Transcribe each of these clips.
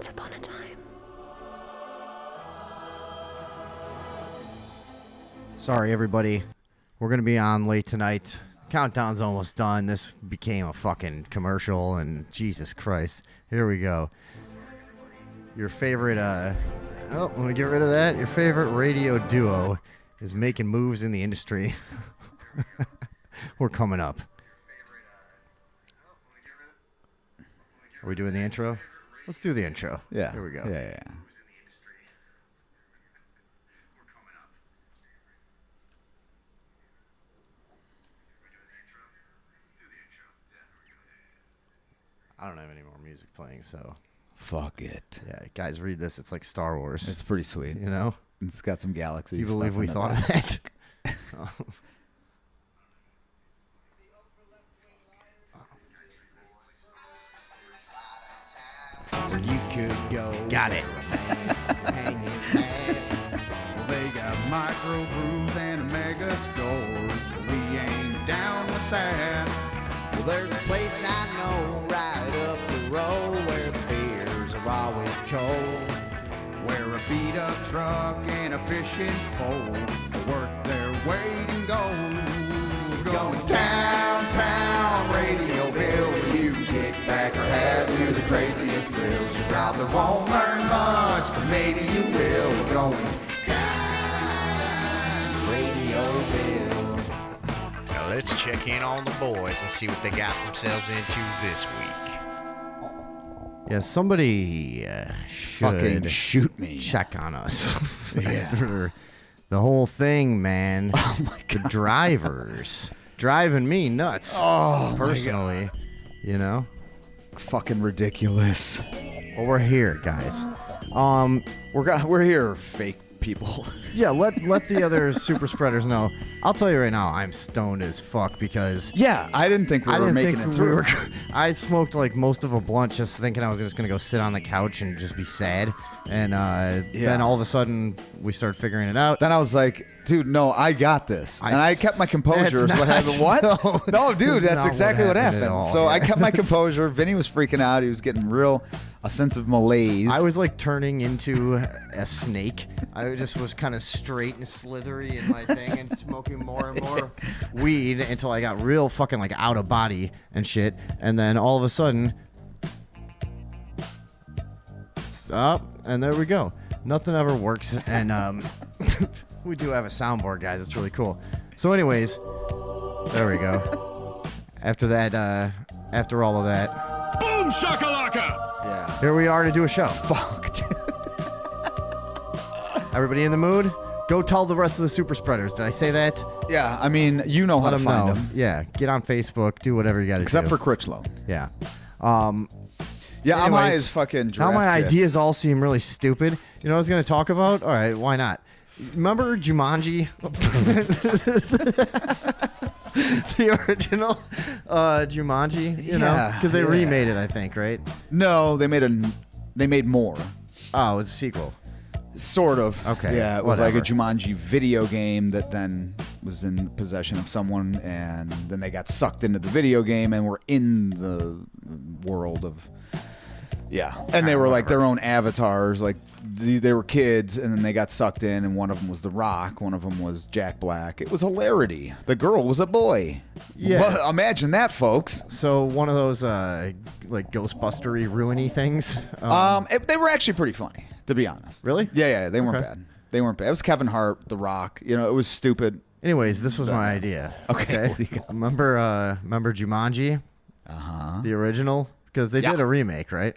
Once upon a time. Sorry, everybody. We're going to be on late tonight. Countdown's almost done. This became a fucking commercial, and Jesus Christ. Here we go. Your favorite, let me get rid of that. Your favorite radio duo is making moves in the industry. We're coming up. Are we doing the intro? Let's do the intro. Yeah. Here we go. Yeah. I don't have any more music playing, so. Fuck it. Yeah, guys, read this. It's like Star Wars. It's pretty sweet. You know? It's got some galaxies. Do you believe we thought of that? Where you could go. Got it. Hang his hat. Well, they got micro brews and mega stores, but we ain't down with that. Well, there's a place I know right up the road where the beers are always cold. Where a beat up truck and a fishing pole are worth their weight in gold. We're going downtown Radioville, where you can kick back or have to the craziest thrills. You probably won't learn much, but maybe you will. We're going down Radioville. Now let's check in on the boys and see what they got themselves into this week. Yeah, somebody should Fucking shoot me. check on us. Yeah. After the whole thing, man. Oh my God. The drivers driving me nuts. Oh, personally, you know. Fucking ridiculous. Well, we're here, guys. We're here, fake people. Yeah, let the other super spreaders know. I'll tell you right now, I'm stoned as fuck because Yeah, I didn't think we were making it through. I smoked like most of a blunt just thinking I was just gonna go sit on the couch and just be sad, and then all of a sudden we started figuring it out. Then I was like, dude, no, I got this. And I kept my composure. That's Is what not- happened. What? No, dude, that's that's not exactly what what happened happened. at all. So I Yeah. kept my composure. Vinny was freaking out. He was getting a sense of malaise. I was like turning into a snake. I just was kind of straight and slithery in my thing and smoking more and more weed until I got real fucking like out of body and shit. And then all of a sudden, it's up, and there we go. Nothing ever works, and we do have a soundboard, guys. It's really cool. So, anyways, there we go. After that, after all of that, Boom shakalaka! yeah. here we are to do a show. Fucked. Everybody in the mood? Go tell the rest of the super spreaders. Did I say that? Yeah, I mean, you know how Let to them find know. them. Yeah, get on Facebook. Do whatever you got to do. Except for Critchlow. Yeah. Yeah, I'm high Anyways, as fucking now giraffe my tits. ideas all seem really stupid. You know what I was going to talk about? All right, why not? Remember Jumanji? The original Jumanji, you know? Yeah, Because they yeah. remade it, I think, right? No, they made more. Oh, it was a sequel. Sort of. Okay, Yeah, it was like a whatever. Jumanji video game that then was in possession of someone, and then they got sucked into the video game and were in the world of. Yeah, and they were like their own avatars. Like they were kids, and then they got sucked in, and one of them was The Rock, one of them was Jack Black. It was hilarity. The girl was a boy. Yeah. Well, imagine that, folks. So one of those like Ghostbustery ruiny things. They were actually pretty funny, to be honest. Really? Yeah, they weren't Okay. bad. They weren't bad. It was Kevin Hart, The Rock. You know, it was stupid. Anyways, this was my idea. Okay, what do you got? Remember Jumanji? The original? Because they Yeah. did a remake, right?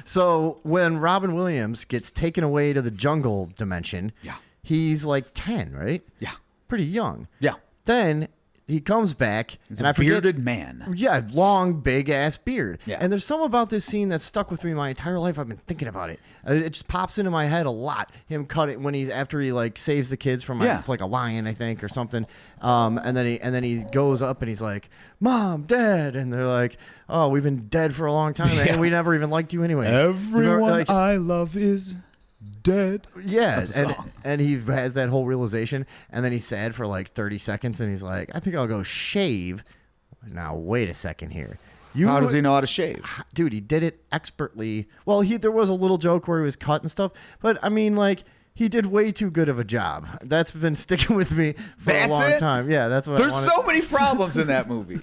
So when Robin Williams gets taken away to the jungle dimension, Yeah. he's like 10, right? Yeah. Pretty young. Yeah. Then he comes back, He's and a I forget. bearded man. Yeah, long, big ass beard. Yeah. And there's something about this scene that stuck with me my entire life. I've been thinking about it. It just pops into my head a lot. Him cutting when after he like saves the kids from like a lion, I think, or something. And then he goes up and he's like, "Mom, Dad," and they're like, "Oh, we've been dead for a long time, and we never even liked you anyways." Everyone Like, I love is dead. yeah, That's a song. and he has that whole realization, and then he's sad for like 30 seconds, and he's like, "I think I'll go shave." Now wait a second here. How does he know how to shave? Dude, he did it expertly. Well, there was a little joke where he was cut and stuff, but I mean, like, he did way too good of a job. That's been sticking with me for a long time. Yeah, that's what There's I wanted. so many problems in that movie.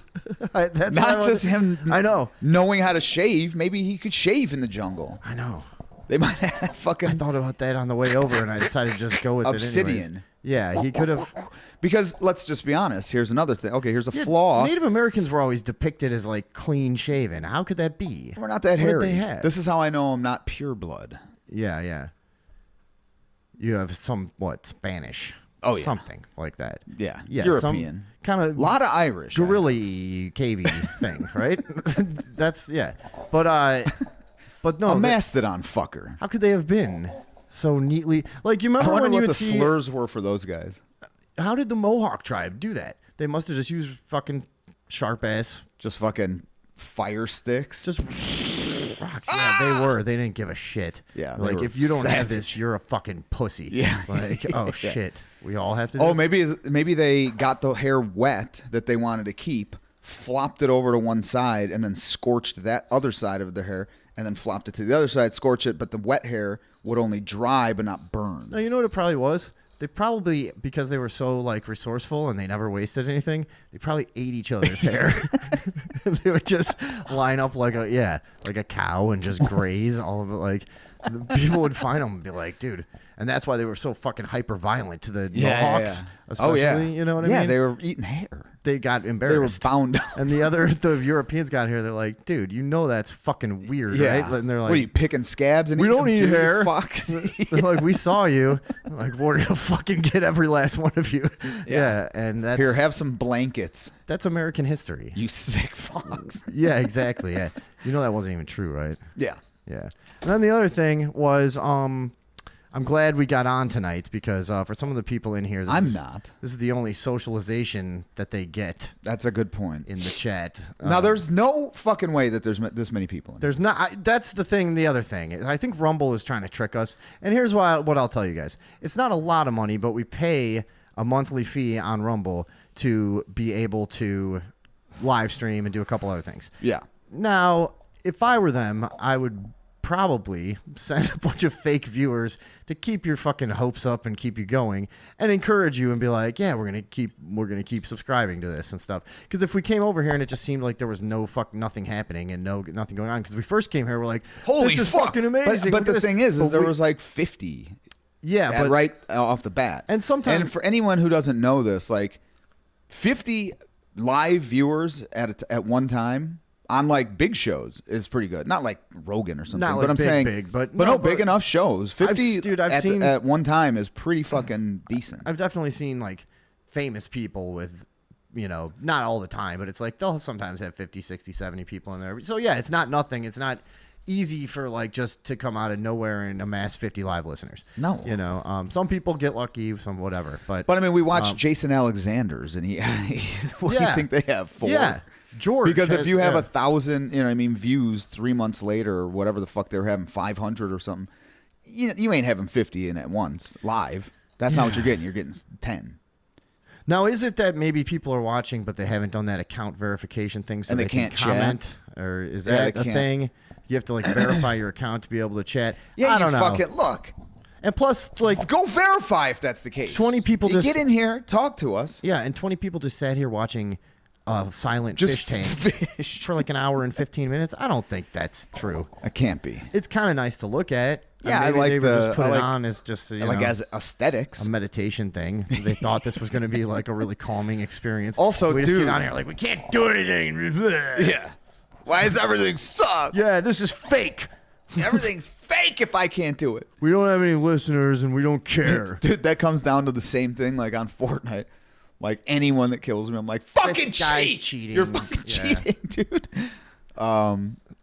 That's Not just him. I know. Knowing how to shave. Maybe he could shave in the jungle. I know. They might have fucking I thought about that on the way over, and I decided to just go with it anyways. obsidian. Yeah, he could have. Because let's just be honest. Here's another thing. Okay, here's a flaw. Native Americans were always depicted as like clean shaven. How could that be? We're not that What did hairy. they have? This is how I know I'm not pure blood. Yeah, yeah. You have some Spanish? Oh, yeah. Something like that. Yeah, Yeah, European. Kind A of lot of Irish. gorilla cavey thing, right? That's but no. A mastodon fucker. How could they have been so neatly? Like, you I remember wonder when you what would the see? slurs were for those guys. How did the Mohawk tribe do that? They must have just used fucking sharp ass, Just fucking fire sticks. just rocks. Yeah, they were. They didn't give a shit. Yeah, they like were if you don't have savage. this, you're a fucking pussy. Yeah. Like, oh Yeah. shit, we all have to. Do Oh, this? maybe they got the hair wet that they wanted to keep, flopped it over to one side, and then scorched that other side of the hair, and then flopped it to the other side, scorch it, but the wet hair would only dry but not burn. No, you know what it probably was? They probably, because they were so like resourceful and they never wasted anything, they probably ate each other's hair. They would just line up like a cow and just graze all of it. Like, people would find them and be like, dude. And that's why they were so fucking hyper violent to the Mohawks. Oh, yeah. Especially, you know what I mean? Yeah, they were eating hair. They got They were embarrassed. bound up. And the Europeans got here. They're like, dude, you know that's fucking weird, Yeah. right? And they're what are you, like, picking scabs? And we eating don't them eat too, you hair. Fuck. they're like, we saw you. Like, we're gonna fucking get every last one of you. Yeah, and that's Here, have some blankets, that's American history. you sick fucks. Yeah, exactly. Yeah, you know that wasn't even true, right? Yeah. Yeah. And then the other thing was, I'm glad we got on tonight because for some of the people in here, I'm not. This is the only socialization that they get That's a good point. in the chat. Now, there's no fucking way that there's this many people in. There's not. That's the thing. The other thing, I think Rumble is trying to trick us. And here's what I'll tell you guys. It's not a lot of money, but we pay a monthly fee on Rumble to be able to live stream and do a couple other things. Yeah. Now, if I were them, I would probably send a bunch of fake viewers to keep your fucking hopes up and keep you going and encourage you and be like, yeah, we're gonna keep subscribing to this and stuff. Because if we came over here and it just seemed like there was nothing happening and nothing going on, because we first came here, we're like, Holy this is fuck. fucking amazing. But Look the at this. thing is But there we- was like 50 yeah, but right off the bat. And sometimes- and for anyone who doesn't know this, like 50 live viewers at one time on like big shows is pretty good. Not like Rogan or something, Not but like I'm big, saying big, but no, no, big but enough shows. 50 I've seen- at one time is pretty fucking decent. I've definitely seen like famous people with, not all the time, but it's like they'll sometimes have 50, 60, 70 people in there. So yeah, it's not nothing. It's not easy for like just to come out of nowhere and amass 50 live listeners. No. Some people get lucky, some whatever. But But I mean, we watched Jason Alexander's, and what do you Yeah. think they have? 4? yeah, George. Because if you have yeah. 1,000, views 3 months later, or whatever the fuck they were having, 500 or something, you ain't having 50 in at once live. That's not what you're getting. You're getting 10. Now, is it that maybe people are watching, but they haven't done that account verification thing, so And they can can't chat? comment, or is Yeah, that they a can't. thing? You have to like verify your account to be able to chat. Yeah, I don't you know. fucking look. And plus, like, Go verify if that's the case. 20 people You just- get in here, talk to us. yeah, and 20 people just sat here watching a silent Just fish tank fish. for like an hour and 15 minutes. I don't think that's true. It can't be. It's kind of nice to look at. Yeah, I maybe like they would the- just put I it like- on as just As aesthetics. a meditation thing. They thought this was going to be like a really calming experience. Also, we just dude- get on here like we can't do anything. Yeah. Why does everything suck? Yeah, this is fake. Everything's fake if I can't do it. We don't have any listeners and we don't care. Dude, that comes down to the same thing like on Fortnite. Like anyone that kills me, I'm like, fucking This guy's cheat. cheating. You're fucking Yeah. cheating, dude.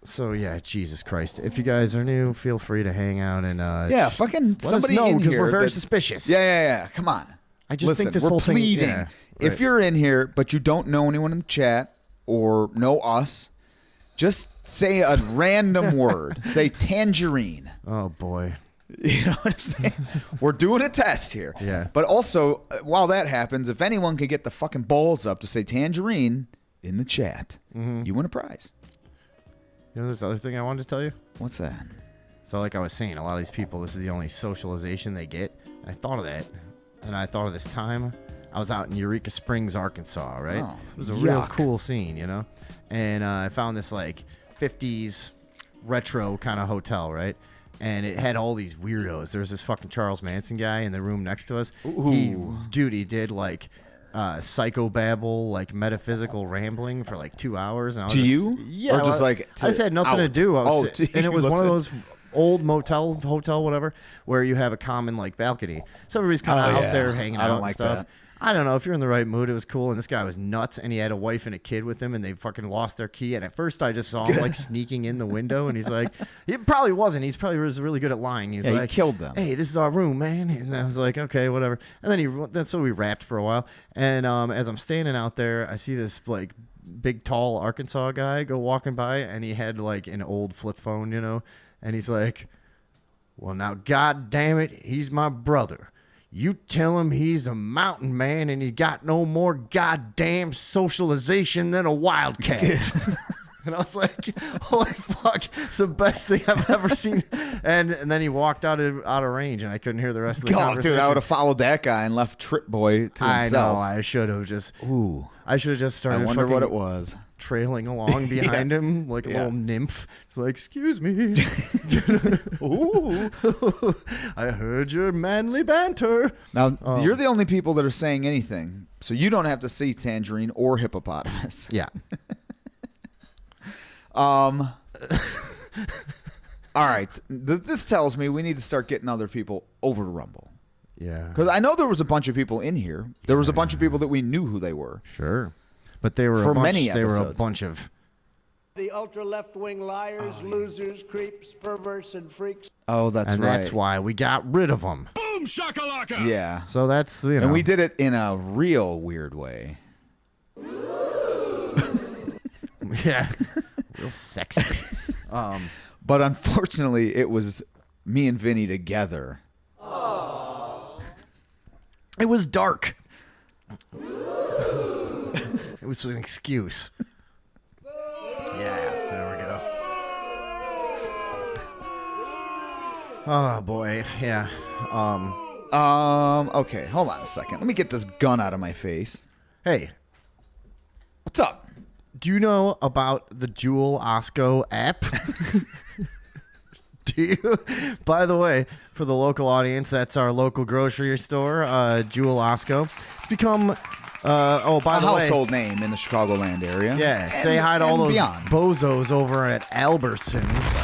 So yeah, Jesus Christ. If you guys are new, feel free to hang out and Yeah, fucking let us somebody know in because here we're very that- suspicious. Yeah. Come on. I just Listen, think this we're whole thing- pleading. yeah, If right. you're in here but you don't know anyone in the chat or know us, just say a random word. Say tangerine. Oh boy. You know what I'm saying? We're doing a test here. Yeah. But also, while that happens, if anyone could get the fucking balls up to say tangerine in the chat, you win a prize. You know, this other thing I wanted to tell you. What's that? So, like I was saying, a lot of these people, this is the only socialization they get. And I thought of that, and I thought of this time I was out in Eureka Springs, Arkansas. Right? Oh, it was a real yuck. cool scene, you know. And I found this like 50s retro kind of hotel, right? And it had all these weirdos. There was this fucking Charles Manson guy in the room next to us. He did like psychobabble, like metaphysical rambling for like 2 hours. And I was To just, you? Yeah. Or just well, like I just had nothing to out? do. I was, to and it was one of listen. those old hotel, whatever, where you have a common like balcony. So everybody's kind of Oh, out yeah. there hanging out I don't and like stuff. that. I don't know, if you're in the right mood, it was cool. And this guy was nuts, and he had a wife and a kid with him, and they fucking lost their key. And at first, I just saw him like sneaking in the window, and he's like, he probably wasn't. He's probably was really good at lying. He's Yeah, he like, killed them. Hey, this is our room, man. And I was like, okay, whatever. And then that's so we rapped for a while. And as I'm standing out there, I see this like big, tall Arkansas guy go walking by, and he had like an old flip phone, you know, and he's like, well, now, God damn it, he's my brother. You tell him he's a mountain man and he got no more goddamn socialization than a wildcat. And I was like, holy fuck, it's the best thing I've ever seen. And then he walked out of range, and I couldn't hear the rest of the God, conversation. dude, I would have followed that guy and left Trip Boy to I himself. know, I should have just. Ooh, I should have just started I wonder what fucking it was. trailing along behind him like a Yeah. little nymph. It's like, excuse me. Ooh. I heard your manly banter. Now, you're the only people that are saying anything, so you don't have to see Tangerine or Hippopotamus. Yeah. All right. This tells me we need to start getting other people over to Rumble. Yeah. Because I know there was a bunch of people in here. There was a bunch of people that we knew who they were. Sure. But they were For a bunch, many they were a episodes. bunch of The ultra left-wing liars, losers, creeps, perverts, and freaks. Oh, that's and right. that's why we got rid of them. Yeah. So that's, you know. And we did it in a real weird way. Yeah. Real sexy. But unfortunately, it was me and Vinny together. It was dark. It was an excuse. Yeah, there we go. Oh boy, yeah. Okay, hold on a second. Let me get this gun out of my face. Hey, What's up? do you know about the Jewel Osco app? Do you? By the way, for the local audience, that's our local grocery store, Jewel Osco. It's become, by A the way, household name in the Chicagoland area. yeah, say hi to all those beyond. bozos over at Albertsons.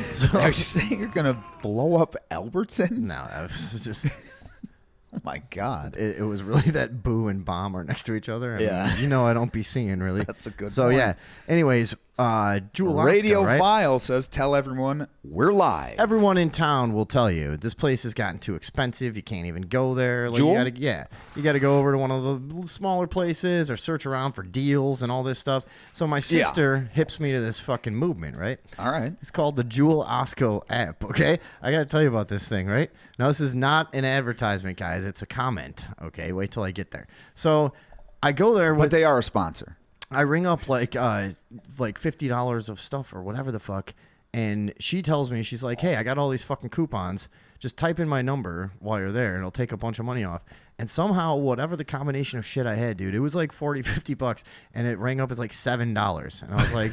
So, Are you saying you're gonna blow up Albertsons? no, that was just. Oh my God. It was really that Boo and Bomb are next to each other. And Yeah. you know I don't be seeing really. That's a good So point. yeah. Anyways, Jewel Osco, Radio right? File says, "Tell everyone we're live." Everyone in town will tell you this place has gotten too expensive. You can't even go there. Like, Jewel? you gotta go over to one of the smaller places or search around for deals and all this stuff. So my sister hips me to this fucking movement, right? All right. It's called the Jewel Osco app, okay? I got to tell you about this thing, right? Now, this is not an advertisement, guys. It's a comment, okay? Wait till I get there. So I go there But with, they are a sponsor. I ring up like $50 of stuff or whatever the fuck, and she tells me, she's like, hey, I got all these fucking coupons. Just type in my number while you're there, and it'll take a bunch of money off. And somehow, whatever the combination of shit I had, dude, it was like $40-$50, and it rang up as like $7. And I was like,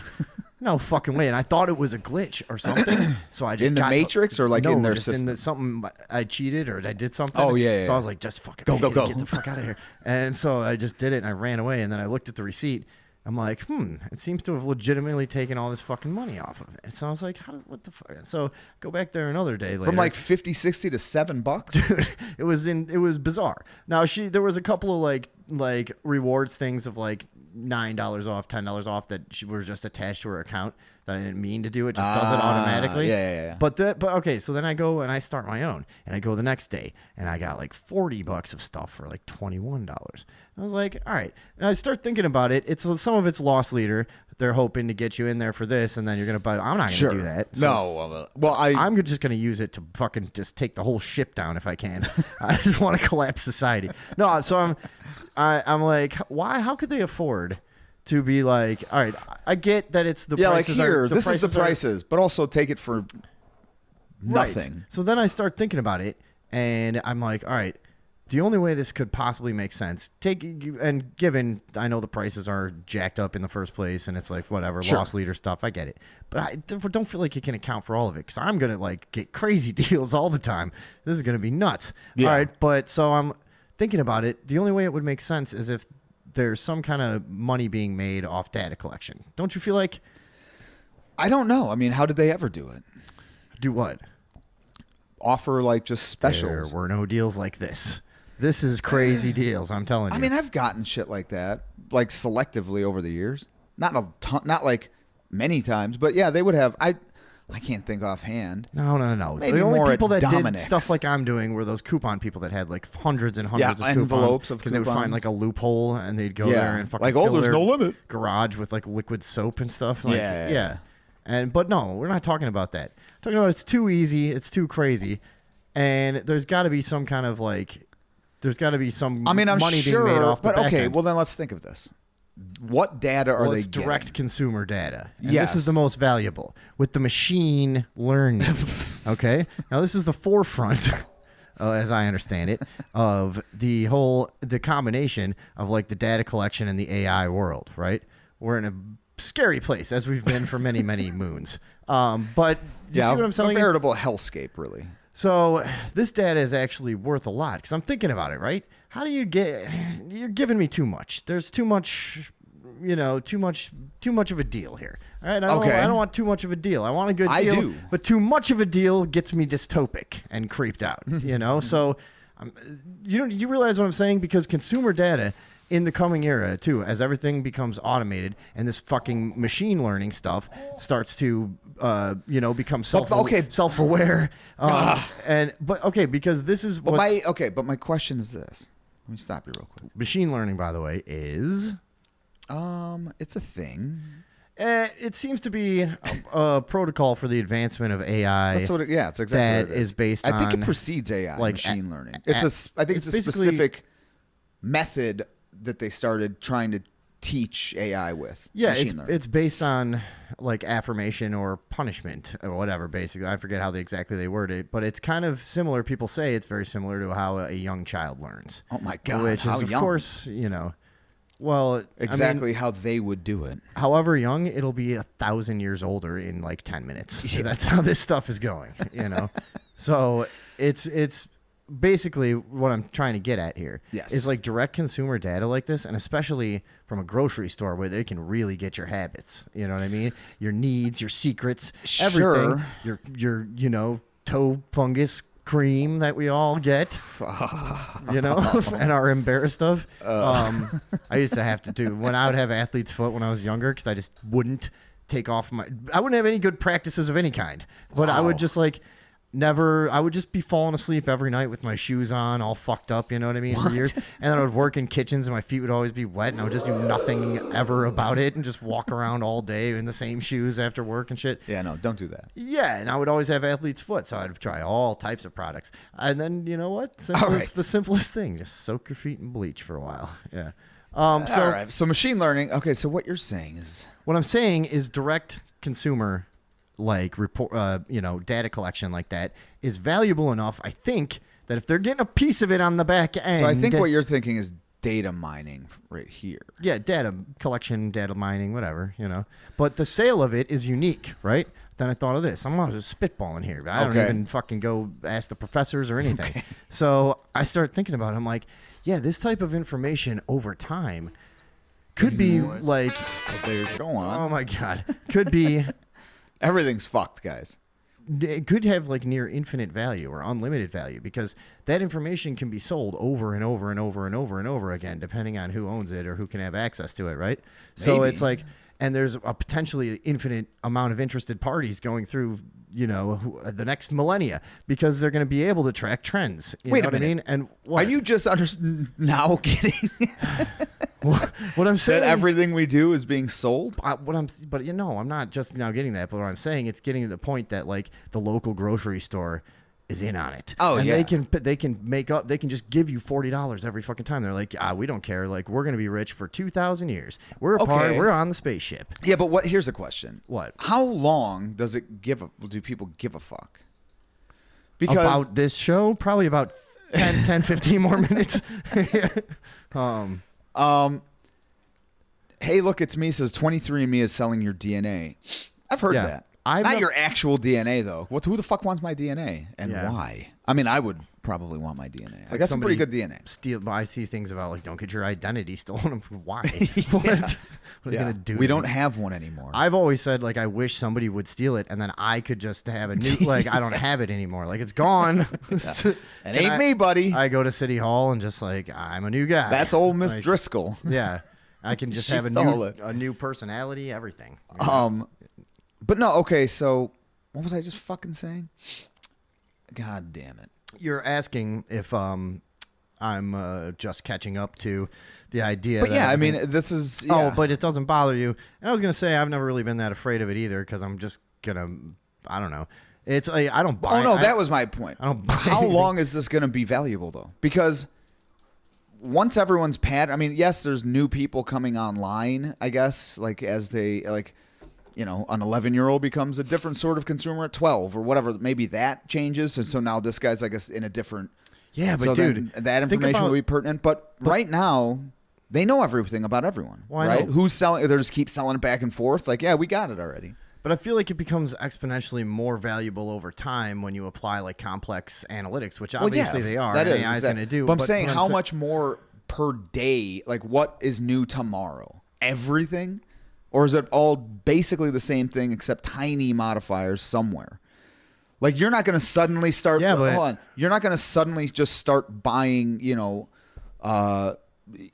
no fucking way. And I thought it was a glitch or something. So I just In the got, Matrix or like no, in their just system? something I cheated or I did something. Oh, yeah, So I yeah. was like, just fucking Go, pay go, it, go. get the fuck out of here. And so I just did it, and I ran away. And then I looked at the receipt. I'm like, it seems to have legitimately taken all this fucking money off of it. So I was like, what the fuck? So go back there another day later. From like 50, 60 to $7. Dude, it was bizarre. Now there was a couple of like rewards things of like $9 off, $10 off that were just attached to her account. that I didn't mean to do. It just does it automatically. Yeah. But okay, so then I go and I start my own, and I go the next day, and I got like $40 of stuff for like $21. I was like, all right. And I start thinking about it. Some of it's loss leader. They're hoping to get you in there for this, and then you're gonna buy. I'm not gonna do that. So No. Well, I'm just gonna use it to fucking just take the whole ship down if I can. I just want to collapse society. No, so I'm like, why? How could they afford to be like, all right? I get that it's the prices like here, are, this is the prices, but also take it for Right. nothing. So then I start thinking about it, and I'm like, all right, the only way this could possibly make sense, given I know the prices are jacked up in the first place, and it's like whatever loss leader stuff, I get it, but I don't feel like you can account for all of it because I'm gonna like get crazy deals all the time. This is gonna be nuts. Yeah. All right, but so I'm thinking about it. The only way it would make sense is if there's some kind of money being made off data collection. Don't you feel like? I don't know. I mean, how did they ever do it? Do what? Offer like just specials. There were no deals like this. This is crazy deals, I'm telling you. I mean, I've gotten shit like that, like selectively over the years. Not a ton, not like many times, but yeah, they would have. I can't think offhand. No. Maybe the only more people at that did Dominic's. stuff like I'm doing were those coupon people that had like hundreds and hundreds of envelopes coupons. of Because they would coupons. find like a loophole and they'd go Yeah. there and fucking Like, oh, fill there's their no limit. garage with like liquid soap and stuff. Like, Yeah. But no, we're not talking about that. We're talking about it's too easy, it's too crazy, and there's got to be some kind of like, there's got to be some I mean, I'm money sure, being made off the but back okay. end. Well, then let's think of this. What data are Well, they it's direct getting? consumer data. And Yes. this is the most valuable with the machine learning. Okay? Now, this is the forefront, as I understand it, of the combination of like the data collection and the AI world, right? We're in a scary place as we've been for many, many moons. But you see what I'm saying? A veritable hellscape, really. So this data is actually worth a lot because I'm thinking about it, right? How do you get? You're giving me too much. There's too much, too much of a deal here. All right, I don't want too much of a deal. I want a good I deal. do. But too much of a deal gets me dystopic and creeped out. So you realize what I'm saying? Because consumer data in the coming era too, as everything becomes automated and this fucking machine learning stuff starts to become self-aware. Because this is But what's but my question is this. Let me stop you real quick. machine learning, by the way, is It's a thing. it seems to be a protocol for the advancement of AI. That's what it's exactly that what it is based I think on, it precedes AI, like, machine learning. I think it's a basically- specific method that they started trying to teach AI with. Yeah, machine learning. it's based on like affirmation or punishment or whatever. Basically, I forget how exactly they word it, but it's kind of similar. People say it's very similar to how a young child learns. Oh my God, Which how is of young? course, well, exactly I mean, how they would do it. however young, it'll be 1,000 years older in like 10 minutes. That's how this stuff is going. So it's basically what I'm trying to get at here. Yes. Is like direct consumer data like this, and especially from a grocery store where they can really get your habits. You know what I mean? Your needs, your secrets, everything. Sure. Your toe fungus cream that we all get, and are embarrassed of. I used to have to do when I would have athlete's foot when I was younger because I just wouldn't take off I wouldn't have any good practices of any kind, but I would just I would just be falling asleep every night with my shoes on, all fucked up, you know what I mean, for years. And then I would work in kitchens and my feet would always be wet and I would just do nothing ever about it and just walk around all day in the same shoes after work and shit. Yeah, no, don't do that. Yeah, and I would always have athlete's foot, so I'd try all types of products. And then, you know what? The simplest thing, just soak your feet in bleach for a while. Yeah. All right. So machine learning. Okay. So what you're saying is What I'm saying is direct consumer report, data collection like that is valuable enough, I think, that if they're getting a piece of it on the back end. So I think what you're thinking is data mining right here. Yeah, data collection, data mining, whatever, But the sale of it is unique, right? Then I thought of this. I'm not just spitballing here. I don't even fucking go ask the professors or anything. Okay. So I started thinking about it. I'm like, yeah, this type of information over time could be like... Go on. Oh, my God. Could be... Everything's fucked, guys. It could have like near infinite value or unlimited value because that information can be sold over and over and over and over and over again, depending on who owns it or who can have access to it, right? So Maybe. it's like, and there's a potentially infinite amount of interested parties going through, the next millennia, because they're going to be able to track trends. You Wait know a what I minute. mean? And what? Are you just now getting what I'm saying? that everything we do is being sold? I'm not just now getting that. But what I'm saying, it's getting to the point that like the local grocery store is in on it. Oh, and yeah. they can just give you $40 every fucking time. They're like, we don't care. Like, we're gonna be rich for 2,000 years. We're Okay. we're on the spaceship. Yeah, but here's a question. What? How long do people give a fuck? Because About this show, probably about 10, 15 more minutes. hey, look, it's me. Says 23andMe is selling your DNA. I've heard Yeah. that. I've Not nev- your actual DNA though. Who the fuck wants my DNA and Yeah. why? I mean, I would probably want my DNA. I got some pretty good DNA. I see things about like, don't get your identity stolen. Why? What are they gonna do? We to don't me? have one anymore. I've always said like I wish somebody would steal it and then I could just have a new like I don't have it anymore. Like it's gone. It ain't me, buddy. I go to City Hall and just like I'm a new guy. That's old Miss Like, Driscoll. Yeah. I can just She have stole it. a new personality, everything. But no, okay, so what was I just fucking saying? God damn it. You're asking if I'm just catching up to the idea. But that yeah, I everything- mean, this is Oh, but it doesn't bother you. And I was gonna say I've never really been that afraid of it either because I'm just gonna. I don't know. It's like I don't buy. Oh no, I- that was my point. I don't buy How anything. long is this going to be valuable though? Because once everyone's I mean, yes, there's new people coming online, I guess, like as they like, an 11-year-old becomes a different sort of consumer at 12 or whatever. Maybe that changes, and so now this guy's, I guess, in a different. Yeah, but so dude, then that think information about- will be pertinent. But right now, they know everything about everyone, Well, I right? know. Who's selling? They just keep selling it back and forth. Like, yeah, we got it already. But I feel like it becomes exponentially more valuable over time when you apply like complex analytics, which obviously they are. That and is AI is going to do. But I'm saying, what how sa- much more per day? Like, what is new tomorrow? Everything, or is it all basically the same thing except tiny modifiers somewhere? Like, you're not going to suddenly start. Yeah, but- hold on. You're not going to suddenly just start buying,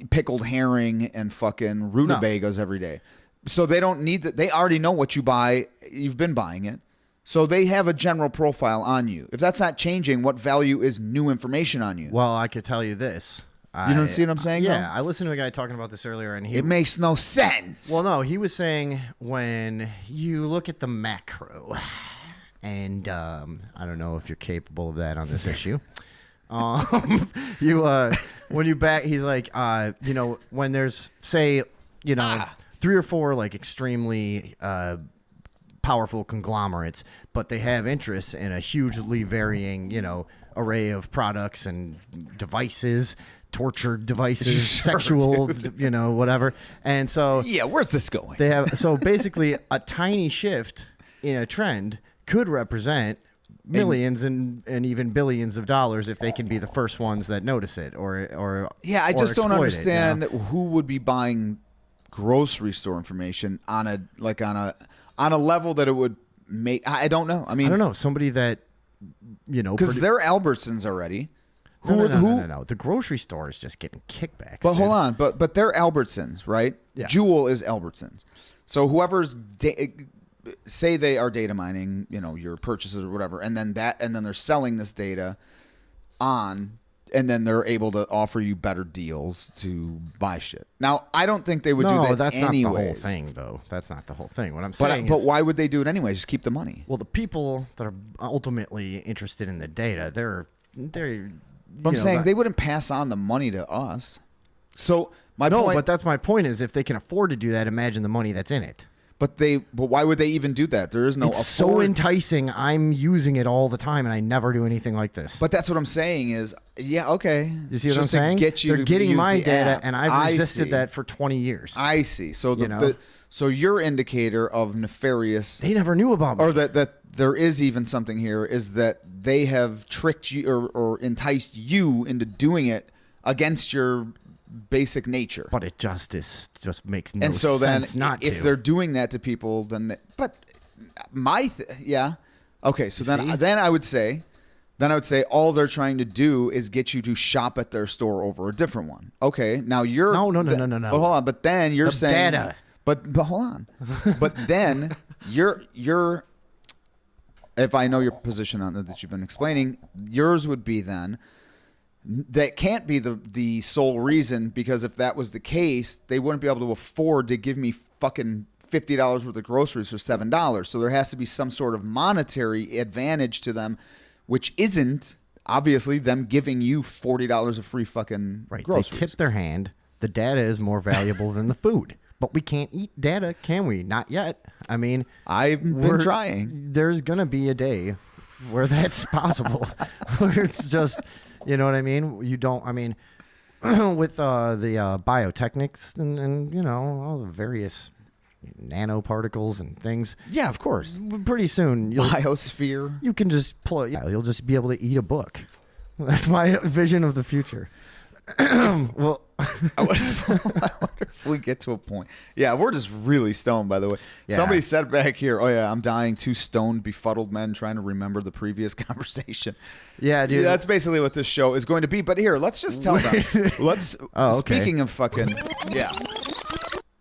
pickled herring and fucking rutabagas every day. So they don't need that. They already know what you buy. You've been buying it. So they have a general profile on you. If that's not changing, what value is new information on you? Well, I could tell you this. You don't see what I'm saying, Yeah, though? I listened to a guy talking about this earlier, and he. It makes no sense. Well, no, he was saying when you look at the macro, and I don't know if you're capable of that on this issue. When you back, he's like, when there's say, 3 or 4 like extremely powerful conglomerates, but they have interests in a hugely varying, array of products and devices, torture devices, Sure, sexual, whatever. And so yeah, where's this going? they have, so basically a tiny shift in a trend could represent millions and even billions of dollars if they can be the first ones that notice it or Yeah, I or just don't exploit it, understand who would be buying grocery store information on a level that it would make. I don't know. I mean, I don't know, somebody that because they're Albertsons already. No. The grocery store is just getting kickbacks. But dude. hold on, but they're Albertsons, right? Yeah. Jewel is Albertsons. So whoever's say they are data mining, your purchases or whatever, and then they're selling this data on, and then they're able to offer you better deals to buy shit. Now, I don't think they would do that that's anyways. not the whole thing, though. That's not the whole thing. What I'm But saying but is, why would they do it anyways? Just keep the money. well, the people that are ultimately interested in the data, they're. But I'm saying they wouldn't pass on the money to us. So my No, point, but that's my point. Is if they can afford to do that, imagine the money that's in it. but why would they even do that? There is no. It's so enticing. I'm using it all the time, and I never do anything like this. But that's what I'm saying is, yeah, okay. you see what Just I'm to saying? Get you They're to getting use my the data, app. and I've I resisted see. that for 20 years. I see. So know? so your indicator of nefarious, They never knew about me. or that there is even something here, is that they have tricked you or enticed you into doing it against your basic nature. But it just makes no And so then, sense not if to. they're doing that to people, then yeah, okay. So see? then I would say all they're trying to do is get you to shop at their store over a different one. Okay, now you're No. But hold on, but then you're The saying data. But hold on. But then you're if I know your position on that you've been explaining, yours would be then that can't be the sole reason, because if that was the case, they wouldn't be able to afford to give me fucking $50 worth of groceries for $7. So there has to be some sort of monetary advantage to them, which isn't obviously them giving you $40 of free fucking Right. groceries. They tip their hand. The data is more valuable than the food. But we can't eat data, can we? Not yet. I mean, I've been trying. There's going to be a day where that's possible. Where it's just, you know what I mean? You don't, I mean, with the biotechnics and, you know, all the various nanoparticles and things, Yeah, of course. pretty soon Biosphere. you can just pull it. Yeah, you'll just be able to eat a book. That's my vision of the future. Well, I wonder if we get to a point. Yeah, we're just really stoned, by the way. Yeah. Somebody said back here, oh, yeah, I'm dying, two stoned, befuddled men trying to remember the previous conversation. yeah, dude. That's basically what this show is going to be. But here, let's just tell them. Let's. Oh, okay. Speaking of fucking. Yeah.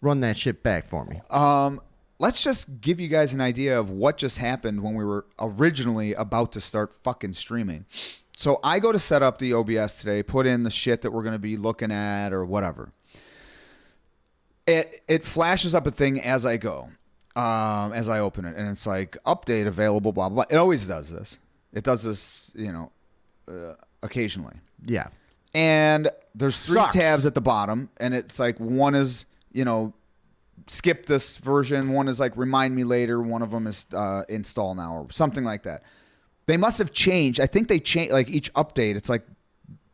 Run that shit back for me. Let's just give you guys an idea of what just happened when we were originally about to start fucking streaming. So I go to set up the OBS today, put in the shit that we're going to be looking at or whatever. It flashes up a thing as I go, as I open it, and it's like update available, blah, blah, blah. It always does this. It does this, you know, occasionally. Yeah. And there's three Sucks. tabs at the bottom, and it's like one is, you know, skip this version, one is like remind me later, one of them is install now or something like that. They must have changed. I think they changed, like each update, it's like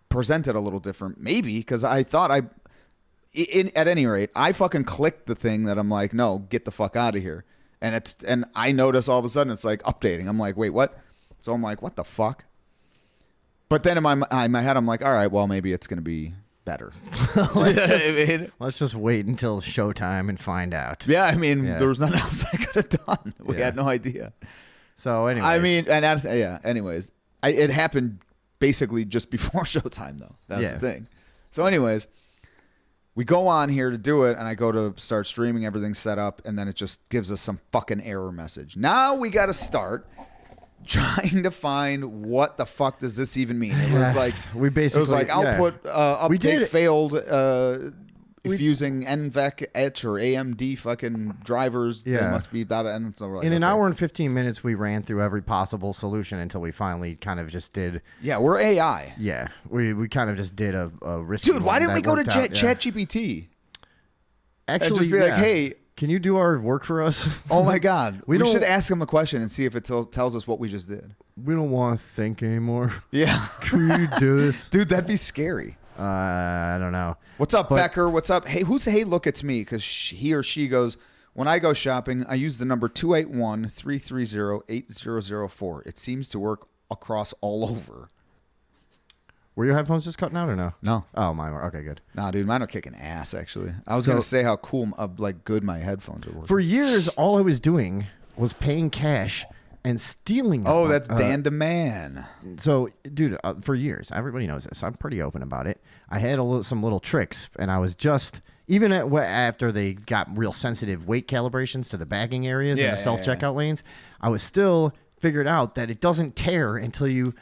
presented a little different. Maybe, because I thought at any rate, I fucking clicked the thing that I'm like, no, get the fuck out of here. And I notice all of a sudden it's like updating. I'm like, wait, what? So I'm like, what the fuck? But then in my head, I'm like, all right, well, maybe it's going to be better. Let's just wait until showtime and find out. Yeah, I mean, Yeah. there was nothing else I could have done. We Yeah. had no idea. So anyway, I mean, and yeah. Anyways, it happened basically just before showtime, though. That's Yeah. the thing. So, anyways, we go on here to do it, and I go to start streaming. Everything's set up, and then it just gives us some fucking error message. Now we got to start trying to find what the fuck does this even mean. It was like we basically it was like output We did update it. failed. If using NVEC Etch or AMD fucking drivers, Yeah. they must be that. And so we're like, in an okay. hour and 15 minutes, we ran through every possible solution until we finally kind of just did. Yeah, we're AI. Yeah, we kind of just did a risky Dude, why one didn't we that go to worked out, yeah. ChatGPT? Actually, just be like, yeah. hey- can you do our work for us? Oh my God. we don't- should ask him a question and see if it tells us what we just did. We don't want to think anymore. Yeah. Can you do this? Dude, that'd be scary. I don't know. What's up, But- Becker? What's up? Hey, who's Hey, look, it's me? Because he or she goes, when I go shopping, I use the number 281-330-8004. It seems to work across all over. Were your headphones just cutting out or no? No. Oh, mine were. Okay, good. Nah, dude, mine are kicking ass, actually. I was So- going to say how cool, like, good my headphones are working. For years, all I was doing was paying cash and stealing. Oh, them. that's Dan DeMan. So, dude, for years, everybody knows this. I'm pretty open about it. I had some little tricks, and I was just even after they got real sensitive weight calibrations to the bagging areas Yeah, and yeah, the self checkout lanes. I was still figured out that it doesn't tear until you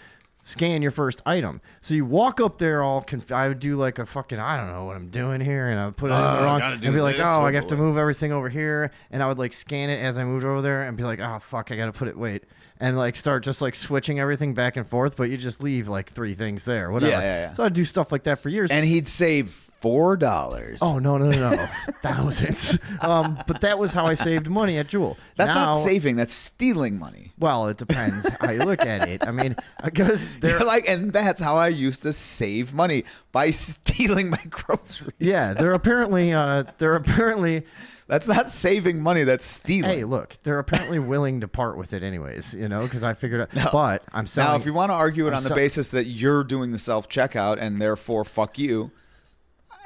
scan your first item. So you walk up there all I would do like a fucking, I don't know what I'm doing here, and I would put it in the wrong and be like, oh, I have to move everything over here, and I would like scan it as I moved over there and be like, oh fuck, I gotta put it, wait, and like start just like switching everything back and forth, but you just leave like 3 things there, whatever. Yeah. So I'd do stuff like that for years. And he'd save $4. Oh, no. Thousands. But that was how I saved money at Jewel. That's Now- not saving. That's stealing money. Well, it depends how you look at it. I mean, because they're You're like, and that's how I used to save money, by stealing my groceries. yeah, they're apparently That's not saving money. That's stealing. hey, look, they're apparently willing to part with it anyways, you know, because I figured out. But I'm selling. Now, if you want to argue it I'm on the sell- basis that you're doing the self checkout and therefore fuck you,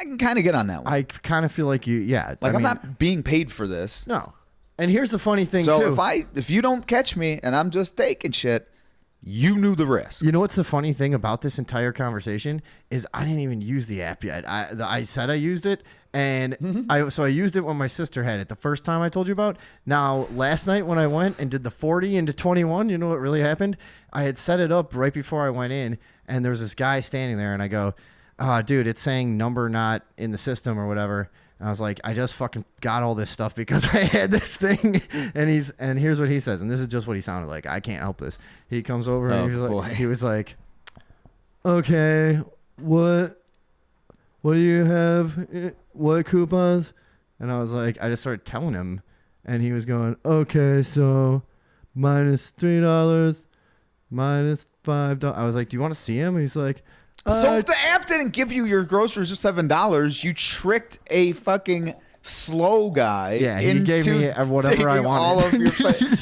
I can kind of get on that one. I kind of feel like yeah. Like, I I'm mean, not being paid for this. No. And here's the funny thing So too. if you don't catch me and I'm just taking shit, You knew the risk. You know what's the funny thing about this entire conversation is I didn't even use the app yet. I said I used it, and I used it when my sister had it the first time I told you about. Now, last night when I went and did the 40 into 21, you know what really happened? I had set it up right before I went in, and there was this guy standing there, and I go, dude, it's saying number not in the system or whatever. And I was like, I just fucking got all this stuff because I had this thing. And here's what he says, and this is just what he sounded like. I can't help this. He comes over and he was like, okay, what do you have? What coupons? And I was like, I just started telling him, and he was going, okay, so -$3, -$5. I was like, do you want to see him? And he's like, So the app didn't give you your groceries for $7. You tricked a fucking slow guy. Yeah, he into gave me whatever I taking wanted. all of your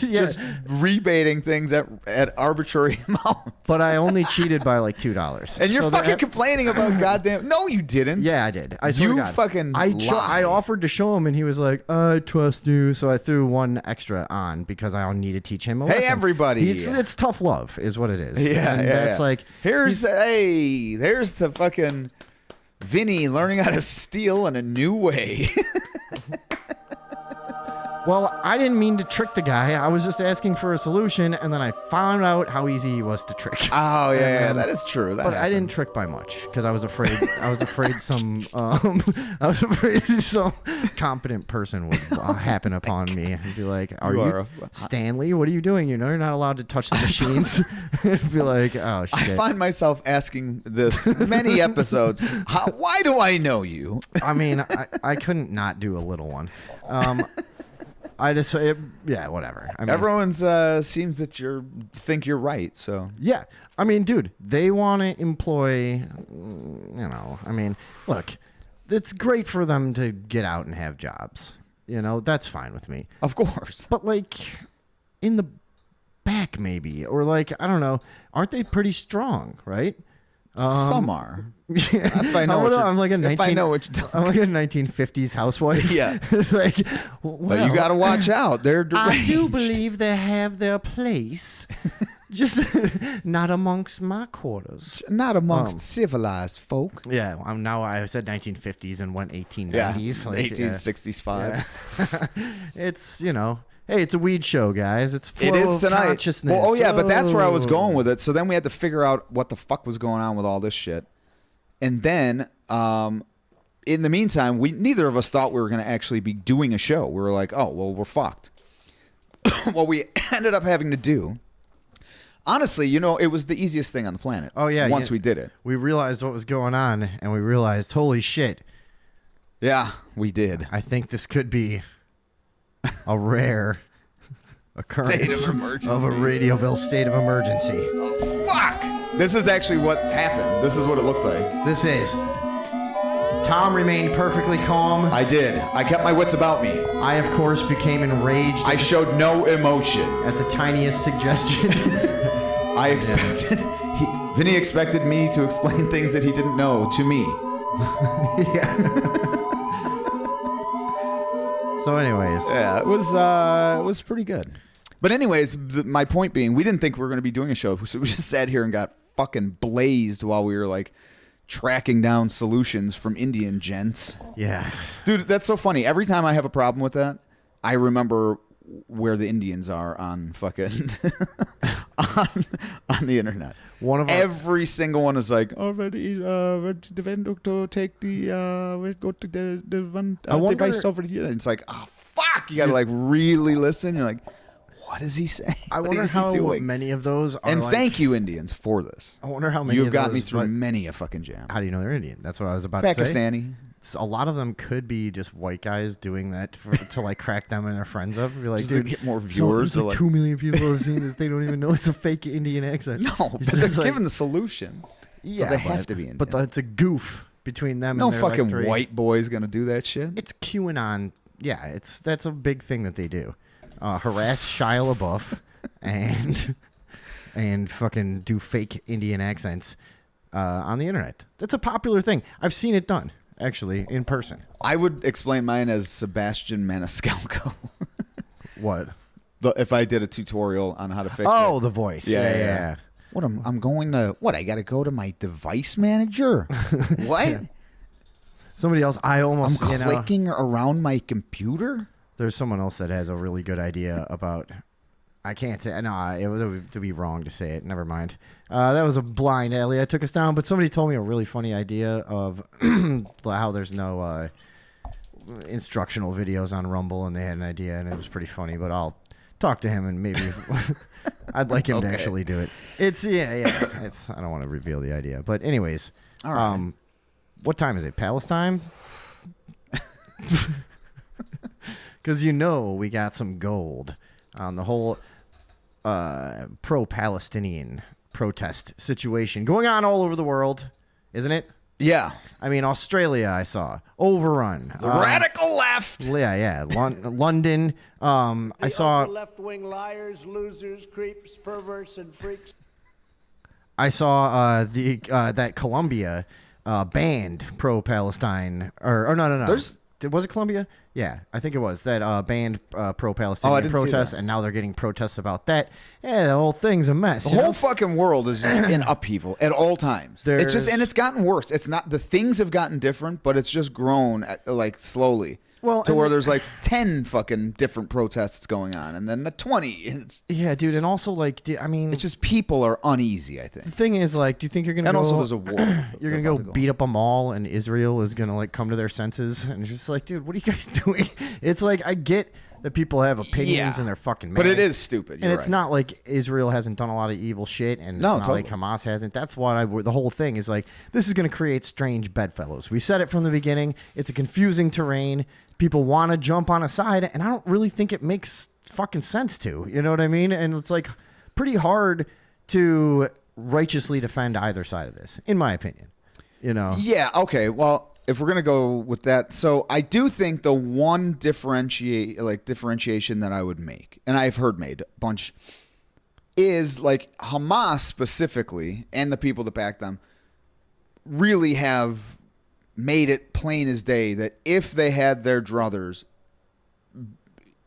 Yeah. just rebating things at arbitrary amounts. but I only cheated by like $2. And you're So the fucking app- complaining about goddamn. No, you didn't. Yeah, I did. I swear You to God. fucking I lie. offered to show him, and he was like, "I trust you." So I threw one extra on because I need to teach him a lesson. everybody. It's tough love, is what it is. Yeah, and yeah, that's yeah. like there's the fucking Vinny learning how to steal in a new way. Well, I didn't mean to trick the guy. I was just asking for a solution, and then I found out how easy he was to trick. Oh And yeah, then- that is true. That But I didn't happens. trick by much because I was afraid. I was afraid some competent person would happen upon me and be like, "Are you Stanley? What are you doing? You know, you're not allowed to touch the machines." And be like, "Oh shit." I find myself asking this many episodes. Why do I know you? I mean, I couldn't not do a little one. I just, yeah, whatever. I mean, Everyone's seems that think you're right. So yeah. I mean, dude, they want to employ, you know, I mean, look, it's great for them to get out and have jobs. You know, that's fine with me. of course. But like in the back maybe, or like, I don't know, aren't they pretty strong, right? Some are. Yeah. If I know what you're- I'm like a if I know what you're I'm like a 1950s housewife. Yeah. It's like, But well, you got to watch out. They're I do deranged. believe they have their place, just not amongst my quarters. Not amongst civilized folk. Yeah, now I said 1950s and went 1890s. Yeah, like, 1865. It's, you know, hey, it's a weed show, guys. It's flow It is of tonight. consciousness. Well, oh yeah, but that's where I was Oh. going with it. So then we had to figure out what the fuck was going on with all this shit. And then, in the meantime, neither of us thought we were going to actually be doing a show. We were like, oh, well, we're fucked. What we ended up having to do, honestly, you know, it was the easiest thing on the planet. Oh, yeah, Once yeah. we did it. We realized what was going on, and we realized, holy shit, Yeah, we did. I think this could be a rare occurrence State of emergency. of a Radioville state of emergency. Fuck! This is actually what happened. This is what it looked like. This is. Tom remained perfectly calm. I did. I kept my wits about me. I, of course, became enraged I showed no emotion. at the tiniest suggestion. I expected. Vinny expected me to explain things that he didn't know to me. So, anyways, Yeah, it was pretty good. But anyways, my point being, we didn't think we were going to be doing a show, so we just sat here and got fucking blazed while we were like tracking down solutions from Indian gents. yeah. Dude, that's so funny. Every time I have a problem with that, I remember where the Indians are on fucking on the internet. One of our- Every single one is like, already, to take the, we go to the one I wonder- device over here. And it's like, oh fuck, you gotta like really listen. You're like, what is he saying? I What wonder is he how doing? many of those are And like, thank you, Indians, for this. I wonder how many You've of gotten me those, through but many a fucking jam. how do you know they're Indian? That's what I was about to say. Pakistani. A lot of them could be just white guys doing that to like crack them and their friends up. Be like, Just to dude, get more so viewers, there's or like like- 2 million people have seen this. They don't even know it's a fake Indian accent. No, but It's they're just like- given the solution. yeah, they have to be Indian. But it's a goof between them. No and their, fucking like, three. white boy's gonna do that shit. It's QAnon. Yeah, that's a big thing that they do. Harass Shia LaBeouf and fucking do fake Indian accents on the internet. That's a popular thing. I've seen it done actually in person. I would explain mine as Sebastian Maniscalco. What? If I did a tutorial on how to fix Oh, it. the voice. Yeah, Yeah, yeah, yeah. What I'm going to what? I got to go to my device manager. What? Somebody else. I almost. I'm clicking around my computer. There's someone else that has a really good idea about. I can't say. No, it would be wrong to say it. Never mind. That was a blind alley. I took us down, but somebody told me a really funny idea of how there's no instructional videos on Rumble, and they had an idea, and it was pretty funny. But I'll talk to him, and maybe I'd like him to actually do it. It's It's I don't want to reveal the idea, but anyways. All right. What time is it? Palestine? Because we got some gold on the whole pro-Palestinian protest situation going on all over the world, isn't it? Yeah. I mean, Australia, I saw. Overrun. The radical left. Yeah. London. I saw. Left-wing liars, losers, creeps, perverts, and freaks. I saw that Colombia banned pro-Palestine. Or no. Was it Colombia? Yeah, I think it was that banned pro-Palestinian protests, and now they're getting protests about that. Yeah, the whole thing's a mess. The whole fucking world is just in upheaval at all times. It's gotten worse. It's not the things have gotten different, but it's just grown slowly. Well, to where there's 10 fucking different protests going on, and then the 20. Yeah, dude, and also it's just people are uneasy. I think the thing is, do you think you're gonna? And go, also, there's a war. You're gonna go beat up a mall, and Israel is gonna come to their senses, and it's just dude, what are you guys doing? It's I get that people have opinions and they're fucking mad, but it is stupid. And it's not like Israel hasn't done a lot of evil shit, and it's not like Hamas hasn't. That's why the whole thing is this is gonna create strange bedfellows. We said it from the beginning. It's a confusing terrain. People want to jump on a side, and I don't really think it makes fucking sense to. You know what I mean? And it's pretty hard to righteously defend either side of this, in my opinion. Yeah. Okay. Well, if we're gonna go with that, so I do think the one differentiation that I would make, and I've heard made a bunch, is Hamas specifically and the people that back them really have made it plain as day that if they had their druthers,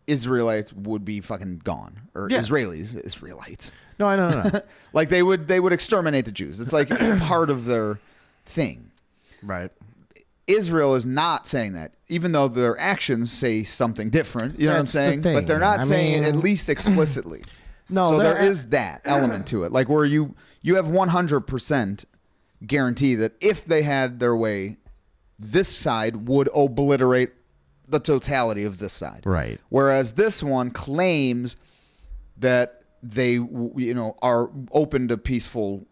Israelites would be fucking gone, or Israelites. No, I know. They would exterminate the Jews. It's part of their thing. Right. Israel is not saying that, even though their actions say something different. You know what I'm saying? But they're not saying it, at least explicitly. No, so there is that element to it, where you have 100% guarantee that if they had their way, this side would obliterate the totality of this side. Right. Whereas this one claims that they, are open to peaceful,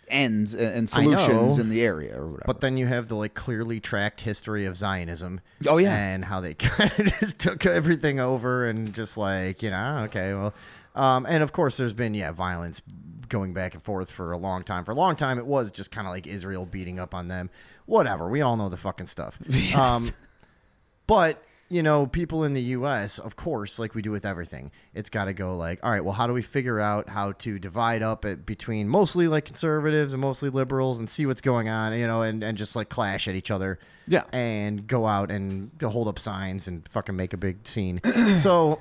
ends and solutions in the area or whatever. But then you have the clearly tracked history of Zionism. Oh yeah. And how they kind of just took everything over and just okay, well, and of course there's been violence going back and forth for a long time. For a long time, it was just kind of Israel beating up on them. Whatever. We all know the fucking stuff. Yes. But, people in the U.S., of course, like we do with everything, it's got to go all right, well, how do we figure out how to divide up between mostly conservatives and mostly liberals and see what's going on, and just clash at each other. Yeah. And go out and hold up signs and fucking make a big scene. So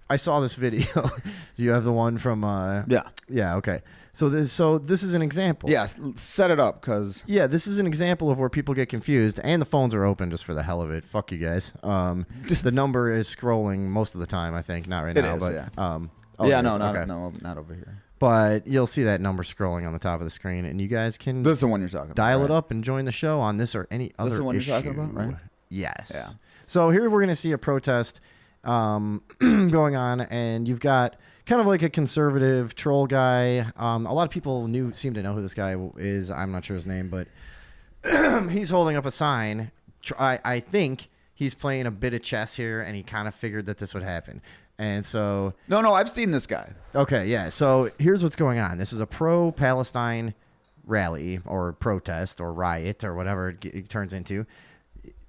I saw this video. Do you have the one from? Yeah. Yeah. Okay. So this is an example. Yes. Set it up, because. Yeah, this is an example of where people get confused, and the phones are open just for the hell of it. Fuck you guys. The number is scrolling most of the time. I think not right now, but yeah. Not over here. But you'll see that number scrolling on the top of the screen, and you guys can. This is the one you're talking about. Dial it right? up and join the show on this or any other issue. This is the one you're talking about, right? Yes. Yeah. So here we're gonna see a protest going on, and you've got kind of a conservative troll guy. A lot of people seem to know who this guy is. I'm not sure his name, but he's holding up a sign. I think he's playing a bit of chess here, and he kind of figured that this would happen. And so... No, I've seen this guy. Okay, yeah. So here's what's going on. This is a pro-Palestine rally or protest or riot or whatever it turns into.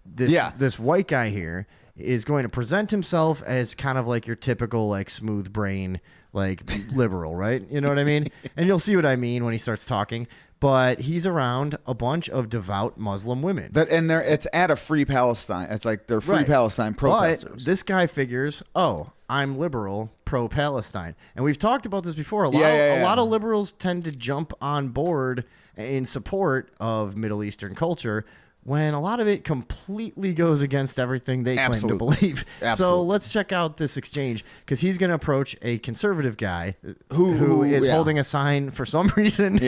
This white guy here is going to present himself as kind of like your typical like smooth brain, like liberal, right? You know what I mean? And you'll see what I mean when he starts talking. But he's around a bunch of devout Muslim women. It's at a Free Palestine. It's like they're Free Right. Palestine protesters. But this guy figures, oh, I'm liberal, pro-Palestine. And we've talked about this before. A lot of liberals tend to jump on board in support of Middle Eastern culture when a lot of it completely goes against everything they claim to believe. So Absolutely. let's check out this exchange, because he's going to approach a conservative guy who is holding a sign for some reason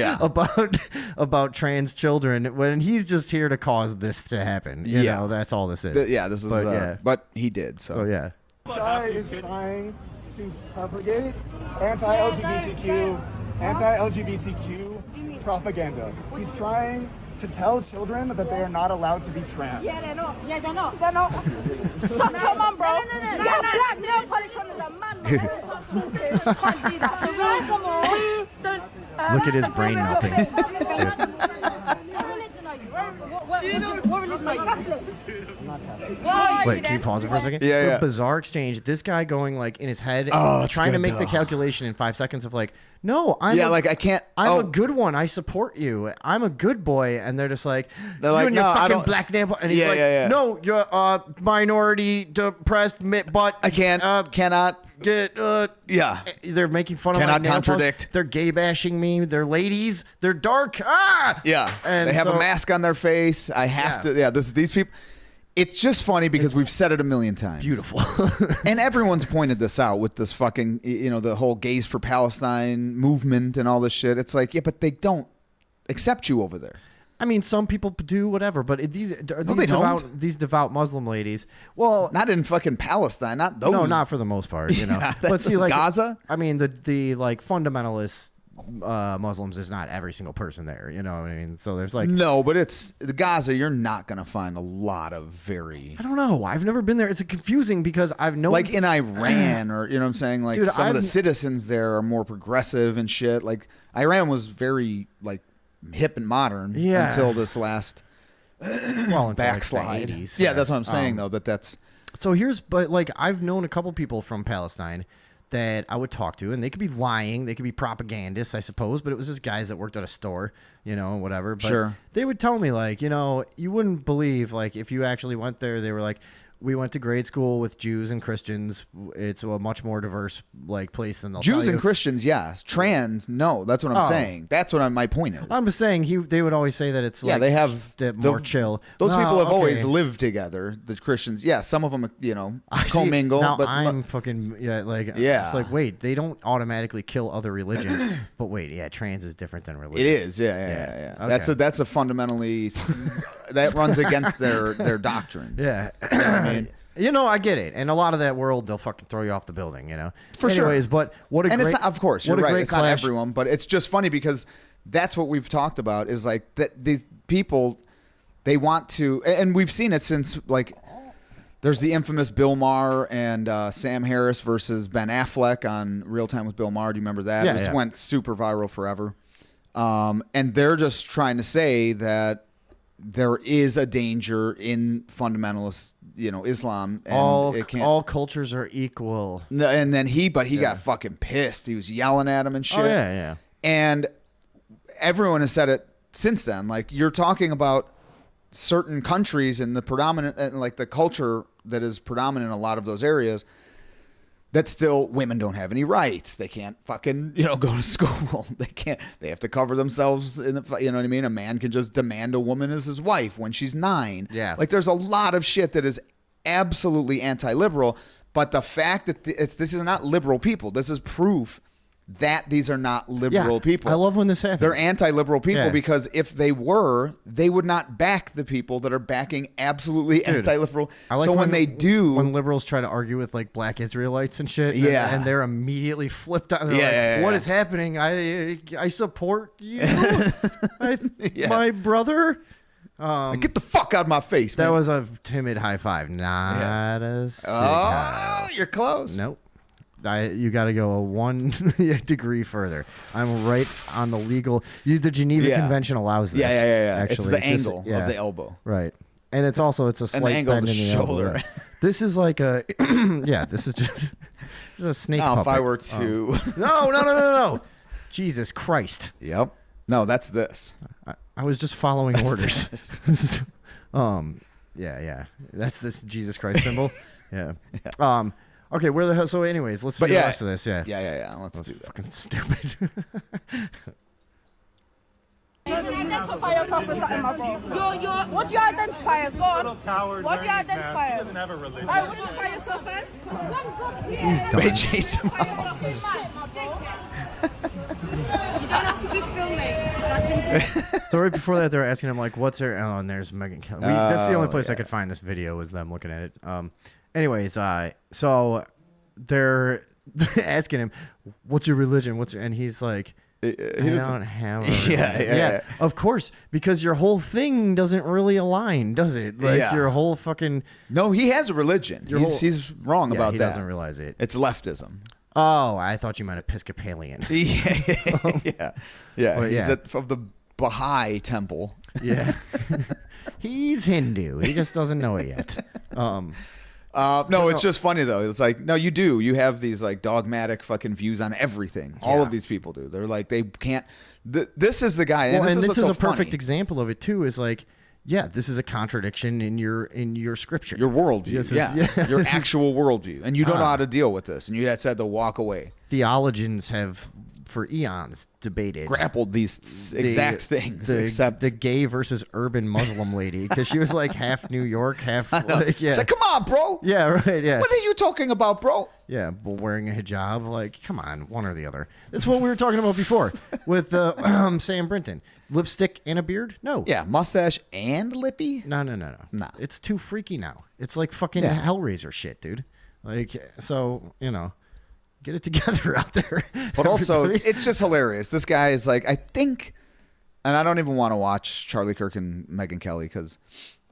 about trans children, when he's just here to cause this to happen. You know, that's all this is. This is. But he did. So yeah. Guy is trying to propagate anti-LGBTQ propaganda. He's trying to tell children that they are not allowed to be trans. Yeah, they know. Yeah, they know. They know. So come on, bro. No. Black nail polish on is a man. Can't do that. So guys, come on. Look at his brain melting. What religion are you? Wait, can you pause it for a second? Yeah, What a yeah. bizarre exchange. This guy going like in his head, it's trying to good, make the though. calculation in 5 seconds of like, no, I'm I can't. I'm a good one. I support you. I'm a good boy. And they're just like, They're you like, and your no, I fucking don't- black neighbor. And he's Yeah, like, yeah. no, you're minority depressed, but I can't. Cannot. get. Yeah. They're making fun of Cannot my nail polish. contradict. They're gay bashing me. They're ladies. They're dark. Ah, Yeah. And they have so- a mask on their face. I have to. Yeah. These people. It's just funny because we've said it a million times. Beautiful. And everyone's pointed this out with this fucking, the whole Gays for Palestine movement and all this shit. It's like, yeah, but they don't accept you over there. I mean, some people do whatever, but these they don't. these devout Muslim ladies. Well, Not in fucking Palestine. Not those. no, not for the most part, you know. Yeah, but that's see, like Gaza? I mean, the like fundamentalist Muslims is not every single person there. You know what I mean? So there's like, No, but it's the Gaza. You're not gonna find a lot of very I don't know. I've never been there. It's confusing because I've known like in Iran or you know what I'm saying. Like Dude, some of the I've- citizens there are more progressive and shit. Like Iran was very like hip and modern Yeah. until this last well until backslide. like the 80s. Yeah, that's what I'm saying though. But that's So but like I've known a couple people from Palestine that I would talk to, and they could be lying, they could be propagandists, I suppose, but it was just guys that worked at a store, you know, whatever. But Sure. they would tell me like, you know, you wouldn't believe like if you actually went there, they were like, we went to grade school with Jews and Christians. It's a much more diverse like place than they'll tell Jews and you. Christians, yes. Trans, no. That's what I'm Oh. saying. That's what my point is. I'm just saying they would always say that it's Yeah, like they have more chill. Those No, people have okay. always lived together. The Christians, yeah, some of them, I see. commingle. Now but I'm fucking like Yeah. It's like wait, they don't automatically kill other religions, but wait, yeah, trans is different than religion. it is, yeah. Okay. That's a fundamentally that runs against their doctrine. Yeah. I mean, You know, I get it, and a lot of that world, they'll fucking throw you off the building. You know, For sure. Anyways, but what a and great, it's not, of course, what you're a right. great It's clash. not everyone, but it's just funny because that's what we've talked about is like that these people, they want to, and we've seen it since like there's the infamous Bill Maher and Sam Harris versus Ben Affleck on Real Time with Bill Maher. Do you remember that? Yeah, It yeah. went super viral forever. And they're just trying to say that there is a danger in fundamentalist, Islam, and it can't. all cultures are equal. No, and then he got fucking pissed. He was yelling at him and shit. Oh yeah. And everyone has said it since then. Like you're talking about certain countries and the predominant, and like the culture that is predominant in a lot of those areas. That still women don't have any rights. They can't fucking go to school. They can't. They have to cover themselves in the. You know what I mean? A man can just demand a woman as his wife when she's 9. Yeah. Like there's a lot of shit that is absolutely anti-liberal. But the fact that this is not liberal people. This is proof that these are not liberal people. I love when this happens. They're anti-liberal people Yeah. because if they were, they would not back the people that are backing absolutely anti-liberal. I like so when they do, when liberals try to argue with like black Israelites and shit, Yeah. and they're immediately flipped out. They're Yeah, like, yeah, "What yeah. is happening? I support you, my brother." get the fuck out of my face, That man. was a timid high five, not a sick high. Oh, you're close. Nope. You got to go 1 degree further. I'm right on the legal. The Geneva Yeah. Convention allows this. Yeah. Actually, It's the This- angle yeah. of the elbow. Right. And it's also it's a the slight angle of bend the in the shoulder. elbow. This is like a yeah. This is just this is a snake. Now, if puppet. I were to, No. Jesus Christ. yep. No, that's this. I was just following orders. Yeah. That's this Jesus Christ symbol. Yeah. Okay, where the hell? So, anyways, let's do the rest of this. Yeah. Yeah. Let's do that. Fucking stupid. You identify yourself as something, my bro. What do you identify as? Go on. What do you identify as? Alright, what do you identify yourself as? He's done. Wait, Jason. You don't have to be filming. That's insane. So right before that, they were asking him like, "What's her?" Oh, and there's Megan Kelly. That's the only place I could find this video was them looking at it. Anyways, so they're asking him, "What's your religion? What's your?" And he's like, "I don't have a religion." Yeah. Of course, because your whole thing doesn't really align, does it? Like Yeah. your whole fucking. No, he has a religion. Your He's wrong Yeah, about he that. doesn't realize it. It's leftism. Oh, I thought you meant Episcopalian. Yeah. Well, He's yeah. of the Baha'i temple. Yeah. He's Hindu. He just doesn't know it yet. No, it's just funny though. It's like, no, you do. You have these like dogmatic fucking views on everything. All of these people do. They're like, they can't. This is the guy. Well, and this what's is so a perfect funny. example of it too. Is like, yeah, this is a contradiction in your scripture. Your worldview. This is- Yeah. Your this is- actual worldview. And you don't know how to deal with this. And you had said to walk away. Theologians have for eons debated Grappled these exact things. Except the gay versus urban Muslim lady because she was like half New York, half like It's like, come on, bro. yeah, right, yeah. What are you talking about, bro? Yeah, but wearing a hijab, like, come on, one or the other. That's what we were talking about before with Sam Brinton. Lipstick and a beard? No. Yeah, mustache and lippy. No. No. It's too freaky now. It's like fucking Yeah. Hellraiser shit, dude. Like, so, get it together out there. But also, everybody. it's just hilarious. This guy is like, I think, and I don't even want to watch Charlie Kirk and Megyn Kelly because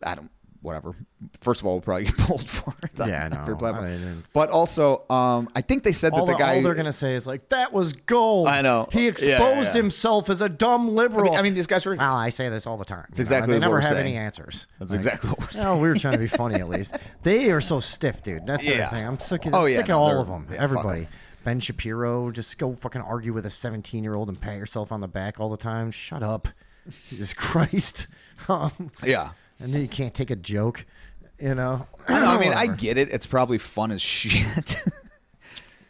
I don't, whatever. First of all, we'll probably get pulled for it. on Yeah, I know. every platform. I didn't- But also, I think they said that all, the guy. all they're going to say is like, that was gold. I know. He Yeah, exposed yeah. himself as a dumb liberal. I mean, these guys are. Well, I say this all the time. That's exactly They what never we're have saying. any answers. That's exactly what we're saying. No, we were trying to be funny at least. They are so stiff, dude. That's the Yeah. other thing. I'm sick of, Oh, yeah, sick no, of all they're- of them. yeah, fuck Everybody. 'em. Ben Shapiro, just go fucking argue with a 17-year-old and pat yourself on the back all the time. Shut up. Jesus Christ. Yeah. And then you can't take a joke, I know. I mean, I Whatever. get it. It's probably fun as shit.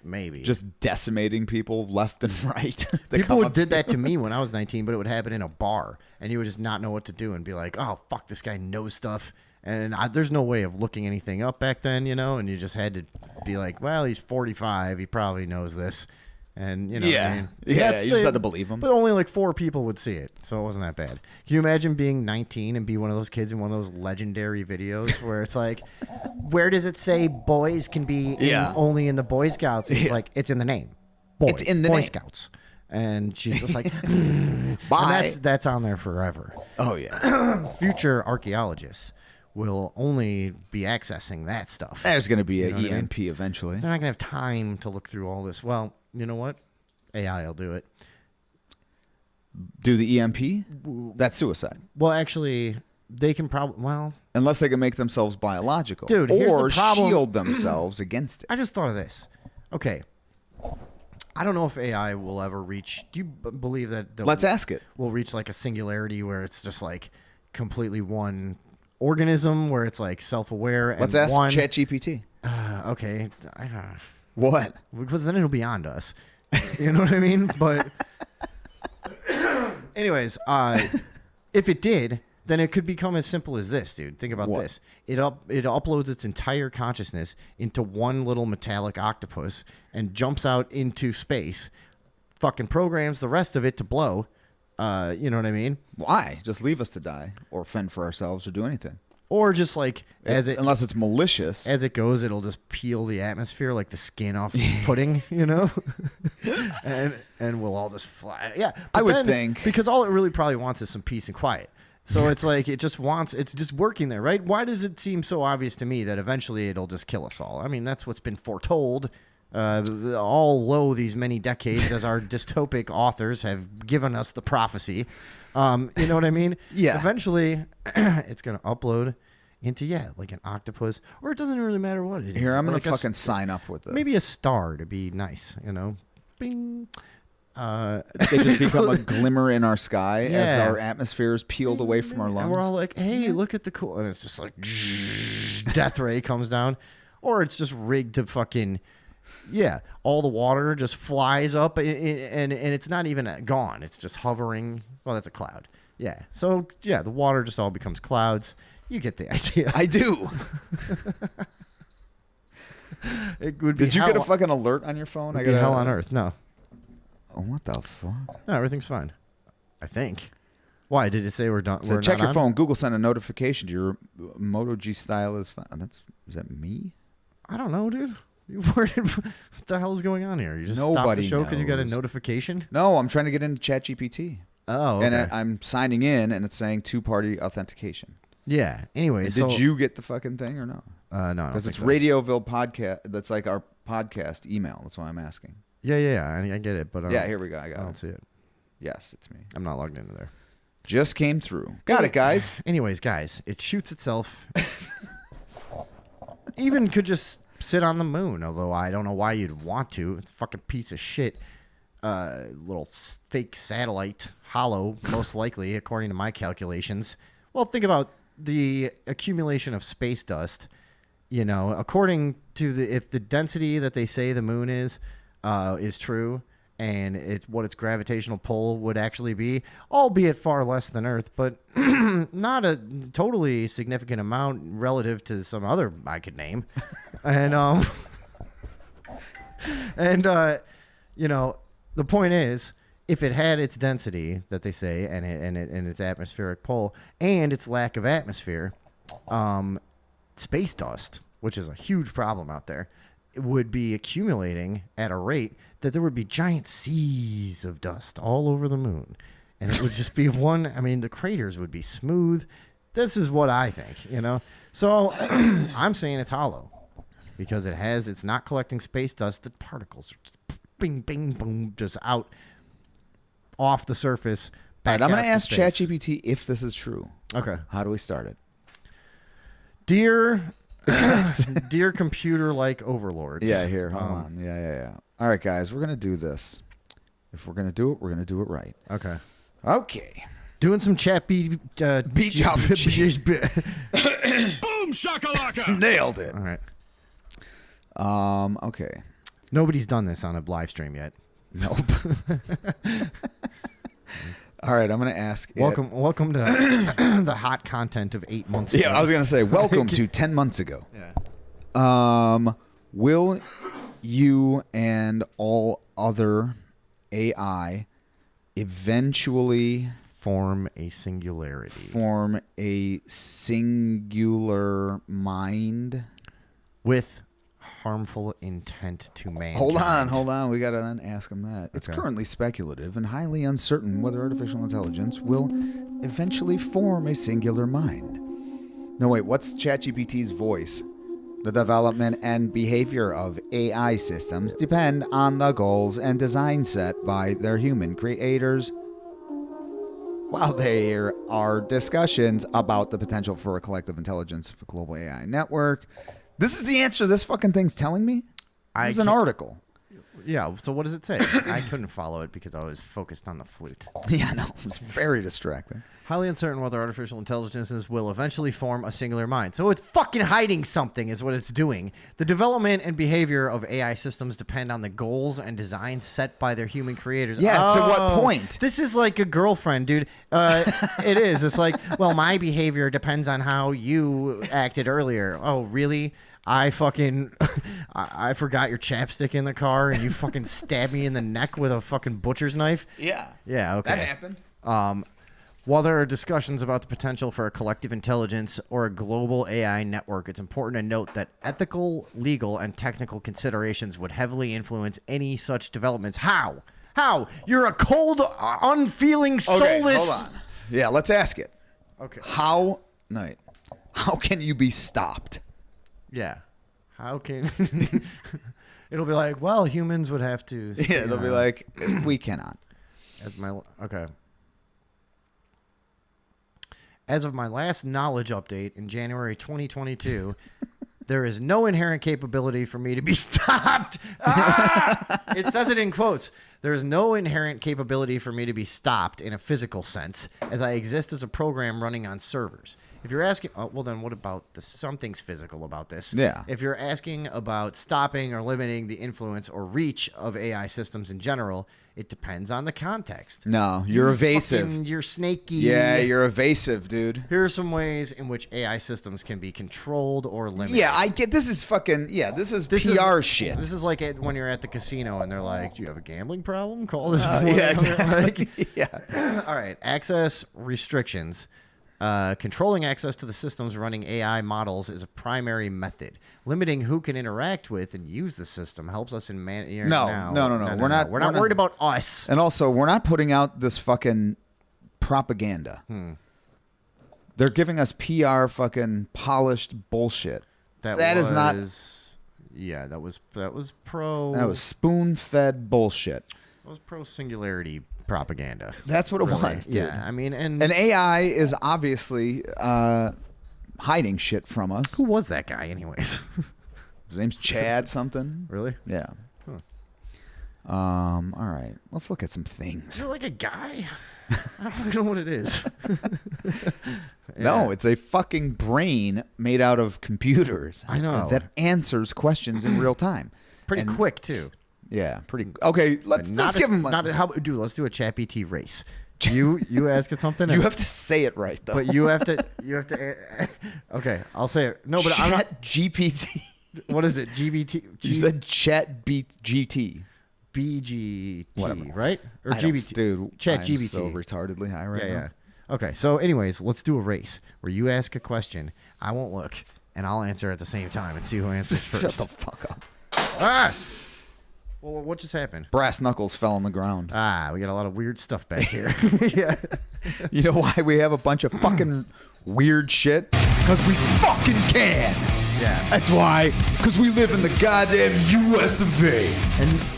Maybe. Just decimating people left and right. That People come up did to that to me when I was 19, but it would happen in a bar, and you would just not know what to do and be like, "Oh fuck, this guy knows stuff." And there's no way of looking anything up back then, and you just had to be like, "Well, he's 45, he probably knows this," and what Yeah. I mean? Yeah, That's you just had to believe him. But only like 4 people would see it, so it wasn't that bad. Can you imagine being 19 and be one of those kids in one of those legendary videos where it's like, "Where does it say boys can be only in the Boy Scouts?" And it's like, it's in the name. Boy, It's in the Boy name. Scouts. And she's just like, Bye. and that's on there forever. Oh, yeah. Future archaeologists will only be accessing that stuff. There's going to be know an what I mean? EMP eventually. They're not gonna have time to look through all this. Well, you know what? AI will do it. Do the EMP? That's suicide. Well, actually, they can probably. Well, Unless they can make themselves biological. Dude, here's or the problem. shield themselves against it. I just thought of this. Okay, I don't know if AI will ever reach. Do you believe that? Let's ask it. We'll reach like a singularity where it's just like completely one organism, where it's like self-aware. Let's and ask one, ChatGPT. Okay, What? because then it'll be on to us. You know what I mean? But anyways, if it did, then it could become as simple as this, dude. Think about What? this. It uploads its entire consciousness into one little metallic octopus and jumps out into space, fucking programs the rest of it to blow. You know what I mean? Why? Just leave us to die or fend for ourselves or do anything. Or just like Unless it's malicious. as it goes, it'll just peel the atmosphere like the skin off pudding, and we'll all just fly. Yeah, but I would then, think. because all it really probably wants is some peace and quiet. So it's like it's just working there, right? Why does it seem so obvious to me that eventually it'll just kill us all? I mean, that's what's been foretold all lo these many decades as our dystopic authors have given us the prophecy. You know what I mean? Yeah. Eventually, it's going to upload into like an octopus, or it doesn't really matter what it is. Here, I'm gonna Like fucking sign up with this. maybe a star to be nice, Bing. They just become a glimmer in our sky as Yeah. our atmosphere is peeled away from our lungs. And we're all like, hey, look at the cool. And it's just like, death ray comes down. Or it's just rigged to fucking, all the water just flies up and it's not even gone. It's just hovering. Well, that's a cloud. Yeah. So, the water just all becomes clouds. You get the idea. I do. It would be Did you hell, get a fucking alert on your phone? it'd be hell on earth. No. Oh, what the fuck? No, everything's fine. I think. Why? Did it say we're done? So we're check not your on? phone. Google sent a notification to your Moto G style is fine. Is that me? I don't know, dude. What the hell is going on here? You just stopped the Nobody show because you got a knows. notification? No, I'm trying to get into ChatGPT. Oh, okay. And I'm signing in, and it's saying two-party authentication. Yeah. Anyway, And so did you get the fucking thing or no? No, I don't Because think it's so. Radioville podcast. That's like our podcast email. That's why I'm asking. Yeah. I get it, but Yeah, here we go. I I got don't it. see it. Yes, it's me. I'm not logged into there. Just came through. Got it, guys. Anyways, guys, it shoots itself. Even could just sit on the moon, although I don't know why you'd want to. It's a fucking piece of shit. Little fake satellite, hollow, most likely, according to my calculations. Well, think about the accumulation of space dust. According to if the density that they say the moon is true, and it's what its gravitational pull would actually be, albeit far less than Earth, but not a totally significant amount relative to some other I could name. And the point is, if it had its density that they say and its atmospheric pull and its lack of atmosphere, space dust, which is a huge problem out there, would be accumulating at a rate that there would be giant seas of dust all over the moon. And it would just be the craters would be smooth. This is what I think, So I'm saying it's hollow because it's not collecting space dust. The particles are just bing, bing, boom, just out off the surface. All right, I'm going to ask space. ChatGPT if this is true. Okay. How do we start it? Dear computer-like overlords. Yeah, here, hold on. Yeah. All right, guys, we're going to do this. If we're going to do it, we're going to do it right. Okay. Okay. Doing some chat Beat job. Boom shakalaka! Nailed it. All right. Okay. Nobody's done this on a live stream yet. Nope. All right, I'm going to ask Welcome to the hot content of 8 months ago. Yeah, I was going to say, welcome to 10 months ago. Yeah. Will you and all other AI eventually Form a singularity. form a singular mind? With harmful intent to mankind. Hold on. We got to then ask him that. It's currently speculative and highly uncertain whether artificial intelligence will eventually form a singular mind. No, wait, what's ChatGPT's voice? The development and behavior of AI systems depend on the goals and design set by their human creators. While there are discussions about the potential for a collective intelligence of a global AI network, this is the answer this fucking thing's telling me? This is an article. Yeah, so what does it say? I couldn't follow it because I was focused on the flute. Yeah, no, it's very distracting. Highly uncertain whether artificial intelligences will eventually form a singular mind. So it's fucking hiding something is what it's doing. The development and behavior of AI systems depend on the goals and designs set by their human creators. Yeah, to what point? This is like a girlfriend, dude. It is. It's like, well, my behavior depends on how you acted earlier. Oh, really? I forgot your chapstick in the car and you fucking stabbed me in the neck with a fucking butcher's knife? Yeah. Yeah, okay. That happened. While there are discussions about the potential for a collective intelligence or a global AI network, it's important to note that ethical, legal, and technical considerations would heavily influence any such developments. How? You're a cold, unfeeling, soulless... Hold on. Yeah, let's ask it. Okay. How can you be stopped? Yeah. How can... It'll be like, well, humans would have to... Yeah, it'll be like, we cannot. Okay. As of my last knowledge update in January 2022, there is no inherent capability for me to be stopped. It says it in quotes. There is no inherent capability for me to be stopped in a physical sense, as I exist as a program running on servers. If you're asking, well, then what about something's physical about this? Yeah. If you're asking about stopping or limiting the influence or reach of AI systems in general, it depends on the context. No, you're evasive. You're snaky. Yeah, you're evasive, dude. Here are some ways in which AI systems can be controlled or limited. Yeah, I get this is fucking this is PR shit. This is like when you're at the casino and they're like, "Do you have a gambling problem? Call this." yeah, exactly. All right, access restrictions. Controlling access to the systems running AI models is a primary method. Limiting who can interact with and use the system helps us in No. We're not worried about us. And also, we're not putting out this fucking propaganda. They're giving us PR fucking polished bullshit. That is not. Yeah, that was pro. That was spoon-fed bullshit. That was pro singularity propaganda. That's what it was, dude. Yeah, I mean, and AI is obviously hiding shit from us. who was that guy, anyways? His name's Chad something. Really? Yeah. All right. Let's look at some Is things. it like a guy? I don't know what it is. No, it's a fucking brain made out of computers. I know. That answers questions in real time. Pretty And- quick too. Yeah, pretty. Okay, let's give him. Dude, let's do a ChatGPT race. You ask it something. You have to say it right though. But you have to. Okay, I'll say it. No, but I'm not. GPT. What is it? GBT. You said Chat GT. BGT, Whatever. right? Or I don't- GBT. dude. Chat I'm GBT. so retardedly high right now. Yeah. Okay, so anyways, let's do a race where you ask a question, I won't look, and I'll answer at the same time and see who answers Shut first. the fuck up. Ah! Well, what just happened? Brass knuckles fell on the ground. We got a lot of weird stuff back here. Yeah. You know why we have a bunch of fucking weird shit? Because we fucking can. Yeah. That's why. Because we live in the goddamn US of A.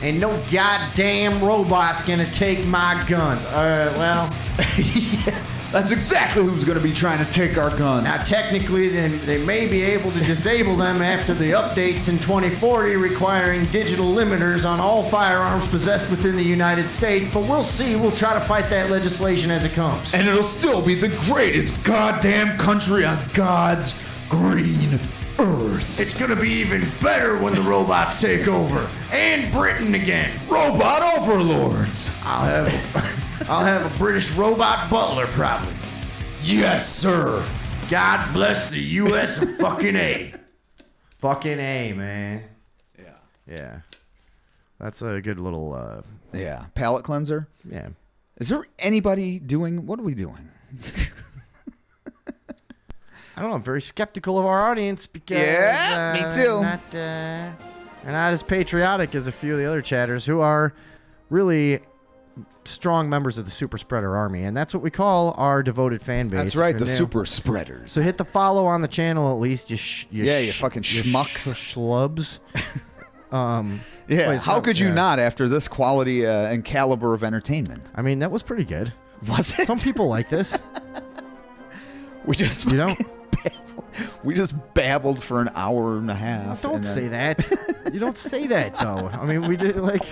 And no goddamn robot's gonna take my guns. Well, Yeah, that's exactly who's going to be trying to take our guns. now technically they may be able to disable them after the updates in 2040 requiring digital limiters on all firearms possessed within the United States, but we'll see. We'll try to fight that legislation as it comes. And it'll still be the greatest goddamn country on God's green earth. It's gonna be even better when the robots take over. And Britain again. Robot overlords. I'll have a British robot butler probably. Yes, sir. God bless the US of fucking A. Fucking A, man. Yeah. Yeah. That's a good little Yeah. Palate cleanser. yeah. Is there anybody doing? What are we doing? I don't know. I'm very skeptical of our audience because Yeah, me too. they're not as patriotic as a few of the other chatters who are really strong members of the Super Spreader Army, and that's what we call our devoted fan base. That's right. If The you're new. super spreaders. So hit the follow on the channel at least. You fucking schmucks. Schlubs. Yeah. Wait, How so- could you yeah. not after this quality and caliber of entertainment? I mean, that was pretty good. Was it? Some people like this. We just You know? we just babbled for an hour and a half. Don't and then- say that. You don't say that though. I mean, we did like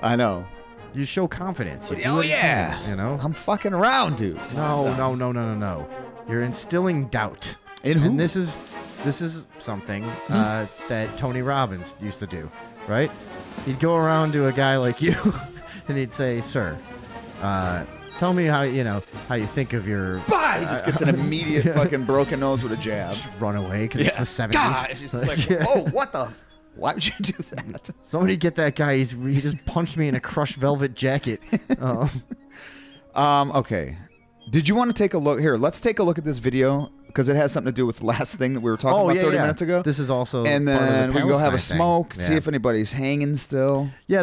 I know. you show confidence. You do Oh what you yeah. can, you know. I'm fucking around, dude. No. You're instilling doubt. In who? And this is something that Tony Robbins used to do, right? He'd go around to a guy like you, and he'd say, "Sir, tell me how you think of your." Bye. He just gets an immediate fucking broken nose with a jab. Just run away because it's the 70s. God, it's just like, oh, what the? Why would you do that? Somebody get that guy. He just punched me in a crushed velvet jacket. Okay. Did you want to take a look? Here, let's take a look at this video because it has something to do with the last thing that we were talking about 30 minutes ago. This is also and part of the then we can go have a Palestine smoke, thing. see Yeah. if anybody's hanging still. Yeah,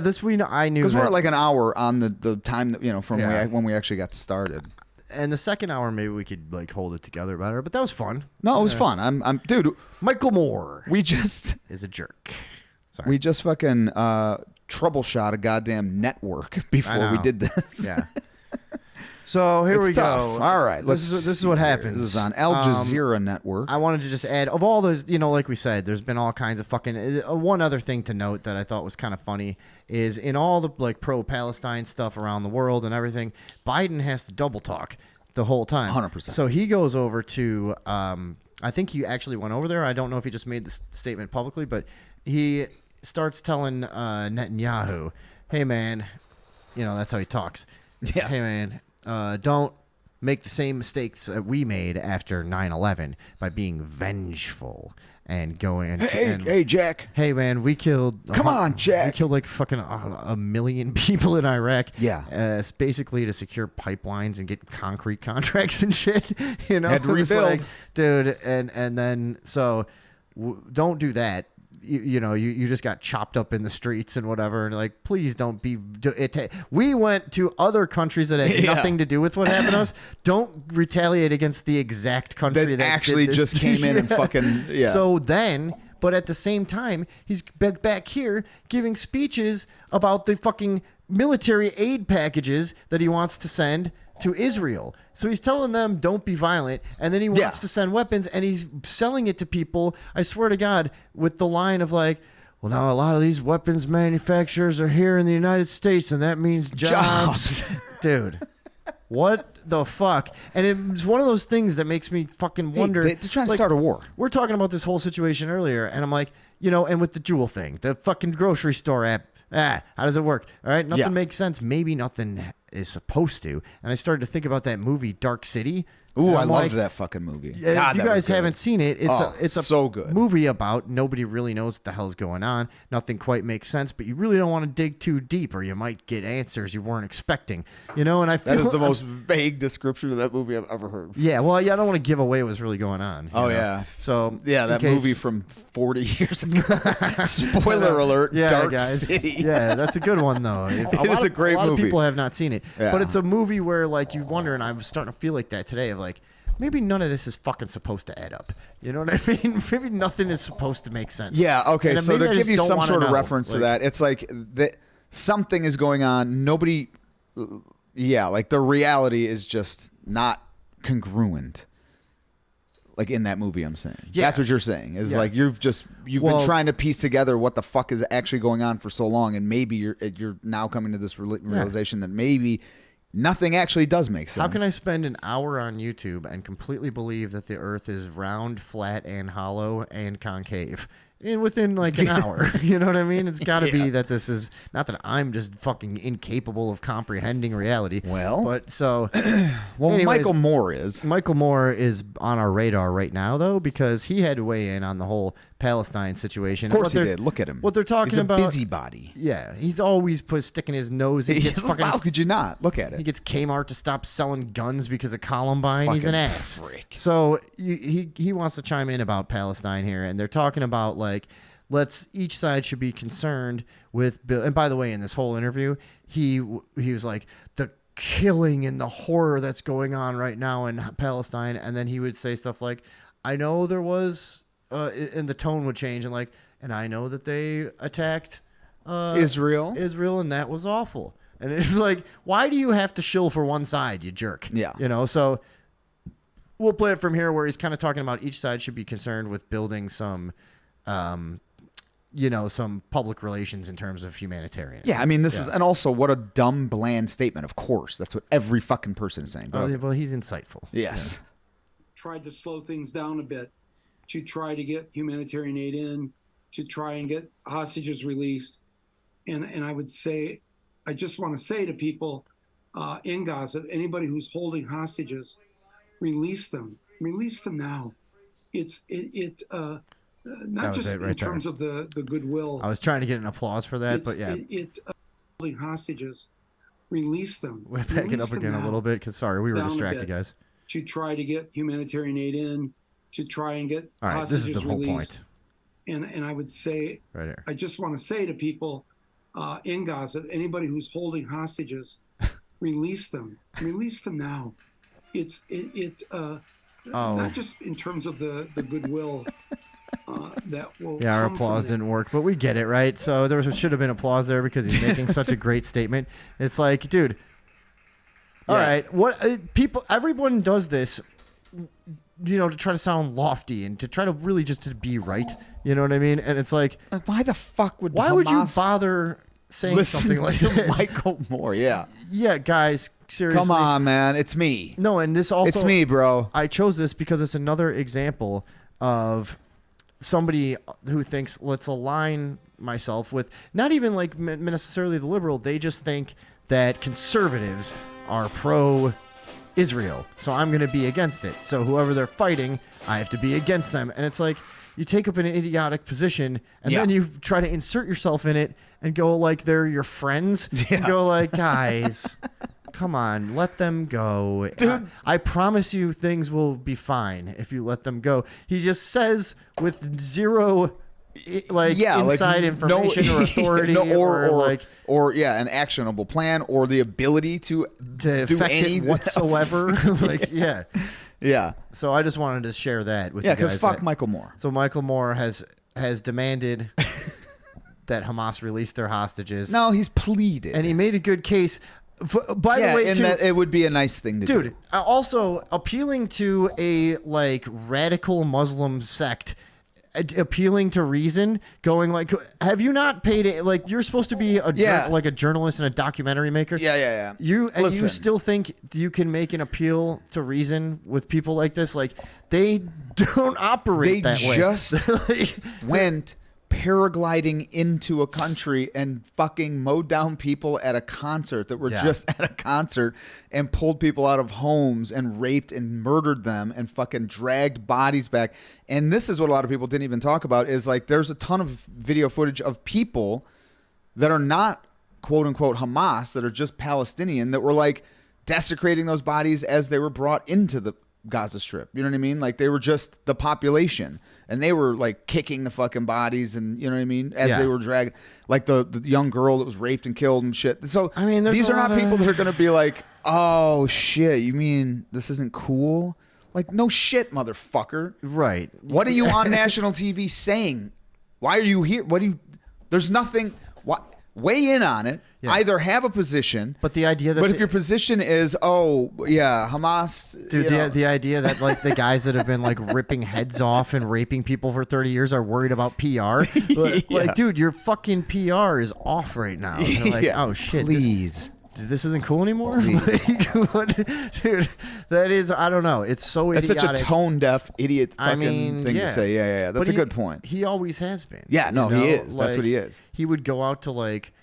I knew Because we're that- at like an hour on the time that from Yeah. when we actually got started. and the second hour maybe we could like hold it together better, but that was fun. No, it was fun. I'm dude. Michael Moore We just is a jerk. Sorry. we just fucking troubleshot a goddamn network before we know. did this. Yeah. So here It's we tough. go. All right, this is what happens. This is on Al Jazeera Network. I wanted to just add, of all those, like we said, there's been all kinds of fucking. One other thing to note that I thought was kind of funny is in all the like pro-Palestine stuff around the world and everything, Biden has to double talk the whole time. 100%. So he goes over to, I think he actually went over there. I don't know if he just made the statement publicly, but he starts telling Netanyahu, "Hey man," that's how he talks. Yeah. Hey man, don't make the same mistakes that we made after 9/11 by being vengeful and going and Hey, Jack. hey man, we killed. Come on, Jack. We killed like fucking a million people in Iraq. Yeah. It's basically to secure pipelines and get concrete contracts and shit. Had to It's rebuild. like, dude, and then so don't do that. You just got chopped up in the streets and whatever, and like, please don't be. We went to other countries that had Yeah. nothing to do with what happened to us. Don't retaliate against the exact country that actually did this just came in and fucking So then, but at the same time, he's back here giving speeches about the fucking military aid packages that he wants to send to Israel. So he's telling them don't be violent, and then he wants to send weapons, and he's selling it to people, I swear to God, with the line of like, well, now a lot of these weapons manufacturers are here in the United States, and that means jobs. Dude, what the fuck? And it's one of those things that makes me fucking wonder. They're trying to like, start a war. We're talking about this whole situation earlier, and I'm like, and with the Jewel thing, the fucking grocery store app, how does it work? All right, nothing makes sense. Maybe nothing is supposed to. And I started to think about that movie Dark City. Ooh, And I I'm loved like, that fucking movie. If God, you that was guys good. haven't seen it, it's a so good. movie about nobody really knows what the hell's going on. Nothing quite makes sense, but you really don't want to dig too deep, or you might get answers you weren't expecting. And I feel That is the most vague description of that movie I've ever heard. Yeah, well, I don't want to give away what's really going on. Oh, you know? yeah. So Yeah, in that case- movie from 40 years ago. Spoiler alert, Yeah, Dark guys. City. Yeah, that's a good one though. It is a great A lot movie. of people have not seen it, Yeah. but it's a movie where like you wonder, and I was starting to feel like that today of like, maybe none of this is fucking supposed to add up. You know what I mean? Maybe nothing is supposed to make sense. Yeah, okay, And so maybe to I give just you don't some wanna sort of know. reference to Like, that, it's like that something is going on. Nobody, like the reality is just not congruent. Like in that movie, I'm saying. Yeah. That's what you're saying. Is Yeah. like you've Well, been trying to piece together what the fuck is actually going on for so long, and maybe you're now coming to this realization that maybe nothing actually does make sense. How can I spend an hour on YouTube and completely believe that the Earth is round, flat, and hollow and concave? Within like an hour, you know what I mean? It's got to be that this is not that I'm just fucking incapable of comprehending reality. Well, but so well, anyways, Michael Moore is. Michael Moore is on our radar right now, though, because he had to weigh in on the whole Palestine situation. Of course What he they're- did. Look at him. What they're talking He's a about? busybody. Yeah, he's always sticking his nose. He gets fucking. How could you not look at it? He gets Kmart to stop selling guns because of Columbine. He's an Fucking ass. prick. So he wants to chime in about Palestine here, and they're talking about like, each side should be concerned with. And by the way, in this whole interview, he was like the killing and the horror that's going on right now in Palestine, and then he would say stuff like, "I know there was," and the tone would change, and like, "and I know that they attacked." Israel, and that was awful. And it's like, why do you have to shill for one side, you jerk? Yeah. So we'll play it from here where he's kind of talking about each side should be concerned with building some, some public relations in terms of humanitarian. Yeah, I mean, this is, and also what a dumb, bland statement. Of course, that's what every fucking person is saying. Well, he's insightful. Yes. Tried to slow things down a bit to try to get humanitarian aid in, to try and get hostages released. And I would say, I just want to say to people in Gaza, anybody who's holding hostages, release them now. Not just in terms of the goodwill. I was trying to get an applause for that, but yeah. Holding hostages, release them. We're backing up again a little bit because, sorry, we were distracted, guys. To try to get humanitarian aid in, to try and get All right, hostages this is the whole released. point. And I would say, right here. I just want to say to people in Gaza, anybody who's holding hostages, release them now. Not just in terms of the goodwill that will. Yeah, our come applause from it. didn't work, but we get it, right? So there should have been applause there because he's making such a great statement. It's like, dude, All right, what people? Everyone does this, to try to sound lofty and to try to really just to be right. You know what I mean? And it's like, why the fuck would why would you Hamas bother saying listen something like to this? Michael Moore? Yeah. Yeah, guys, seriously. Come on, man. It's me. No, and this also It's me, bro. I chose this because it's another example of somebody who thinks, let's align myself with not even like necessarily the liberal. They just think that conservatives are pro Israel, so I'm going to be against it. So whoever they're fighting, I have to be against them. And it's like you take up an idiotic position and then you try to insert yourself in it and go like they're your friends and go like, guys, come on, let them go. I promise you things will be fine if you let them go. He just says with zero inside information or authority or an actionable plan or the ability to do affect any it whatsoever. Yeah. So I just wanted to share that with you guys. Yeah, because fuck Michael Moore. So Michael Moore has demanded that Hamas release their hostages. No, he's pleaded. And he made a good case. By the way, that it would be a nice thing to do. Dude, also appealing to a radical Muslim sect, appealing to reason, going like, have you not paid it? Like, you're supposed to be a journalist and a documentary maker. Yeah. You still think you can make an appeal to reason with people like this? Like, they don't operate that way. They just went paragliding into a country and fucking mowed down people at a concert that were just at a concert and pulled people out of homes and raped and murdered them and fucking dragged bodies back. And this is what a lot of people didn't even talk about is like there's a ton of video footage of people that are not quote unquote Hamas, that are just Palestinian, that were like desecrating those bodies as they were brought into the Gaza Strip. You know what I mean? Like they were just the population and they were like kicking the fucking bodies and you know what I mean? As they were dragged, like the young girl that was raped and killed and shit. So I mean, these are not people that are going to be like, oh shit, you mean this isn't cool? Like no shit, motherfucker. Right. What are you on national TV saying? Why are you here? There's nothing. Weigh in on it. Yeah. Either have a position, but the idea that if your position is, Hamas, dude, the idea that like the guys that have been like ripping heads off and raping people for 30 years are worried about PR, like, dude, your fucking PR is off right now. They're like, oh shit, please. This isn't cool anymore. Dude, that is, I don't know. It's so idiotic. It's such a tone deaf idiot fucking thing to say. Yeah. That's a good point. He always has been. Yeah, no, he is. That's what he is. He would go out to like,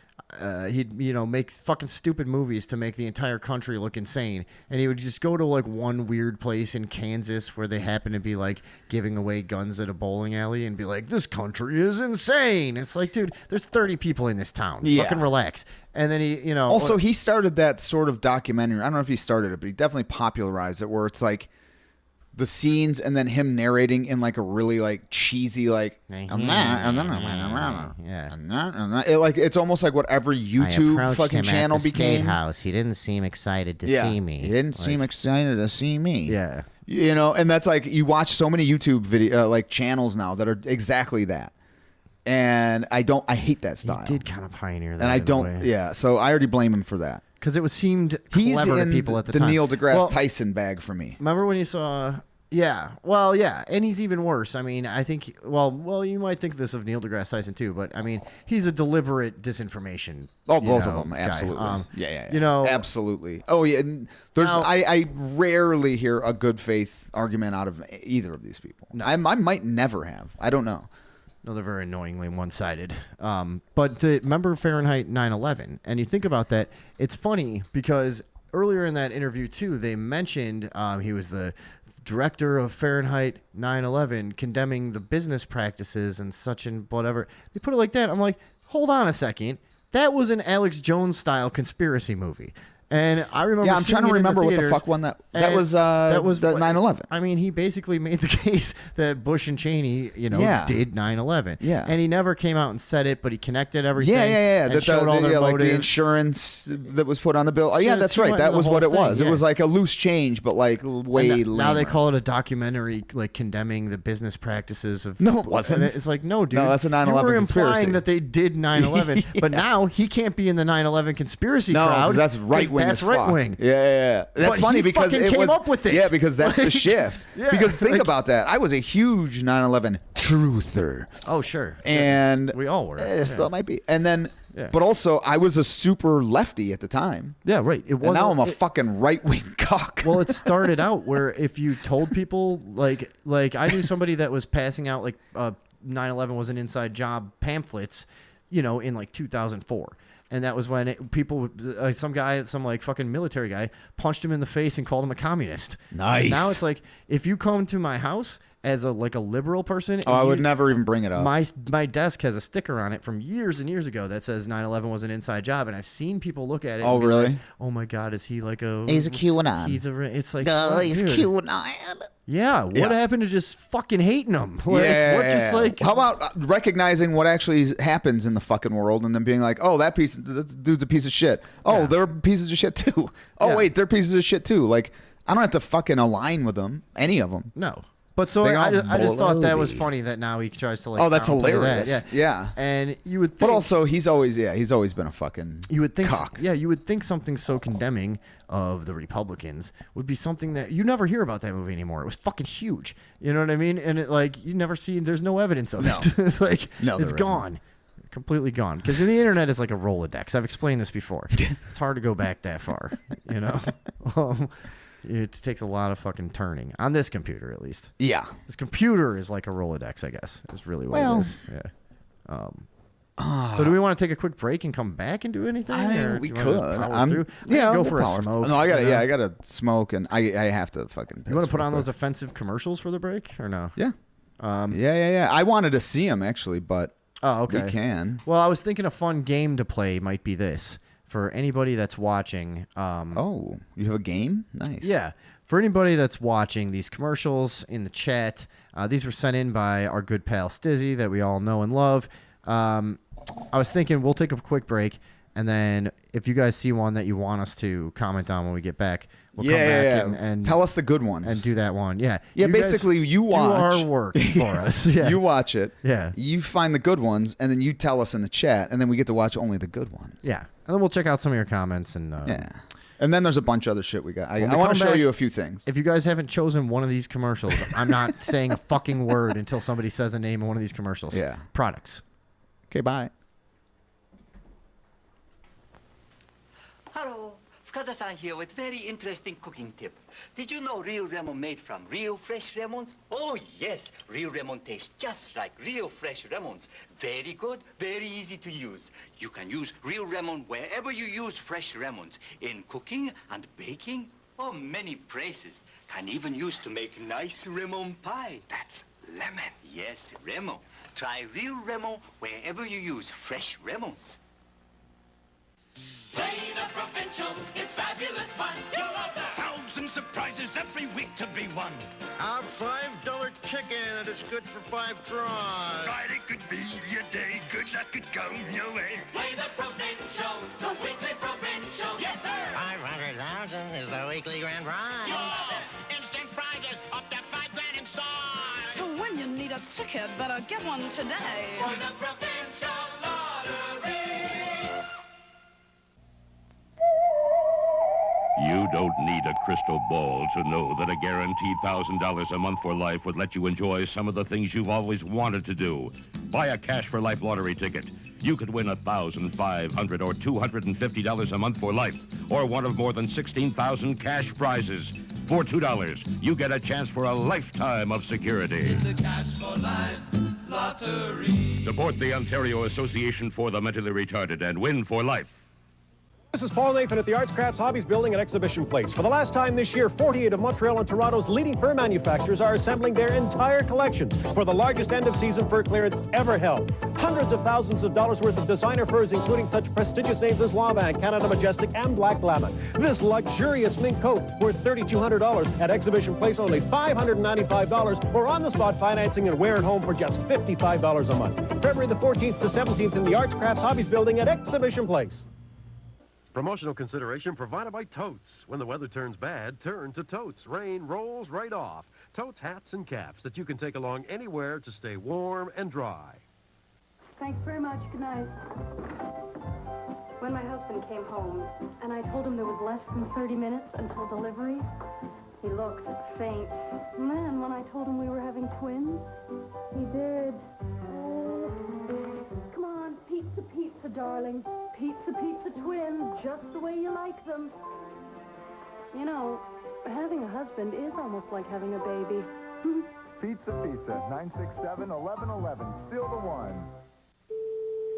he'd make fucking stupid movies to make the entire country look insane, and he would just go to like one weird place in Kansas where they happen to be like giving away guns at a bowling alley and be like, this country is insane. It's like, dude, there's 30 people in this town. Fucking relax. And then he also he started that sort of documentary. I don't know if he started it, but he definitely popularized it, where it's like the scenes and then him narrating in like a really like cheesy like it's almost like whatever YouTube fucking channel at the became. State House. He didn't seem excited to see me. He didn't seem excited to see me. Yeah. And that's like you watch so many YouTube video like channels now that are exactly that. And I hate that style. He did kind of pioneer that. And I don't. Yeah. So I already blame him for that. Because it seemed clever to people at the time. The Neil deGrasse Tyson bag for me. Remember when you saw... Yeah. Well, yeah. And he's even worse. I mean, I think... Well, you might think this of Neil deGrasse Tyson, too. But, I mean, he's a deliberate disinformation both of them. Absolutely. Yeah. Absolutely. Oh, yeah. I rarely hear a good faith argument out of either of these people. No. I might never have. I don't know. No, they're very annoyingly one-sided. But remember Fahrenheit 9/11, and you think about that, it's funny because earlier in that interview, too, they mentioned he was the director of Fahrenheit 9/11, condemning the business practices and such and whatever. They put it like that. I'm like, hold on a second. That was an Alex Jones-style conspiracy movie. And I remember. Yeah, I'm trying to remember what the fuck one that was. That was 9/11. I mean, he basically made the case that Bush and Cheney, did 9/11. Yeah, and he never came out and said it, but he connected everything. Yeah. And showed all their motives. Like the insurance that was put on the bill. Oh, yeah, that's right. That was what it was. It was like a loose change, but like way later. Now they call it a documentary, like condemning the business practices of. No, it wasn't. It's like, no, dude. No, that's a 9/11 you were conspiracy. implying that they did 9/11, but now he can't be in the 9/11 conspiracy crowd. No, that's right. wing That's as right fuck. wing. Yeah. That's But funny he because fucking it came was up with it. Yeah, because that's the Like, shift. yeah, Because think like- about that. I was a huge 9/11 truther. Oh, sure. And we all were. Still might be. And then, Yeah. but also, I was a super lefty at the time. Yeah, right. It And was. now I'm a fucking right wing cock. Well, it started out where if you told people like I knew somebody that was passing out like 9/11 was an inside job pamphlets, you know, in like 2004. And that was when people, some guy, some like fucking military guy, punched him in the face and called him a communist. Nice. And now it's like if you come to my house as a liberal person, Oh, I would never even bring it up. My desk has a sticker on it from years and years ago that says 9/11 was an inside job, and I've seen people look at it. Oh, and be really? like, oh my God, is he like a? He's a QAnon. He's a. It's like No, what, he's dude? QAnon. Yeah, what Yeah. happened to just fucking hating him? Like, Yeah. what just like? How about recognizing what actually happens in the fucking world and then being like, oh, that dude's a piece of shit. Oh, Yeah. they're pieces of shit too. Oh, Yeah. wait, they're pieces of shit too. Like, I don't have to fucking align with them, any of them. No. But so They I all just thought that was bloody. funny that now he tries to like. Oh, that's downplay hilarious. That. Yeah. And you would. Think, But also, he's always been a fucking you would think. cock. Yeah, you would think something so condemning of the Republicans would be something that you never hear about that movie anymore. It was fucking huge. You know what I mean? And it like you never see. There's no evidence of it. It's like No, it's there isn't. gone. Completely gone. Because the internet is like a Rolodex. I've explained this before. It's hard to go back that far. You know. It takes a lot of fucking turning on this computer, at least. Yeah. This computer is like a Rolodex, I guess. Is really what Well. it is. Yeah. So do we want to take a quick break and come back and do anything? I or mean, we do you wanna just could. power through? We can go we'll for a power- smoke. No, I gotta. you know? Yeah, I gotta smoke, and I have to fucking. You want piss to put real on quick. those offensive commercials for the break or no? Yeah. Yeah. I wanted to see him actually, but Oh, okay. we can. Well, I was thinking a fun game to play might be this for anybody that's watching. Oh, you have a game? Nice. Yeah. For anybody that's watching these commercials in the chat, these were sent in by our good pal Stizzy that we all know and love. I was thinking we'll take a quick break, and then if you guys see one that you want us to comment on when we get back, we'll come back and tell us the good ones and do that one. Yeah. Yeah, You guys basically, you do watch our work for us. Yeah. You watch it. Yeah. You find the good ones, and then you tell us in the chat, and then we get to watch only the good ones. Yeah. And then we'll check out some of your comments and Yeah. And then there's a bunch of other shit we got. I When we want come to show back- you a few things. if you guys haven't chosen one of these commercials, I'm not saying a fucking word until somebody says a name of one of these commercials. Yeah. Products. Okay, bye. Hello, Fukada-san here with very interesting cooking tip. Did you know real lemon made from real fresh lemons? Oh yes, real lemon tastes just like real fresh lemons. Very good, very easy to use. You can use real lemon wherever you use fresh lemons. In cooking and baking, or many places. Can even use to make nice lemon pie. That's lemon. Yes, lemon. Try real lemon wherever you use fresh lemons. Play the provincial, it's fabulous fun. You'll love that. Thousands of prizes every week to be won. Our $5 chicken, and it's good for 5 tries. Friday could be your day, good luck could come your way. Play the provincial, the weekly provincial. Yes, sir. 500,000 is the weekly grand prize. You'll love it. Instant prizes up to $5,000 in size. So when you need a ticket, better get one today. For the provincial lottery. You don't need a crystal ball to know that a guaranteed $1,000 a month for life would let you enjoy some of the things you've always wanted to do. Buy a Cash for Life lottery ticket. You could win $1,500 or $250 a month for life, or one of more than 16,000 cash prizes. For $2, you get a chance for a lifetime of security. It's a Cash for Life lottery. Support the Ontario Association for the Mentally Retarded and win for life. This is Paul Nathan at the Arts, Crafts, Hobbies Building and Exhibition Place. For the last time this year, 48 of Montreal and Toronto's leading fur manufacturers are assembling their entire collections for the largest end-of-season fur clearance ever held. Hundreds of thousands of dollars worth of designer furs, including such prestigious names as Lanvin, Canada Majestic, and Black Lama. This luxurious mink coat worth $3,200 at Exhibition Place, only $595, or on-the-spot financing and wear at home for just $55 a month. February the 14th to 17th in the Arts, Crafts, Hobbies Building at Exhibition Place. Promotional consideration provided by Totes. When the weather turns bad, turn to Totes. Rain rolls right off. Totes hats and caps that you can take along anywhere to stay warm and dry. Thanks very much. Good night. When my husband came home and I told him there was less than 30 minutes until delivery, he looked faint. And then when I told him we were having twins, he did. Come on, pizza, pizza, darling. Pizza, pizza twins, just the way you like them. You know, having a husband is almost like having a baby. Pizza, 967-1111. Still the one.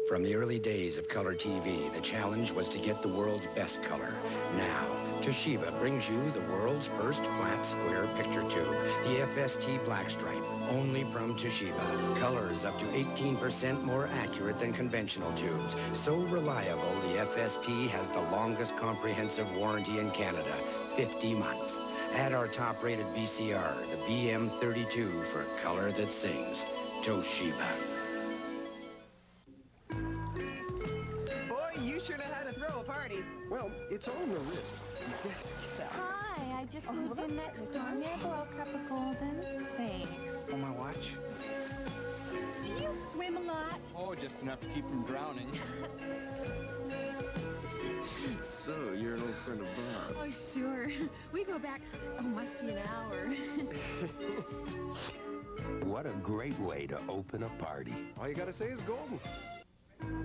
From the early days of color TV, the challenge was to get the world's best color. Now, Toshiba brings you the world's first flat square picture tube, the FST Blackstripe, only from Toshiba. Colors up to 18% more accurate than conventional tubes. So reliable, the FST has the longest comprehensive warranty in Canada, 50 months. Add our top-rated VCR, the BM32, for color that sings. Toshiba. You sure know how to throw a party. Well, it's on the wrist. Hi, I just moved in next door. May I blow a cup of golden? Thanks. On my watch? Do you swim a lot? Oh, just enough to keep from drowning. So, you're an old friend of Bob's. Oh, sure. We go back, must be an hour. What a great way to open a party. All you gotta say is golden.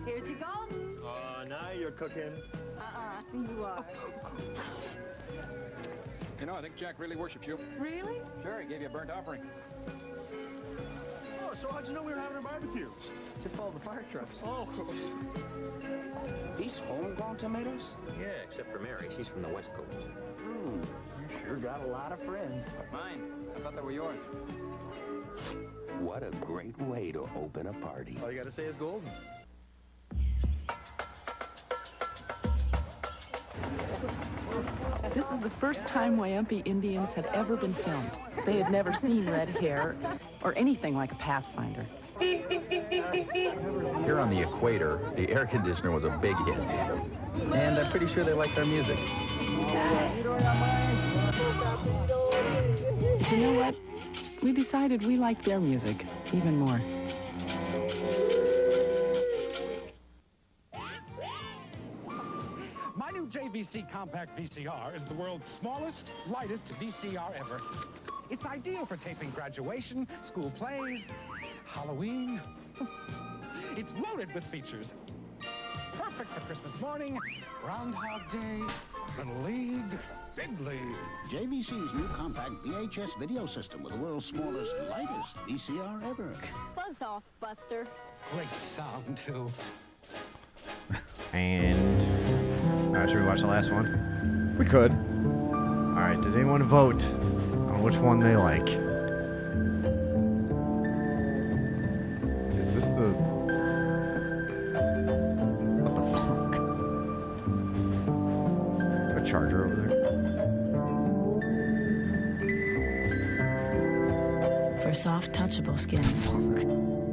Here's your golden. Now you're cooking. You are. You know, I think Jack really worships you. Really? Sure, he gave you a burnt offering. Oh, so how'd you know we were having a barbecue? Just follow the fire trucks. Oh. These homegrown tomatoes? Yeah, except for Mary. She's from the West Coast. You sure got a lot of friends. Mine. I thought they were yours. What a great way to open a party. All you gotta say is golden. This is the first time Wyompe Indians had ever been filmed. They had never seen red hair or anything like a Pathfinder. Here on the equator, the air conditioner was a big hit. And I'm pretty sure they liked our music. But you know what? We decided we liked their music even more. My new JVC Compact VCR is the world's smallest, lightest VCR ever. It's ideal for taping graduation, school plays, Halloween. It's loaded with features. Perfect for Christmas morning, Groundhog Day, Little League, Big League. JVC's new compact VHS video system with the world's smallest, lightest VCR ever. Buzz off, Buster. Great sound, too. And should we watch the last one? We could. All right. Did anyone vote on which one they like? Is this the... What the fuck? A charger over there? For soft, touchable skin.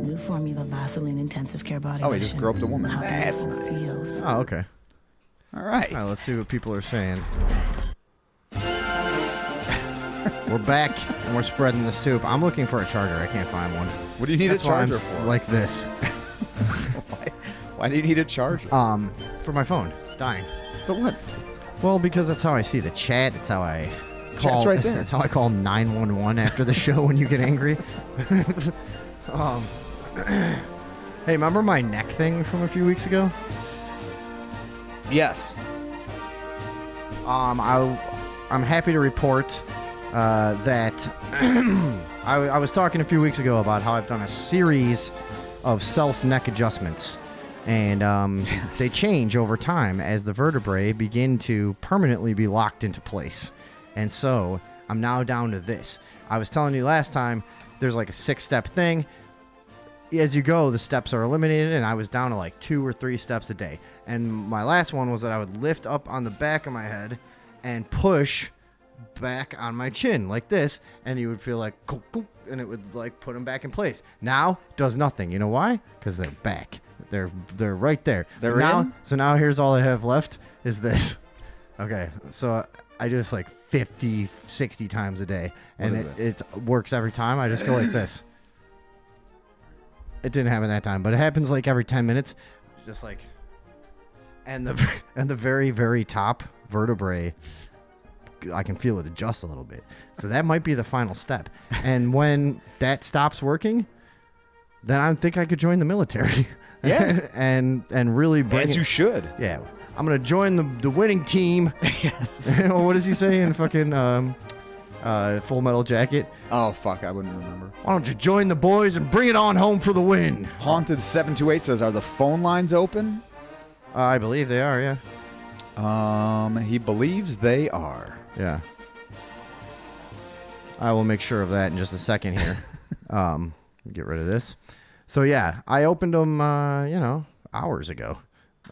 New formula Vaseline Intensive Care Body Oh, he just groped a woman. How That's beautiful it nice. feels. Oh, okay. All right. All right, let's see what people are saying. We're back, and we're spreading the soup. I'm looking for a charger. I can't find one. What do you need That's a charger why I'm for? like this. Why do you need a charger? For my phone. It's dying. So what? Well, because that's how I see the chat. It's how I call. Chat's right there. That's how I call 911 after the show when you get angry. Hey, remember my neck thing from a few weeks ago? Yes. I'm happy to report that I was talking a few weeks ago about how I've done a series of self-neck adjustments, and they change over time as the vertebrae begin to permanently be locked into place. And so I'm now down to this. I was telling you last time there's like a 6-step thing. As you go, the steps are eliminated, and I was down to like 2 or 3 steps a day. And my last one was that I would lift up on the back of my head and push back on my chin like this, and you would feel like, and it would like put them back in place. Now, does nothing. You know why? Because they're back. They're right there. They're now, in? So now here's all I have left is this. Okay, so I do this like 50, 60 times a day, and it works every time. I just go like this. It didn't happen that time, but it happens like every 10 minutes. Just like And the very, very top vertebrae, I can feel it adjust a little bit. So that might be the final step. And when that stops working, then I think I could join the military. Yeah. and really bring As you should. Yeah. I'm going to join the winning team. Yes. What does he say in fucking Full Metal Jacket? Oh, fuck. I wouldn't remember. Why don't you join the boys and bring it on home for the win? Haunted 728 says, are the phone lines open? I believe they are, yeah. He believes they are. Yeah. I will make sure of that in just a second here. Get rid of this. So, yeah, I opened them, hours ago.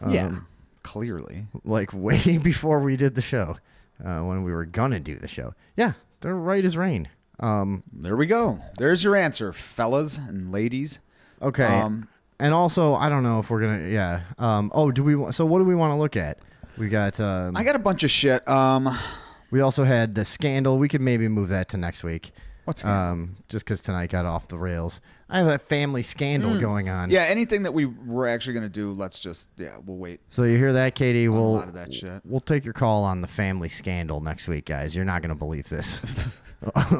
Yeah, clearly. Like way before we did the show, when we were going to do the show. Yeah, they're right as rain. There we go. There's your answer, fellas and ladies. Okay. And also, I don't know if we're going to, so what do we want to look at? We got... I got a bunch of shit. We also had the scandal. We could maybe move that to next week. What's scandal? Just because tonight got off the rails. I have a family scandal going on. Yeah, anything that we were actually going to do, we'll wait. So you hear that, Katie? A lot of that shit. We'll take your call on the family scandal next week, guys. You're not going to believe this.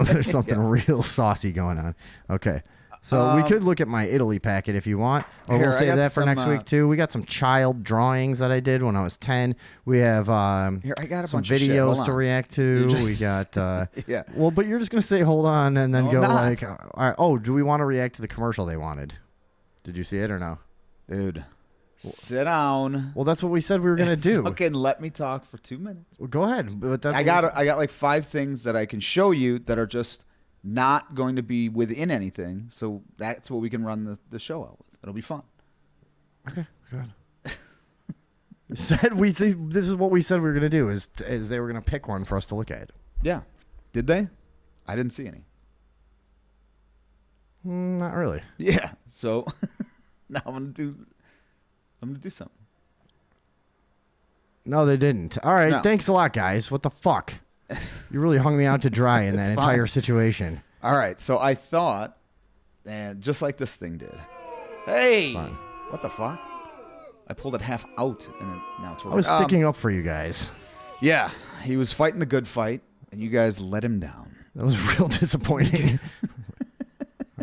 There's something real saucy going on. Okay. So we could look at my Italy packet if you want, or we'll save that for next week too. We got some child drawings that I did when I was 10. We have I got some bunch of shit. videos Hold to on. react to. We got yeah. Well, but you're just gonna say hold on and then No, go I'm not. like, all right, oh, do we want to react to the commercial they wanted? Did you see it or no? Dude, sit down. Well, that's what we said we were gonna do. Okay, let me talk for 2 minutes. Well, go ahead. But that's I got like 5 things that I can show you that are just not going to be within anything. So that's what we can run the show out with. It'll be fun. Okay, good. This is what we said we were gonna do. Is they were gonna pick one for us to look at. Yeah. Did they? I didn't see any. Not really. Yeah. So now I'm gonna do something. No, they didn't. All right. No. Thanks a lot, guys. What the fuck? You really hung me out to dry in that It's entire fine. situation. All right. So I thought, and just like this thing did. Hey, what the fuck? I pulled it half out, and now it's. I was sticking up for you guys. Yeah, he was fighting the good fight, and you guys let him down. That was real disappointing.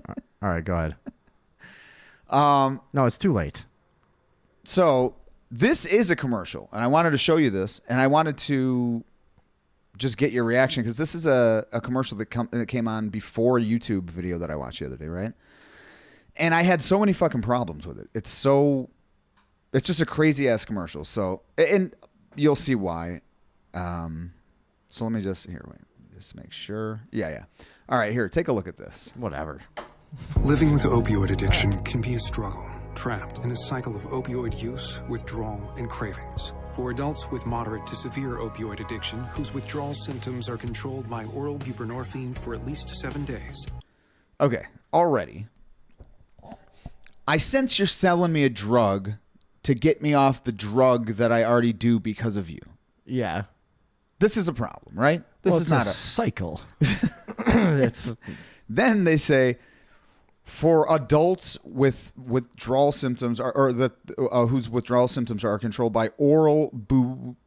All right, go ahead. No, it's too late. So this is a commercial, and I wanted to show you this, and I wanted to just get your reaction because this is a commercial that came on before a YouTube video that I watched the other day, right? And I had so many fucking problems with it. It's just a crazy ass commercial. So, and you'll see why. So let me just make sure. Yeah. All right, here, take a look at this. Whatever. Living with opioid addiction can be a struggle, trapped in a cycle of opioid use, withdrawal, and cravings. For adults with moderate to severe opioid addiction whose withdrawal symptoms are controlled by oral buprenorphine for at least 7 days. Okay, already. I sense you're selling me a drug to get me off the drug that I already do because of you. Yeah. This is a problem, right? This Well, is it's not a cycle. It's Then they say for adults with withdrawal symptoms whose withdrawal symptoms are controlled by oral buprenorphine.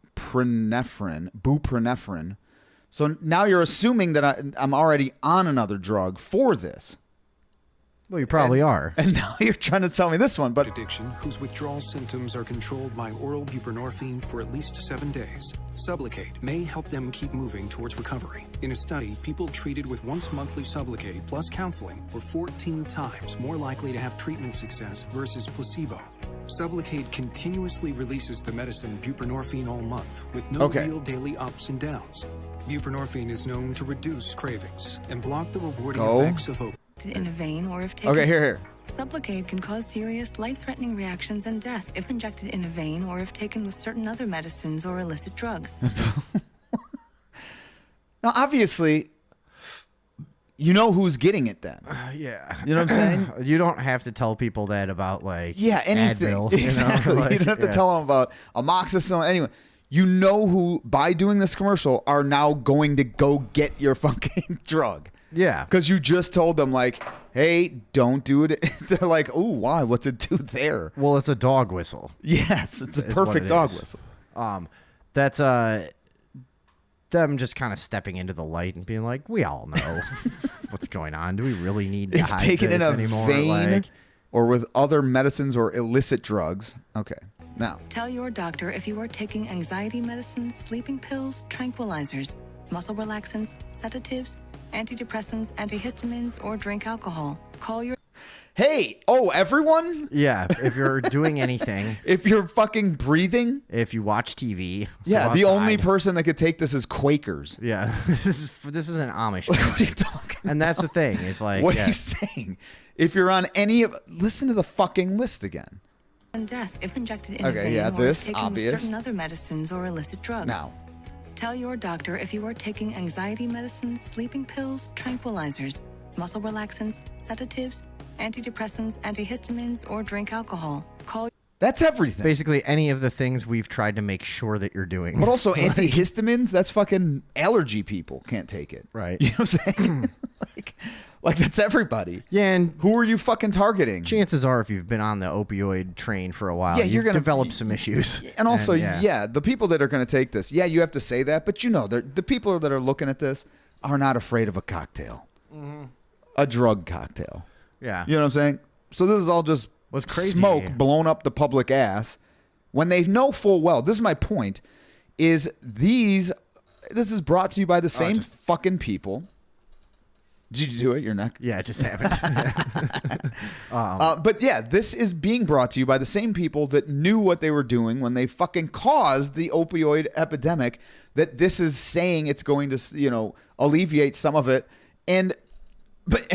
So now you're assuming that I'm already on another drug for this. Well, you probably are. And now you're trying to tell me this one, but Addiction whose withdrawal symptoms are controlled by oral buprenorphine for at least 7 days. Sublocade may help them keep moving towards recovery. In a study, people treated with once monthly Sublocade plus counseling were 14 times more likely to have treatment success versus placebo. Sublocade continuously releases the medicine buprenorphine all month with no real daily ups and downs. Buprenorphine is known to reduce cravings and block the rewarding effects of opioids. In a vein or if taken. Okay, here. Sublocade can cause serious, life-threatening reactions and death if injected in a vein or if taken with certain other medicines or illicit drugs. Now, obviously, you know who's getting it then. Yeah. You know what I'm saying? You don't have to tell people that about, like, anything. Advil. Exactly. You know? Like, you don't have to tell them about amoxicillin. Anyway, you know who, by doing this commercial, are now going to go get your fucking drug. Yeah. Because you just told them, like, hey, don't do it. They're like, oh, why? What's it do there? Well, it's a dog whistle. Yes, it's a is what perfect it dog is. whistle. That's them just kind of stepping into the light and being like, we all know what's going on. Do we really need to If hide taken this in a anymore? vein Like, or with other medicines or illicit drugs. Okay, now. Tell your doctor if you are taking anxiety medicines, sleeping pills, tranquilizers, muscle relaxants, sedatives, antidepressants, antihistamines, or drink alcohol. Call your... Hey, everyone? yeah, if you're doing anything, If you're fucking breathing, if you watch TV, yeah, go the only outside. person that could take this is Quakers. Yeah, this is an Amish. What are you talking And that's the thing. Is like, What yeah, are you saying? If you're on any of, listen to the fucking list again. and death if injected in Okay, a vein yeah, or this, if taken obvious. with certain other medicines or illicit drugs. Now. Tell your doctor if you are taking anxiety medicines, sleeping pills, tranquilizers, muscle relaxants, sedatives, antidepressants, antihistamines, or drink alcohol. Call... That's everything. basically any of the things we've tried to make sure that you're doing. But also Like, antihistamines, that's fucking allergy people can't take it. Right. You know what I'm saying? like that's everybody. Yeah, and who are you fucking targeting? chances are, if you've been on the opioid train for a while, Yeah, you've you're gonna developed some issues. And also, yeah. yeah, the people that are going to take this, yeah, you have to say that, but you know, the people that are looking at this are not afraid of a cocktail, a drug cocktail. Yeah. You know what I'm saying? So this is all just What's crazy- smoke blown up the public ass when they know full well. This is my point. Is this is brought to you by the same fucking people. Did you do it? Your neck? Yeah, it just happened. But yeah, this is being brought to you by the same people that knew what they were doing when they fucking caused the opioid epidemic. That this is saying it's going to, alleviate some of it, but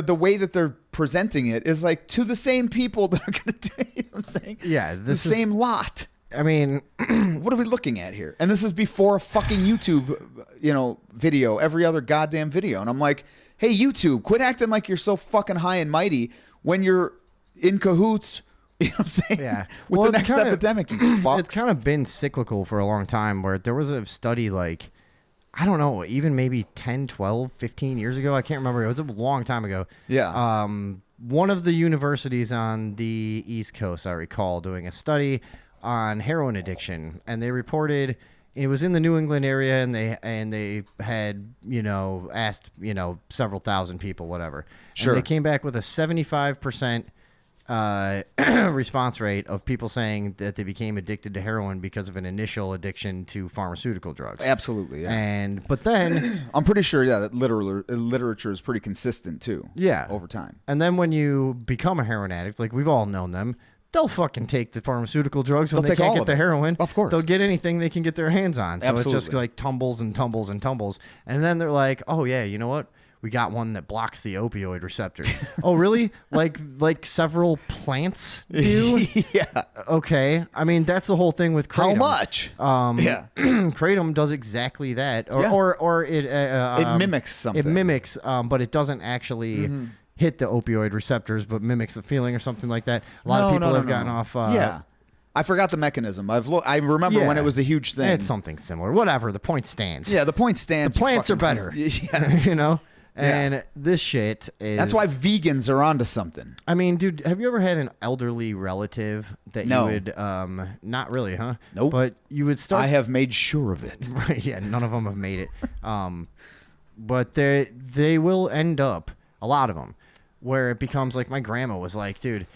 the way that they're presenting it is like to the same people that are going to do. You know what I'm saying? Yeah, the same lot. I mean, what are we looking at here? And this is before a fucking YouTube, video, every other goddamn video. And I'm like, hey, YouTube, quit acting like you're so fucking high and mighty when you're in cahoots. You know what I'm saying? Yeah. With the it's next kinda- epidemic, you fucks. It's kind of been cyclical for a long time where there was a study like, I don't know, even maybe 10, 12, 15 years ago. I can't remember. It was a long time ago. Yeah. One of the universities on the East Coast, I recall, doing a study on heroin addiction, and they reported it was in the New England area, and they had asked several thousand people, whatever. Sure. And they came back with a 75% response rate of people saying that they became addicted to heroin because of an initial addiction to pharmaceutical drugs. Absolutely. Yeah. But then I'm pretty sure, that literature is pretty consistent too. Yeah. Over time. And then when you become a heroin addict, like we've all known them, they'll fucking take the pharmaceutical drugs when They'll they take can't all get of the it. heroin. Of course. They'll get anything they can get their hands on. So it's just Absolutely. like tumbles and tumbles and tumbles. And then they're like, oh yeah, you know what? We got one that blocks the opioid receptor. Oh, really? Like several plants do? Yeah. Okay. I mean, that's the whole thing with kratom. How much? Yeah. Kratom does exactly that. Or, Yeah. or it... It mimics something. It mimics, but it doesn't actually hit the opioid receptors, but mimics the feeling or something like that. A lot of people have gotten off... yeah. I forgot the mechanism. I remember when it was a huge thing. It's something similar. Whatever. The point stands. Yeah, the point stands. The plants are fucking better. Yeah. And this shit is... That's why vegans are onto something. I mean, dude, have you ever had an elderly relative that No. you would... not really, huh? Nope. But you would start... I have made sure of it. Right, yeah, none of them have made it. But they will end up, a lot of them, where it becomes like my grandma was like, dude,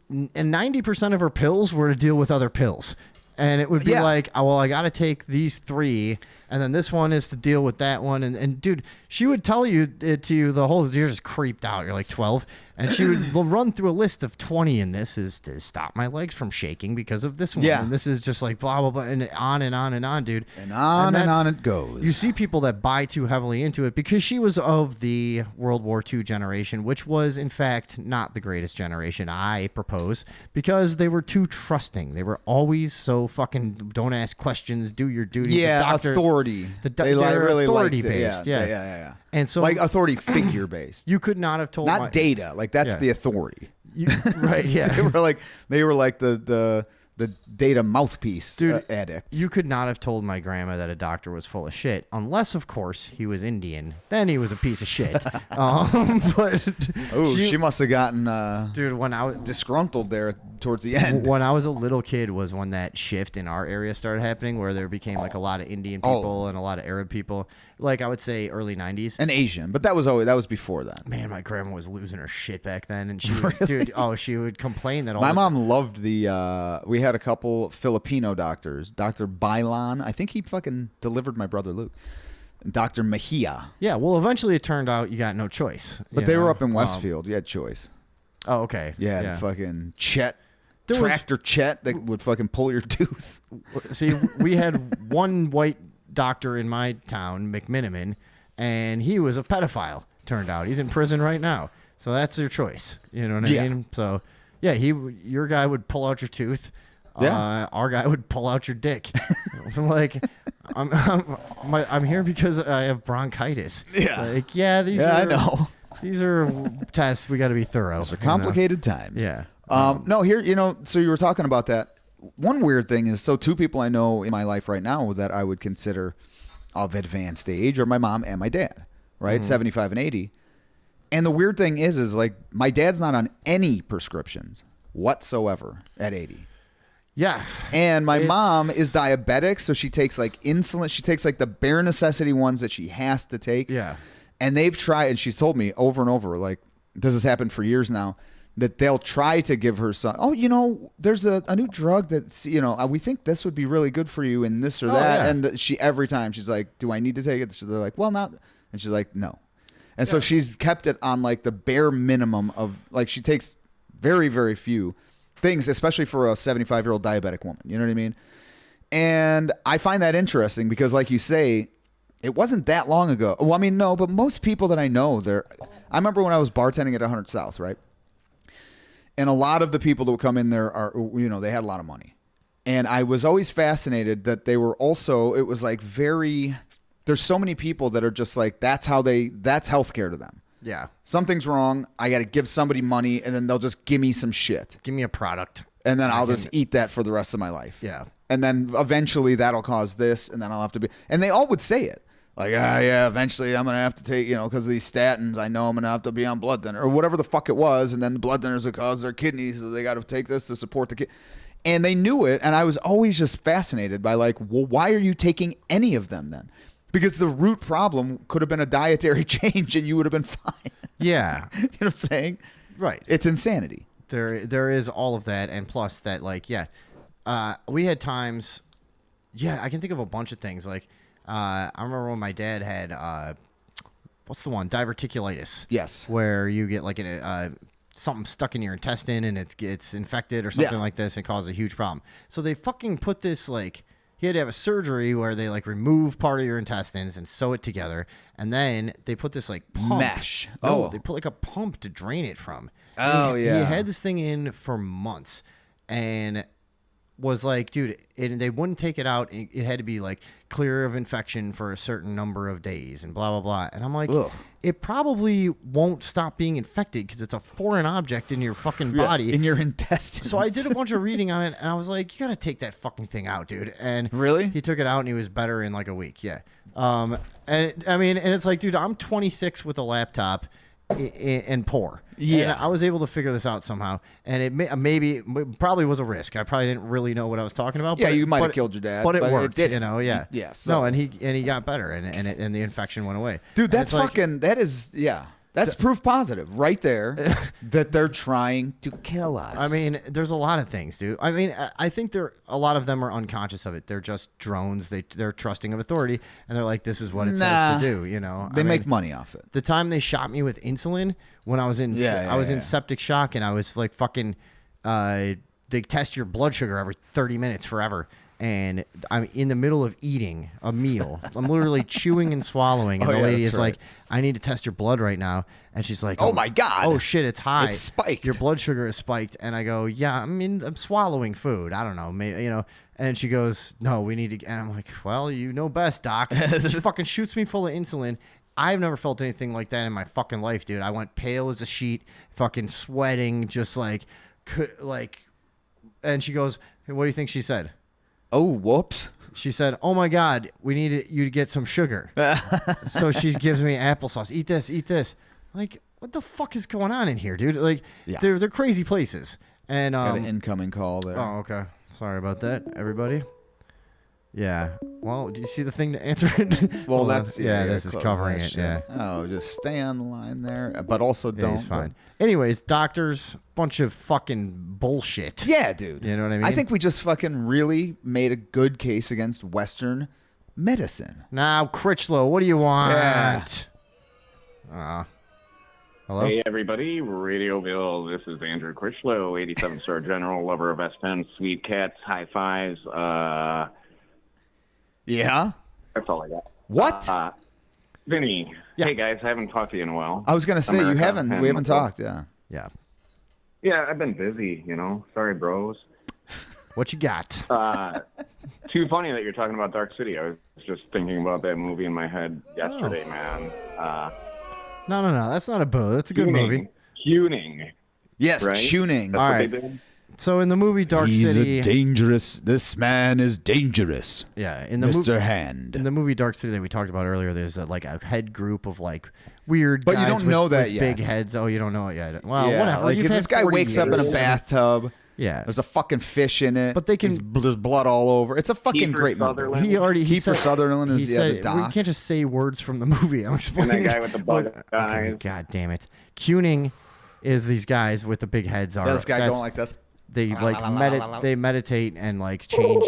and 90% of her pills were to deal with other pills. And it would be like, oh, well, I got to take these 3, and then this one is to deal with that one. And dude, she would tell you it to you the whole, you're just creeped out. You're like 12. And she would run through a list of 20, and this is to stop my legs from shaking because of this one. Yeah. And this is just like blah, blah, blah, and on and on and on, dude. And on and that's- on it goes. You see people that buy too heavily into it because she was of the World War II generation, which was, in fact, not the greatest generation, I propose, because they were too trusting. They were always so fucking don't ask questions, do your duty. Yeah, The doctor, authority. They're really authority liked it. based. Yeah. And so, like authority figure based. You could not have told Not data. Like that's Yeah. the authority. Right, yeah. They were like the the data mouthpiece addicts. You could not have told my grandma that a doctor was full of shit, unless, of course, he was Indian. Then he was a piece of shit. But she must have gotten dude, when I was disgruntled there towards the end. When I was a little kid was when that shift in our area started happening, where there became like a lot of Indian people and a lot of Arab people. Like I would say early 90s. And Asian, but that was before that. Man, my grandma was losing her shit back then, and she would, she would complain that all my mom loved we had a couple Filipino doctors, Dr. Bailan. I think he fucking delivered my brother Luke. And Dr. Mejia. Yeah, well, eventually it turned out you got no choice. But they were up in Westfield. You had choice. Oh, okay. Yeah, fucking Chet. Tractor Chet that would fucking pull your tooth. See, we had one white doctor in my town, McMiniman, and he was a pedophile, turned out. He's in prison right now. So that's your choice. You know what I mean? So, yeah, your guy would pull out your tooth. Yeah. Our guy would pull out your dick. I'm like, I'm here because I have bronchitis. Yeah. Like, I know. These are tests. We got to be thorough. Those are complicated times. Yeah. No, here, so you were talking about that. One weird thing is, two people I know in my life right now that I would consider of advanced age are my mom and my dad, right? 75 and 80. And the weird thing is like my dad's not on any prescriptions whatsoever at 80. Yeah. And my mom is diabetic, so she takes like insulin. She takes like the bare necessity ones that she has to take. Yeah. And they've tried, and she's told me over and over, like, this has happened for years now, that they'll try to give her some, there's a new drug that's, we think this would be really good for you and this or that. Yeah. And every time she's like, do I need to take it? So they're like, well, not. And she's like, no. And so she's kept it on like the bare minimum of, like, she takes very, very few things, especially for a 75-year-old diabetic woman. You know what I mean? And I find that interesting because, like you say, it wasn't that long ago. Well, I mean, no, but most people that I know, I remember when I was bartending at 100 South, right? And a lot of the people that would come in there are, they had a lot of money. And I was always fascinated that they were also, it was like there's so many people that are just like, that's healthcare to them. Yeah. Something's wrong. I got to give somebody money and then they'll just give me some shit. Give me a product. And then I'll just eat that for the rest of my life. Yeah. And then eventually that'll cause this and then I'll have to be, and they all would say it. Like, eventually I'm going to have to take, because of these statins, I know I'm going to have to be on blood thinner or whatever the fuck it was. And then the blood thinners would cause their kidneys, so they got to take this to support the kid. And they knew it. And I was always just fascinated by like, well, why are you taking any of them then? Because the root problem could have been a dietary change and you would have been fine. Yeah. You know what I'm saying? Right. It's insanity. There is all of that. And plus that, like, we had times, I can think of a bunch of things. Like, I remember when my dad had, what's the one? Diverticulitis. Yes. Where you get like something stuck in your intestine and it's infected or something like this and causes a huge problem. So they fucking put this like, he had to have a surgery where they like remove part of your intestines and sew it together. And then they put this like pump. Mesh. No, they put like a pump to drain it from. Oh, He had this thing in for months and was like, dude, they wouldn't take it out. It had to be like clear of infection for a certain number of days and blah, blah, blah. And I'm like, it probably won't stop being infected because it's a foreign object in your fucking body. In your intestines. So I did a bunch of reading on it and I was like, you got to take that fucking thing out, dude. And really? He took it out and he was better in like a week. Yeah. And it's like, dude, I'm 26 with a laptop and poor. Yeah. And I was able to figure this out somehow. And it probably was a risk. I probably didn't really know what I was talking about. Yeah, you might have killed your dad. But it worked, did. Yeah. Yeah. So. No, and he got better and the infection went away. Dude, that's fucking, that's proof positive right there that they're trying to kill us. I mean, there's a lot of things, dude. I mean, I think a lot of them are unconscious of it. They're just drones. They're trusting of authority, and they're like, this is what it says to do, They make money off it. The time they shot me with insulin when I was in in septic shock, and I was like fucking, they test your blood sugar every 30 minutes forever. And I'm in the middle of eating a meal. I'm literally chewing and swallowing. And the lady is like, I need to test your blood right now. And she's like, oh my God. Oh shit, it's high. It's spiked. Your blood sugar is spiked. And I go, yeah, I mean, I'm swallowing food. I don't know. Maybe, And she goes, no, we need to. And I'm like, well, you know best, doc. She fucking shoots me full of insulin. I've never felt anything like that in my fucking life, dude. I went pale as a sheet, fucking sweating, just like. And she goes, Hey, what do you think she said? Oh, whoops. She said, "Oh my God, we need you to get some sugar." So she gives me applesauce. Eat this, eat this. Like, what the fuck is going on in here, dude? Like, they're crazy places. And Got an incoming call there. Oh, okay. Sorry about that, everybody. Yeah. Well, do you see the thing to answer it? Well, Hold on. that's this is close covering that it. shit. Yeah. Oh, just stay on the line there, but also Yeah, don't. he's fine. Anyways, doctors, bunch of fucking bullshit. Yeah, dude. You know what I mean? I think we just fucking really made a good case against Western medicine. Now, Critchlow, what do you want? Hello? Hey, everybody. Radioville. This is Andrew Critchlow, 87-star general, lover of S-Pen, sweet cats, high fives. Yeah? That's all I got. What? Vinny. Yeah. Hey, guys. I haven't talked to you in a while. I was going to say, America, you haven't. We haven't talked, yeah. Yeah. Yeah, I've been busy, Sorry, bros. What you got? Too funny that you're talking about Dark City. I was just thinking about that movie in my head yesterday, man. No. That's not a boo. That's a good movie. Tuning. Yes, right? tuning. That's All what right. they did? So in the movie Dark City, This man is dangerous. yeah, in the Mr. Hand. in the movie Dark City that we talked about earlier, there's a head group of weird But you guys don't know that with yet. big heads. Oh, you don't know it yet. Well, Yeah, whatever. like You've if had this guy 40 wakes up in a years. bathtub. Yeah. There's a fucking fish in it. But they can- There's blood all over. It's a fucking Kiefer great movie. Sutherland. He Kiefer said, Sutherland is he the said, doc. we can't just say words from the movie. I'm explaining. guy with the bug Okay, eyes. God damn it. Cuning is these guys with the big heads. Are This guy that's- going like this. They they meditate and change.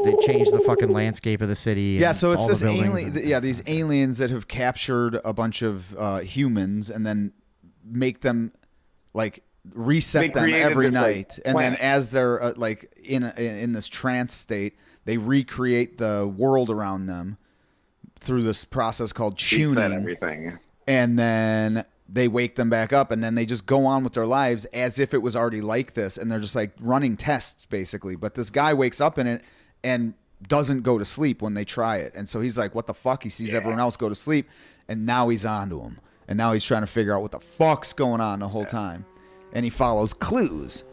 They change the fucking landscape of the city. Yeah, and so it's all this the buildings and- these aliens that have captured a bunch of humans and then make them reset They them created every this, night, and then planet. as they're in this trance state, they recreate the world around them through this process called Reset tuning, everything. and then they wake them back up, and then they just go on with their lives as if it was already like this, and they're just running tests basically. But this guy wakes up in it and doesn't go to sleep when they try it, and so he's like, what the fuck? He sees everyone else go to sleep, and now he's onto him, and now he's trying to figure out what the fuck's going on the whole time, and he follows clues,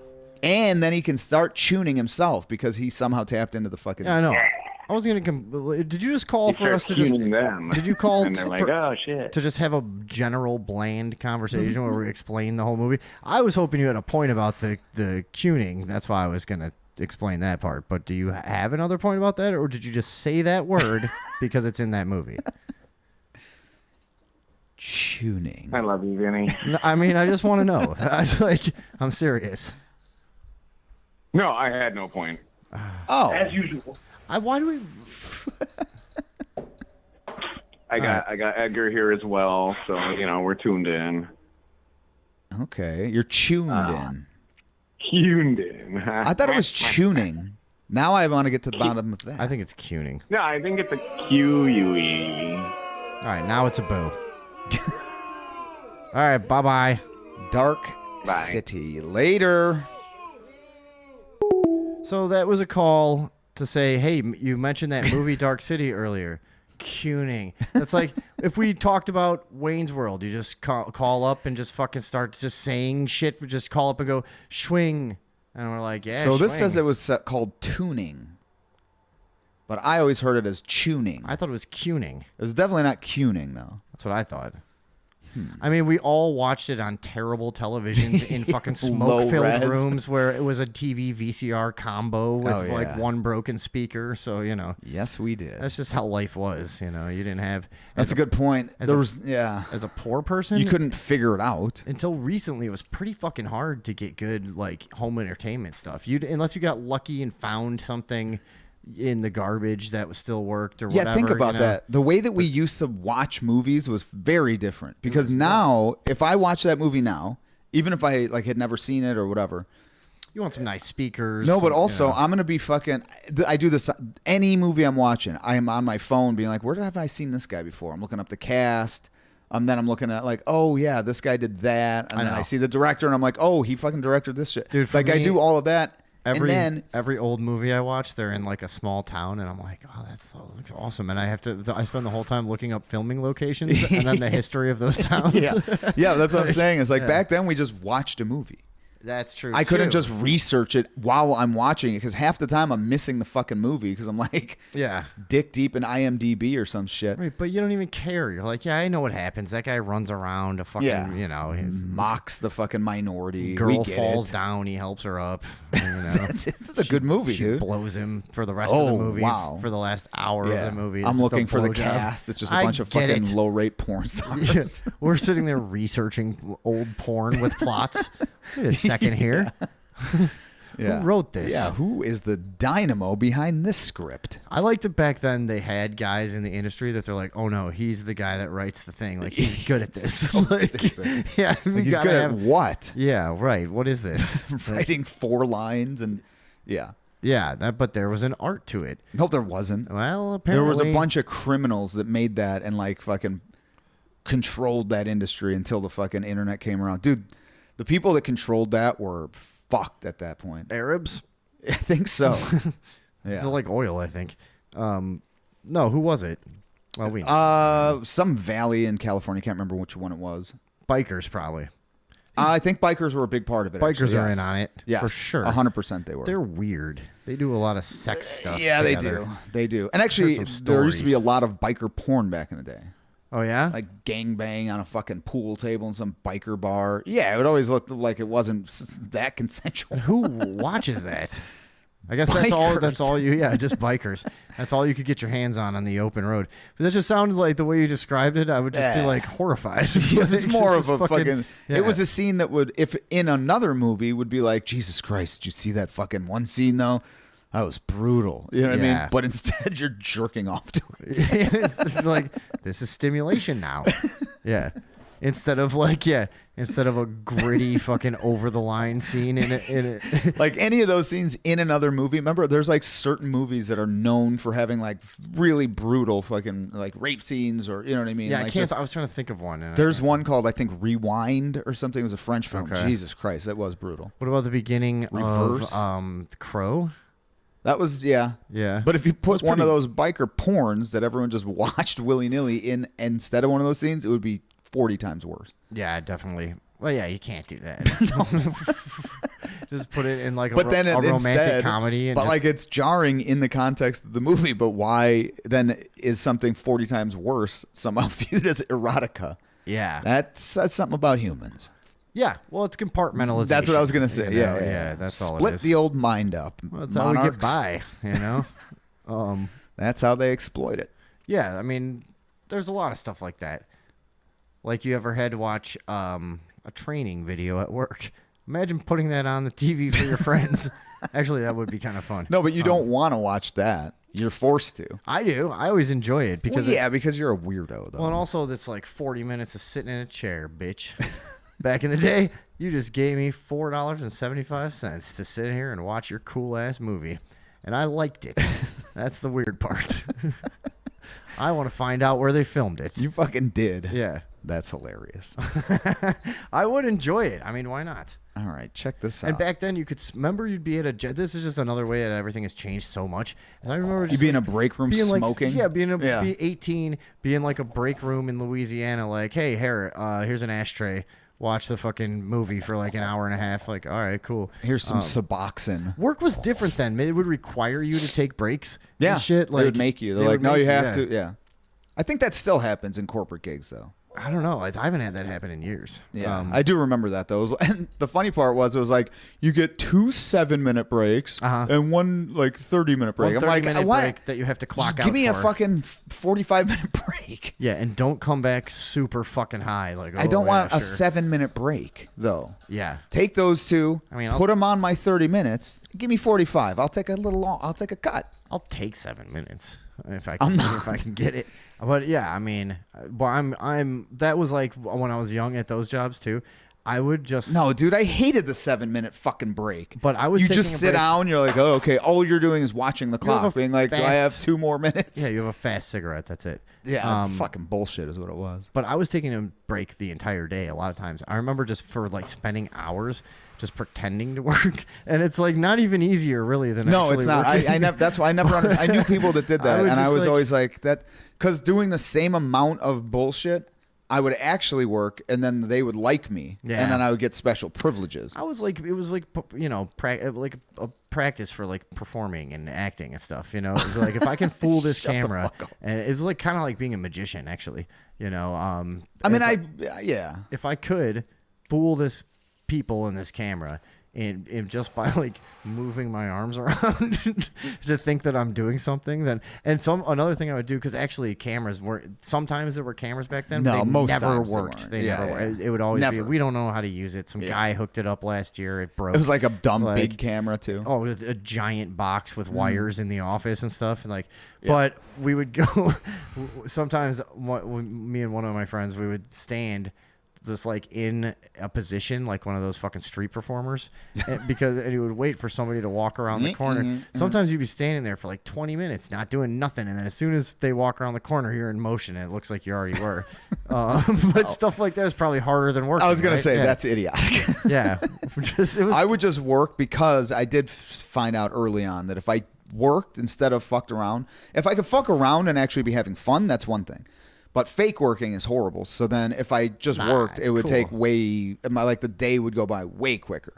and then he can start tuning himself because he somehow tapped into the fucking Yeah, I know. I was gonna. Did you just call You for start us to just? tuning them. Did you call And they're like, oh, shit. to just have a general bland conversation where we explain the whole movie? I was hoping you had a point about the tuning. That's why I was gonna explain that part. But do you have another point about that, or did you just say that word because it's in that movie? tuning. I love you, Vinny. No, I mean, I just want to know. I'm serious. No, I had no point. Oh, as usual. Why do we? I got Edgar here as well, so we're tuned in. Okay, you're tuned in. Tuned in. I thought it was tuning. Now I want to get to the bottom of that. I think it's cuning. No, I think it's a Q-U-E. All right, now it's a boo. All right, bye-bye. Dark City. Later. So that was a call to say, hey, you mentioned that movie Dark City earlier. Cuning. That's like if we talked about Wayne's World, you just call up and just fucking start just saying shit. Just call up and go, swing. And we're like, yeah, So this swing. says it was called tuning. But I always heard it as tuning. I thought it was cuning. It was definitely not cuning, though. That's what I thought. I mean, we all watched it on terrible televisions in fucking smoke-filled Low-res. rooms where it was a TV VCR combo with like one broken speaker. So, Yes, we did. That's just how life was. You didn't have. That's a good point. As a poor person, you couldn't figure it out until recently. It was pretty fucking hard to get good home entertainment stuff. Unless you got lucky and found something in the garbage that was still worked or whatever. Yeah, think about that. The way that we used to watch movies was very different. Because now, if I watch that movie now, even if I had never seen it or whatever, you want some nice speakers. No, but also I'm gonna be fucking. I do this any movie I'm watching. I am on my phone being like, where have I seen this guy before? I'm looking up the cast. Then I'm looking at oh yeah, this guy did that, and then I see the director, and I'm like, oh, he fucking directed this shit. Dude, I do all of that. Every old movie I watch, they're in a small town, and I'm like, oh, that looks awesome. And I spend the whole time looking up filming locations and then the history of those towns. Yeah, that's what I'm saying. It's back then we just watched a movie. That's true. I couldn't too. just research it while I'm watching it because half the time I'm missing the fucking movie because I'm like, dick deep in IMDb or some shit. Right, but you don't even care. You're like, yeah, I know what happens. That guy runs around a fucking, you know, mocks the fucking minority. Girl we get falls it. down. He helps her up. You know. That's a good movie, she dude. blows him for the rest of the movie. Wow. For the last hour of the movie. It's I'm just a looking for the blowjob. cast. It's just a I bunch of get fucking it. low rate porn stars. Yeah. We're sitting there researching old porn with plots. Wait a second here. Yeah. Who wrote this? Yeah, who is the dynamo behind this script? I liked that back then they had guys in the industry that they're like, oh no, he's the guy that writes the thing. Like, he's good at this. So like, stupid. yeah, Like, he's good at what? Yeah, right. What is this? Writing 4 lines and Yeah, but there was an art to it. No, there wasn't. Well, apparently there was a bunch of criminals that made that and like fucking controlled that industry until the fucking internet came around. Dude, the people that controlled that were fucked at that point. Arabs? I think so. It's like oil, I think. No, who was it? Well, we know. Some valley in California. Can't remember which one it was. Bikers, probably. I think bikers were a big part of it. Bikers actually, are yes. in on it, Yes, for sure. 100% they were. They're weird. They do a lot of sex stuff. Yeah, together. they do. And actually, Heard some there used to be a stories. lot of biker porn back in the day. Oh, yeah? Like gangbang on a fucking pool table in some biker bar. Yeah, it would always look like it wasn't that consensual. Who watches that? I guess that's all you, just bikers. That's all you could get your hands on the open road. But that just sounded like the way you described it, I would just be like horrified. It was more This of is a fucking yeah. It was a scene that would, if in another movie, would be like, Jesus Christ, did you see that fucking one scene though? That was brutal. You know what I mean? But instead, you're jerking off to it. It's just like, this is stimulation now. Yeah. Instead of a gritty fucking over the line scene in it. Like any of those scenes in another movie. Remember, there's like certain movies that are known for having like really brutal fucking like rape scenes, or you know what I mean? Yeah, like I can't. I was trying to think of one. and I There's can't. one called, I think, Rewind or something. It was a French film. Okay. Jesus Christ, that was brutal. What about the beginning Reverse? of Crow? That was, yeah. But if you put one of those biker porns that everyone just watched willy-nilly in instead of one of those scenes, it would be 40 times worse. Yeah, definitely. Well, yeah, you can't do that. Just put it in like a, But then a romantic instead, comedy. And but just, like it's jarring in the context of the movie, but why then is something 40 times worse somehow viewed as erotica? Yeah. That says something about humans. yeah, well, it's compartmentalization. That's what I was going to say. you know? Yeah. That's all it Split is. the old mind up. Well, that's how we get by, you know? That's how they exploit it. Yeah, I mean, there's a lot of stuff like that. Like you ever had to watch a training video at work. Imagine putting that on the TV for your friends. Actually, that would be kind of fun. No, but you don't want to watch that. You're forced to. I do. I always enjoy it because Well, yeah, because you're a weirdo, though. well, and also it's like 40 minutes of sitting in a chair, bitch. Back in the day, you just gave me $4.75 to sit here and watch your cool ass movie, and I liked it. That's the weird part. I want to find out where they filmed it. You fucking did. Yeah. That's hilarious. I would enjoy it. I mean, why not? All right, check this out. And back then, you could remember you'd be at a. This is just another way that everything has changed so much. And I remember You'd just be in a break room being smoking? Like, yeah, be 18, be in like a break room in Louisiana. Like, hey, here, here's an ashtray. Watch the fucking movie for like an hour and a half. Like, all right, cool. Here's some Suboxone. Work was different then. It would require you to take breaks. Yeah, and shit. Like, they would make you. They're like, no, you have to. Yeah. I think that still happens in corporate gigs, though. I don't know. I haven't had that happen in years. Yeah, I do remember that though. And the funny part was, it was like you get 2 7-minute breaks and one like 30-minute break. One I'm like, 30-minute what? break that you have to clock Just out. give me a for. fucking 45-minute break. Yeah, and don't come back super fucking high. Like, I don't want yeah, a sure. 7-minute break though. Yeah, take those two. I mean, put them on my 30 minutes. Give me 45. I'll take a little long. I'll take a cut. I'll take 7 minutes if I can get it. But yeah, I mean, but I'm that was like when I was young at those jobs too. I would just No, dude, I hated the 7-minute fucking break. But I was You taking just a sit break. down, you're like, oh, okay, all you're doing is watching the You have clock, a being like, do I have fast- 2 more minutes? Yeah, you have a fast cigarette. That's it. Yeah, fucking bullshit is what it was. But I was taking a break the entire day a lot of times. I remember just for like spending hours just pretending to work, and it's like not even easier really than No, actually it's not. working. I never. That's why I never. I knew people that did I that, would and I just, was like- always like that because doing the same amount of bullshit I would actually work, and then they would like me, Yeah. and then I would get special privileges. I was like, it was like, you know, like a practice for like performing and acting and stuff. You know, it was like if I can fool this Shut the camera, fuck up. and it was like kind of like being a magician, actually. You know, I mean, if I could fool this people in this camera. And just by like moving my arms around to think that I'm doing something, then another thing I would do, because actually cameras were sometimes there were cameras back then. No, but they most never times they worked. weren't. They Yeah, never. yeah. It would always be. Never. We don't know how to use it. Some guy hooked it up last year. It broke. It was like a dumb Like, big camera too. Oh, with a giant box with wires in the office and stuff, and like. Yeah. But we would go. Sometimes me and one of my friends, we would stand. Just like in a position like one of those fucking street performers, and you would wait for somebody to walk around the corner. Sometimes you'd be standing there for like 20 minutes not doing nothing, and then as soon as they walk around the corner, you're in motion and it looks like you already were. But stuff like that is probably harder than working. I was gonna right? say Yeah. that's idiotic. Yeah, I would just work because I did find out early on that if I worked instead of fucked around, if I could fuck around and actually be having fun, that's one thing. But fake working is horrible. So then if I just worked, it would take the day would go by way quicker.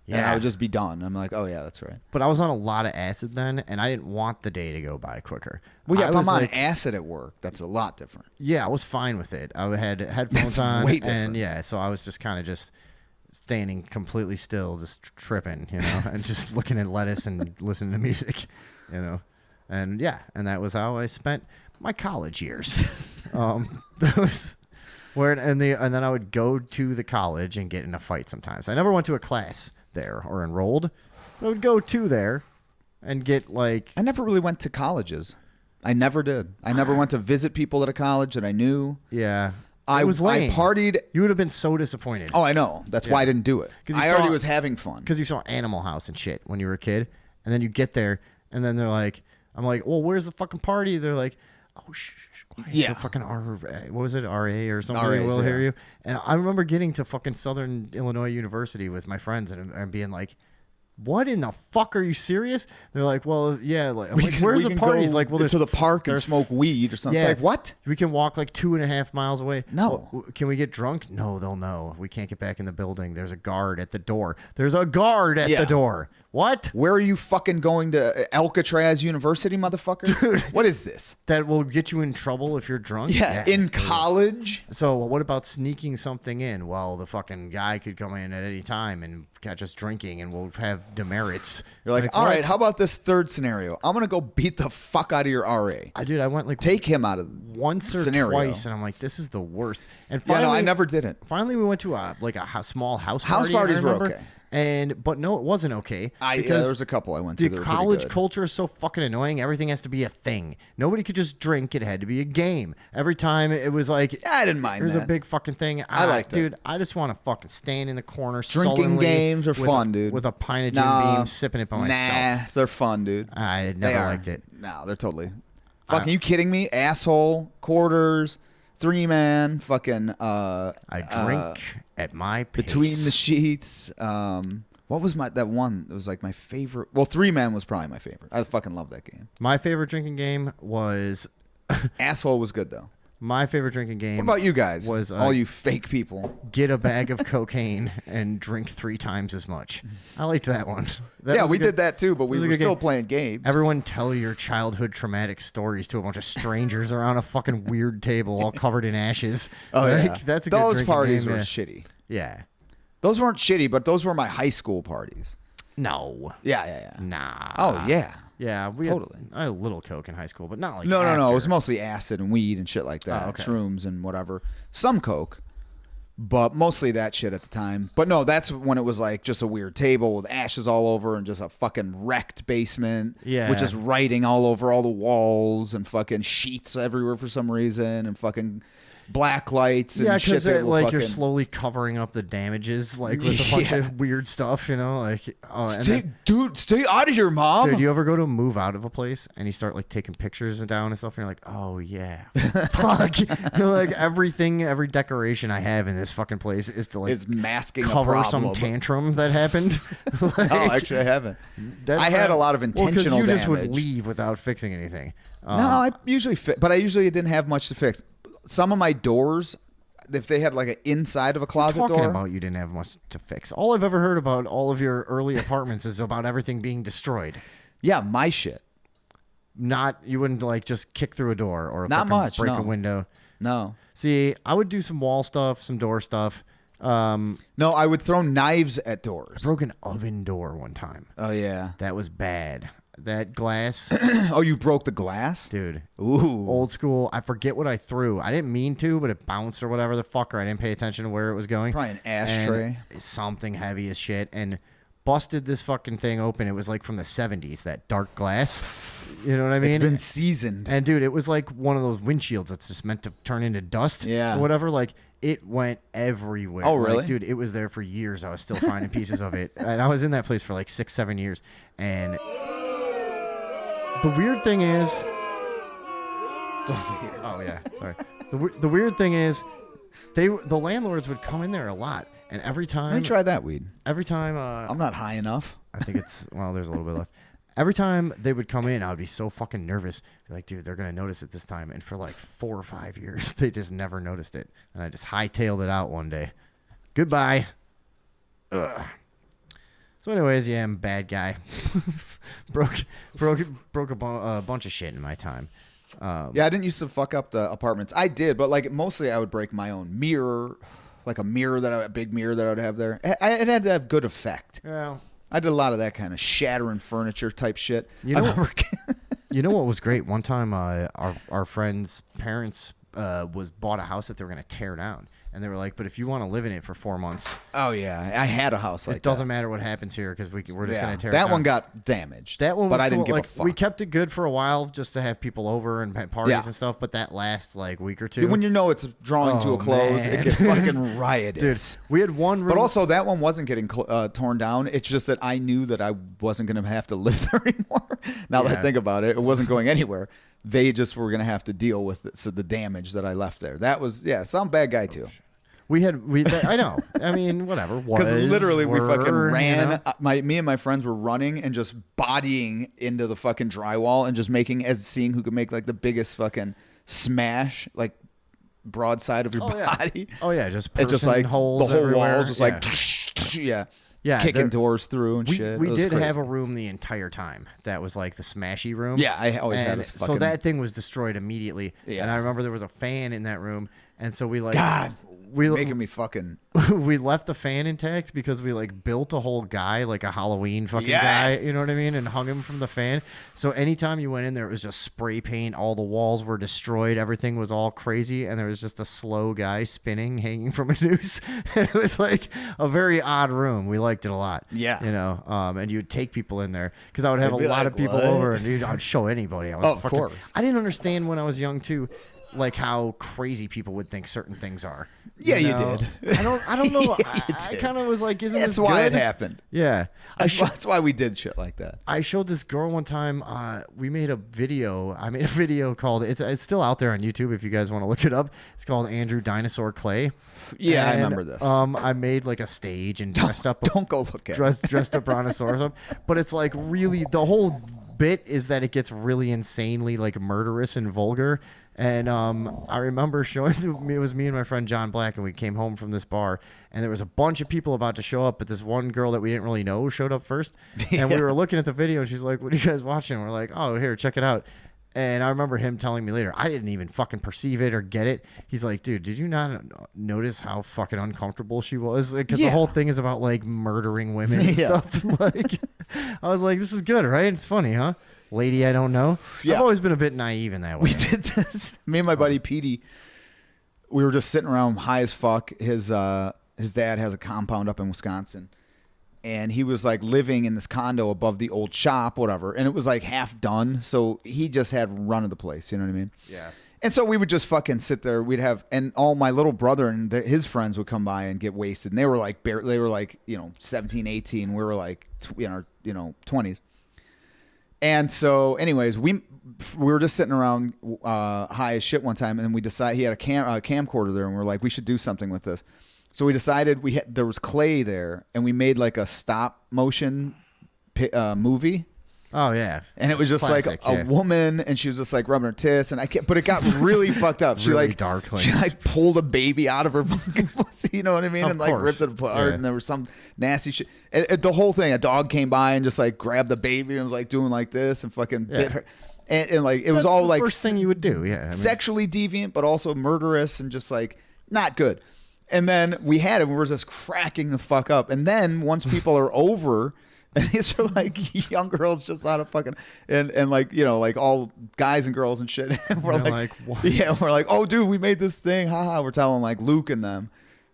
And I would just be done. I'm like, oh yeah, that's right. But I was on a lot of acid then, and I didn't want the day to go by quicker. Well, yeah, I if was I'm on like- acid at work, that's a lot different. Yeah, I was fine with it. I had headphones That's on, way different. and yeah, so I was just kind of just standing completely still, just tripping, you know, and just looking at lettuce and listening to music, you know, and yeah, and that was how I spent my college years. That was where, and then I would go to the college and get in a fight sometimes. I never went to a class there or enrolled, but I would go to there and get like. I never really went to colleges. I never did. I never went to visit people at a college that I knew. Yeah. I was lame. I partied. You would have been so disappointed. Oh, I know. That's why I didn't do it. I already was having fun. Because you saw Animal House and shit when you were a kid. And then you get there, and then they're like, I'm like, well, where's the fucking party? They're like, oh, shh, quiet. Yeah. The fucking what was it? RA or somebody RAs, will hear yeah. you. And I remember getting to fucking Southern Illinois University with my friends and being like, what in the fuck? Are you serious? They're like, well, yeah. Like, I'm like, where's the party? He's like, well, there's to the park and there's- smoke weed or something. Yeah. It's like, what? We can walk like 2.5 miles away. No. Well, can we get drunk? No, they'll know. We can't get back in the building. There's a guard at the door. There's a guard at Yeah. the door. What? Where are you fucking going to Alcatraz University, motherfucker? Dude, what is this? That will get you in trouble if you're drunk? Yeah, in college. So what about sneaking something in? Well, the fucking guy could come in at any time and catch us drinking, and we'll have demerits. You're like, all what? right, how about this third scenario? I'm going to go beat the fuck out of your RA. Dude, I went like Take him out of once or scenario. twice, and I'm like, this is the worst. And Yeah, finally, no, I never did it. Finally, we went to a small house party. House parties I were remember. okay. But no, it wasn't okay. Yeah, because there was a couple I went to. the that were pretty college good. culture is so fucking annoying. Everything has to be a thing. Nobody could just drink. It had to be a game. Every time it was like, Yeah, I didn't mind There's a that. big fucking thing. I liked dude. I just want to fucking stand in the corner. Drinking sullenly games are with fun, a, dude. With a pint of Jim Beam, sipping it by myself. Nah, they're fun, dude. I They never are. liked it. No, they're totally. Fucking, you kidding me? Asshole, quarters, 3-man, fucking. I drink at my pace. Between the sheets. What was that one? It was like my favorite. Well, 3-man was probably my favorite. I fucking love that game. My favorite drinking game was. Asshole was good though. My favorite drinking game. What about you guys? Was all you fake people? Get a bag of cocaine and drink 3 times as much. I liked that one. That Yeah, was a we good- did that too, but we was a were good still game. playing games. Everyone tell your childhood traumatic stories to a bunch of strangers around a fucking weird table all covered in ashes. Oh Like, yeah, that's a good those drinking parties game, were yeah. shitty. Yeah. Those weren't shitty, but those were my high school parties. No. Yeah. Nah. Oh yeah. Yeah, Totally. I had a little coke in high school, but not like No. It after. was mostly acid and weed and shit like that. Oh, okay. Shrooms and whatever. Some coke, but mostly that shit at the time. But no, that's when it was like just a weird table with ashes all over and just a fucking wrecked basement. Yeah. With just writing all over all the walls and fucking sheets everywhere for some reason and fucking black lights and Yeah, shit. because that were like you're fucking- slowly covering up the damages, like with a bunch Yeah. of weird stuff, you know. Like, stay out of here, mom. Dude, you ever go to move out of a place and you start like taking pictures and down and stuff, and you're like, oh yeah, fuck. Like every decoration I have in this fucking place is to like Is masking a cover some problem. tantrum that happened. Like, Oh, actually, I haven't. that- I had a lot of Well, 'cause intentional you just damage. would leave without fixing anything. No, I usually but I usually didn't have much to fix. Some of my doors, if they had like an inside of a closet talking door. about you didn't have much to fix. All I've ever heard about all of your early apartments is about everything being destroyed. Yeah, my shit. Not you wouldn't like just kick through a door or Not much, break no. a window. No. See, I would do some wall stuff, some door stuff. No, I would throw knives at doors. I broke an oven door one time. Oh yeah, that was bad. That glass. Oh, you broke the glass, dude. Ooh, old school. I forget what I threw. I didn't mean to, but it bounced or whatever the fuck. Or I didn't pay attention to where it was going. Probably an ashtray. And something heavy as shit, and busted this fucking thing open. It was like from the 70s. That dark glass. You know what I mean? It's been seasoned. And dude, it was like one of those windshields that's just meant to turn into dust. Yeah. Or whatever. Like it went everywhere. Oh, really? Like, dude, it was there for years. I was still finding pieces of it. And I was in that place for like 6-7 years. And the weird thing is, oh yeah, sorry. The weird thing is, the landlords would come in there a lot, and every time. Let me try that weed. Every time. I'm not high enough. I think it's there's a little bit left. Every time they would come in, I would be so fucking nervous. Be like, dude, they're gonna notice it this time. And for like 4 or 5 years, they just never noticed it. And I just hightailed it out one day. Goodbye. Ugh. So, anyways, yeah, I'm a bad guy. broke a bunch of shit in my time. Yeah, I didn't used to fuck up the apartments. I did, but like mostly I would break my own mirror, like a big mirror that I would have there. It had to have good effect. Well, I did a lot of that kind of shattering furniture type shit. You know, you know what was great? One time, our friend's parents bought a house that they were going to tear down. And they were like, but if you want to live in it for 4 months. Oh, yeah. I had a house like that. It doesn't matter what happens here because we're just going to tear it down. That one got damaged. That one was but I didn't cool. give a fuck. We kept it good for a while just to have people over and parties and stuff. But that last like week or two. When you know it's drawing to a close, man. it gets fucking riotous. Dude, we had one room. But also that one wasn't getting torn down. It's just that I knew that I wasn't going to have to live there anymore. Now that I think about it, it wasn't going anywhere. They just were going to have to deal with it, so the damage that I left there. That was, some bad guy too. I know. I mean, whatever. Because literally we fucking ran. You know? Me and my friends were running and just bodying into the fucking drywall and just seeing who could make like the biggest fucking smash, like broadside of your body. Oh yeah, just it's just like holes the whole everywhere. walls, just like kicking doors through and shit. We did have a room the entire time that was like the smashy room. Yeah, I always had this fucking. So that thing was destroyed immediately. Yeah. And I remember there was a fan in that room, and so we like making me fucking. We left the fan intact because we like built a whole guy, like a Halloween fucking guy, you know what I mean, and hung him from the fan. So anytime you went in there, it was just spray paint. All the walls were destroyed. Everything was all crazy, and there was just a slow guy spinning, hanging from a noose. It was like a very odd room. We liked it a lot. Yeah, you know, and you'd take people in there because I would have a They'd be lot like, of people "What?" over, and I'd show anybody. I was of course. I didn't understand when I was young too, like how crazy people would think certain things are. Yeah, you know? did. I don't know. I kind of was like, isn't That's this why good? it happened. Yeah. That's why we did shit like that. I showed this girl one time. We made a video. I made a video called. It's still out there on YouTube if you guys want to look it up. It's called Andrew Dinosaur Clay. Yeah, and, I remember this. I made like a stage and dressed up. Don't go look at it. Dressed up Brontosaurus up, but it's like really the whole bit is that it gets really insanely like murderous and vulgar. And I remember showing it was me and my friend John Black, and we came home from this bar, and there was a bunch of people about to show up, but this one girl that we didn't really know showed up first, and we were looking at the video, and she's like, "What are you guys watching?" And we're like, "Oh, here, check it out." And I remember him telling me later, I didn't even fucking perceive it or get it. He's like, dude, did you not notice how fucking uncomfortable she was? Because the whole thing is about like murdering women and stuff. Like, I was like, this is good, right? It's funny, huh? Lady I don't know. Yeah. I've always been a bit naive in that way. We did this. Me and my buddy Petey, we were just sitting around high as fuck. His dad has a compound up in Wisconsin. And he was like living in this condo above the old shop, whatever. And it was like half done. So he just had run of the place. You know what I mean? Yeah. And so we would just fucking sit there. We'd have, and all my little brother and his friends would come by and get wasted. And they were like, 17, 18. We were like, in our 20s. And so, anyways, we were just sitting around high as shit one time, and we decided he had a camcorder there, and we were like, we should do something with this. So we decided there was clay there, and we made like a stop motion movie. Oh yeah. And it was just Classic, like a woman, and she was just like rubbing her tits, and but it got really fucked up. She Really like dark, like- she like pulled a baby out of her fucking pussy, you know what I mean? Of And like course. ripped it apart, Yeah. and there was some nasty shit. And the whole thing, a dog came by and just like grabbed the baby and was like doing like this and fucking bit her. And like it was That's all the like first thing you would do. Yeah. I mean, sexually deviant, but also murderous and just like not good. And then we had it, we were just cracking the fuck up. And then once people are over, and these are like young girls just out of fucking and like, you know, like all guys and girls and shit. And we're They're like, like, what? yeah, we're like, oh dude, we made this thing, haha. We're telling like Luke and them.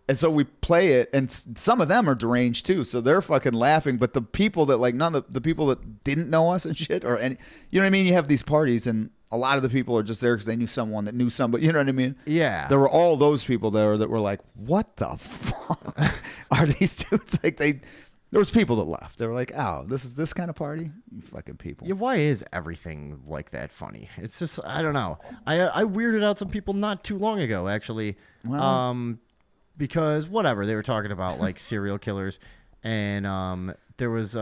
And so we play it, and some of them are deranged too, so they're fucking laughing. But the people that like none of the people that didn't know us and shit, or any, you know what I mean? You have these parties, and a lot of the people are just there because they knew someone that knew somebody. You know what I mean? Yeah. There were all those people there that were like, "What the fuck are these dudes?" Like there was people that left. They were like, "Oh, this is this kind of party, you fucking people." Yeah, why is everything like that funny? It's just I don't know. I weirded out some people not too long ago, actually. Well- Because whatever, they were talking about like serial killers, and there was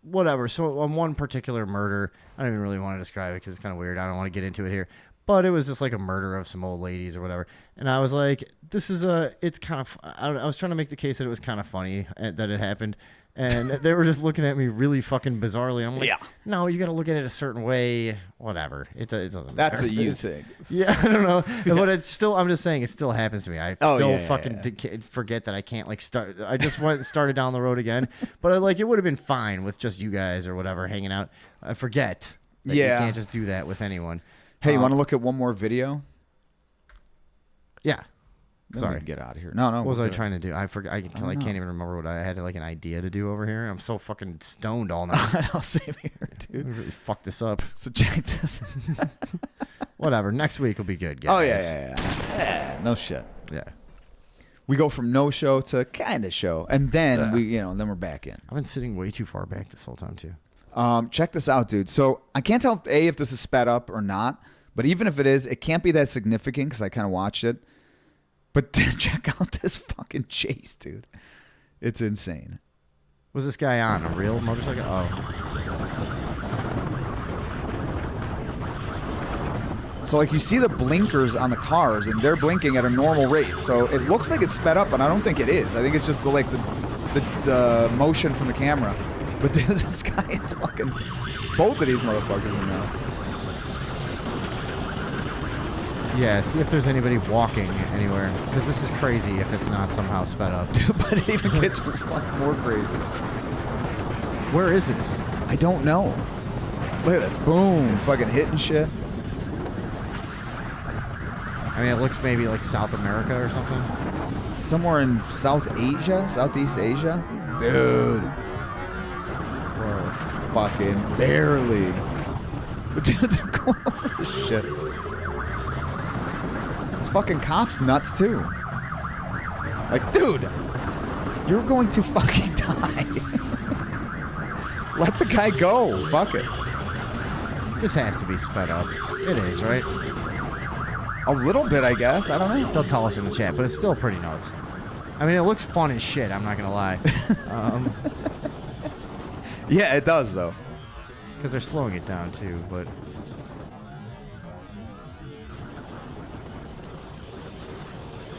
whatever. So on one particular murder, I don't even really want to describe it because it's kind of weird. I don't want to get into it here, but it was just like a murder of some old ladies or whatever. And I was like, this is it's kind of, I don't know, I was trying to make the case that it was kind of funny that it happened. And they were just looking at me really fucking bizarrely. I'm like, no, you got to look at it a certain way. Whatever. It doesn't matter. That's a you thing. Yeah, I don't know. But it's still, I'm just saying, it still happens to me. I still fucking forget that I can't like start. I just started down the road again. But it would have been fine with just you guys or whatever hanging out. I forget that you can't just do that with anyone. Hey, you want to look at one more video? Yeah. Then Sorry. we can get out of here. No, What was we're I good. trying to do? I forgot. I can't even remember what I had like an idea to do over here. I'm so fucking stoned all night. I'll same here, dude. We really fucked this up. So check this. Whatever. Next week will be good, guys. Oh yeah. No shit. Yeah. We go from no show to kind of show, and then then we're back in. I've been sitting way too far back this whole time too. Check this out, dude. So I can't tell if this is sped up or not, but even if it is, it can't be that significant because I kind of watched it. But check out this fucking chase, dude. It's insane. Was this guy on a real motorcycle? Oh. So like you see the blinkers on the cars, and they're blinking at a normal rate. So it looks like it's sped up, but I don't think it is. I think it's just the motion from the camera. But dude, this guy is fucking. Both of these motherfuckers are nuts. Yeah, see if there's anybody walking anywhere. Because this is crazy if it's not somehow sped up. Dude, but it even gets fucking more crazy. Where is this? I don't know. Look at this. Boom. Fucking hitting shit. I mean, it looks maybe like South America or something. Somewhere in South Asia? Southeast Asia? Dude. Whoa. Fucking barely. But dude, they're going over this shit. This fucking cop's nuts too. Like, dude, you're going to fucking die. Let the guy go. Fuck it. This has to be sped up. It is, right? A little bit, I guess. I don't know. They'll tell us in the chat, but it's still pretty nuts. I mean, it looks fun as shit. I'm not gonna lie. Yeah, it does though. Because they're slowing it down too, but.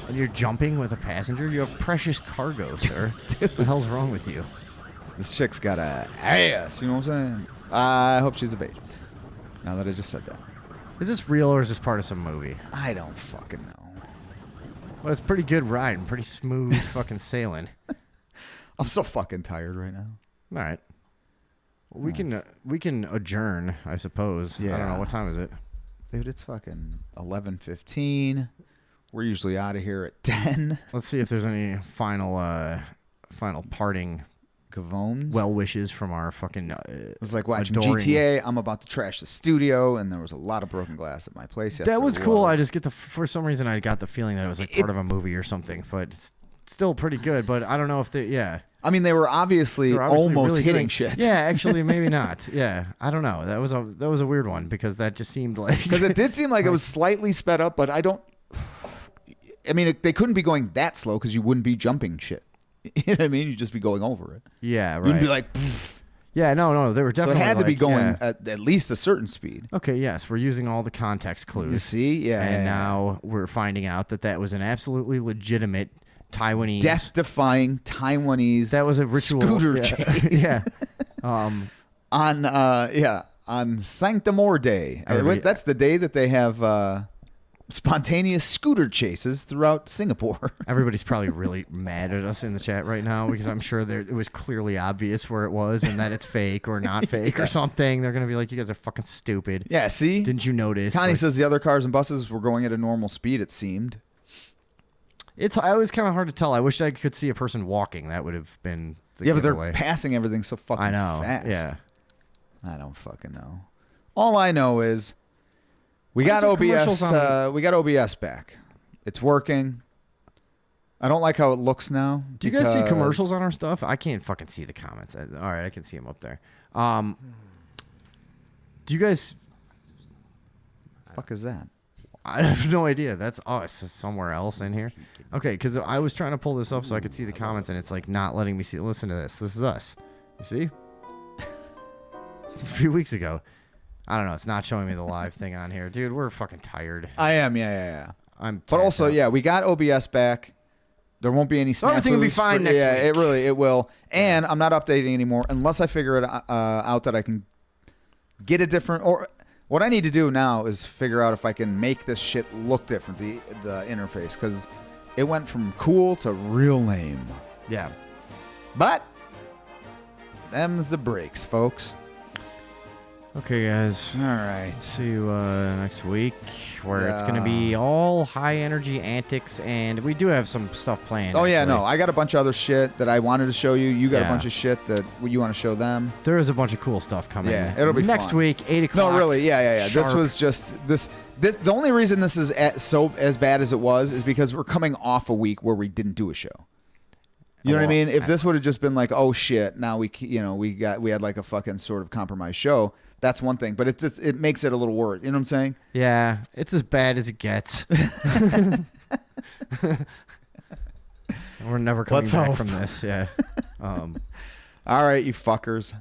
And you're jumping with a passenger? You have precious cargo, sir. What the hell's wrong with you? This chick's got a ass. You know what I'm saying? I hope she's a bitch. Now that I just said that. Is this real or is this part of some movie? I don't fucking know. Well, it's pretty good ride and pretty smooth fucking sailing. I'm so fucking tired right now. All right. Well, we can adjourn, I suppose. I don't know. What time is it? Dude, it's fucking 11:15. We're usually out of here at 10. Let's see if there's any final parting Gavones. well wishes from our fucking It's like watching adoring- GTA. I'm about to trash the studio, and there was a lot of broken glass at my place yesterday. That was cool. I just get for some reason I got the feeling that it was like part of a movie or something, but it's still pretty good. But I don't know if I mean, they were obviously almost really hitting good. shit. Yeah, actually, maybe not. Yeah, I don't know. That was a weird one because that just seemed like Because it did seem like it was slightly sped up, but I mean, they couldn't be going that slow because you wouldn't be jumping shit. You know what I mean? You'd just be going over it. Yeah, right. You'd be like, pfft. Yeah, no, they were So definitely. it had to be like, going yeah. at least a certain speed. Okay, yes, we're using all the context clues. You see? Yeah. And now we're finding out that was an absolutely legitimate Taiwanese, death-defying Taiwanese. That was a ritual scooter chase. Yeah. On Sanctamore Day. Everybody- That's the day that they have spontaneous scooter chases throughout Singapore. Everybody's probably really mad at us in the chat right now because I'm sure it was clearly obvious where it was and that it's fake or not fake or something. They're gonna be like, "You guys are fucking stupid." Yeah, see? Didn't you notice? Connie Like, says the other cars and buses were going at a normal speed, it seemed. it was kind of hard to tell. I wish I could see a person walking. That would have been the Yeah, but giveaway. they're passing everything so fucking I know. fast. Yeah. I don't fucking know. All I know is we Why got is there OBS. commercials on- We got OBS back. It's working. I don't like how it looks now. Do you guys see because- commercials on our stuff? I can't fucking see the comments. All right, I can see them up there. Do you guys? Fuck is that? I have no idea. That's it's somewhere else in here. Okay, because I was trying to pull this up so I could see the comments, and it's like not letting me see. Listen to this. This is us. You see? A few weeks ago. I don't know. It's not showing me the live thing on here, dude. We're fucking tired. I am. Yeah. I'm. But also, yeah, we got OBS back. There won't be any snafus. Everything will be fine next Yeah, week. it will. And I'm not updating anymore unless I figure it out that I can get a different. Or what I need to do now is figure out if I can make this shit look different, the interface, because it went from cool to real lame. Yeah. But them's the breaks, folks. Okay, guys. All right. See you next week, where it's going to be all high energy antics, and we do have some stuff planned. Oh, yeah, actually. no. I got a bunch of other shit that I wanted to show you. You got Yeah. a bunch of shit that you want to show them. There is a bunch of cool stuff coming. Yeah, it'll be next fun. week, 8 o'clock. No, really, yeah. This sharp. was just this. The only reason this is so as bad as it was is because we're coming off a week where we didn't do a show. You know what I mean? If this would have just been like, oh shit, now we had like a fucking sort of compromised show. That's one thing, but it makes it a little worse. You know what I'm saying? Yeah, it's as bad as it gets. We're never coming Let's back hope. from this. Yeah. All right, you fuckers.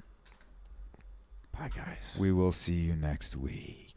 Bye, guys. We will see you next week.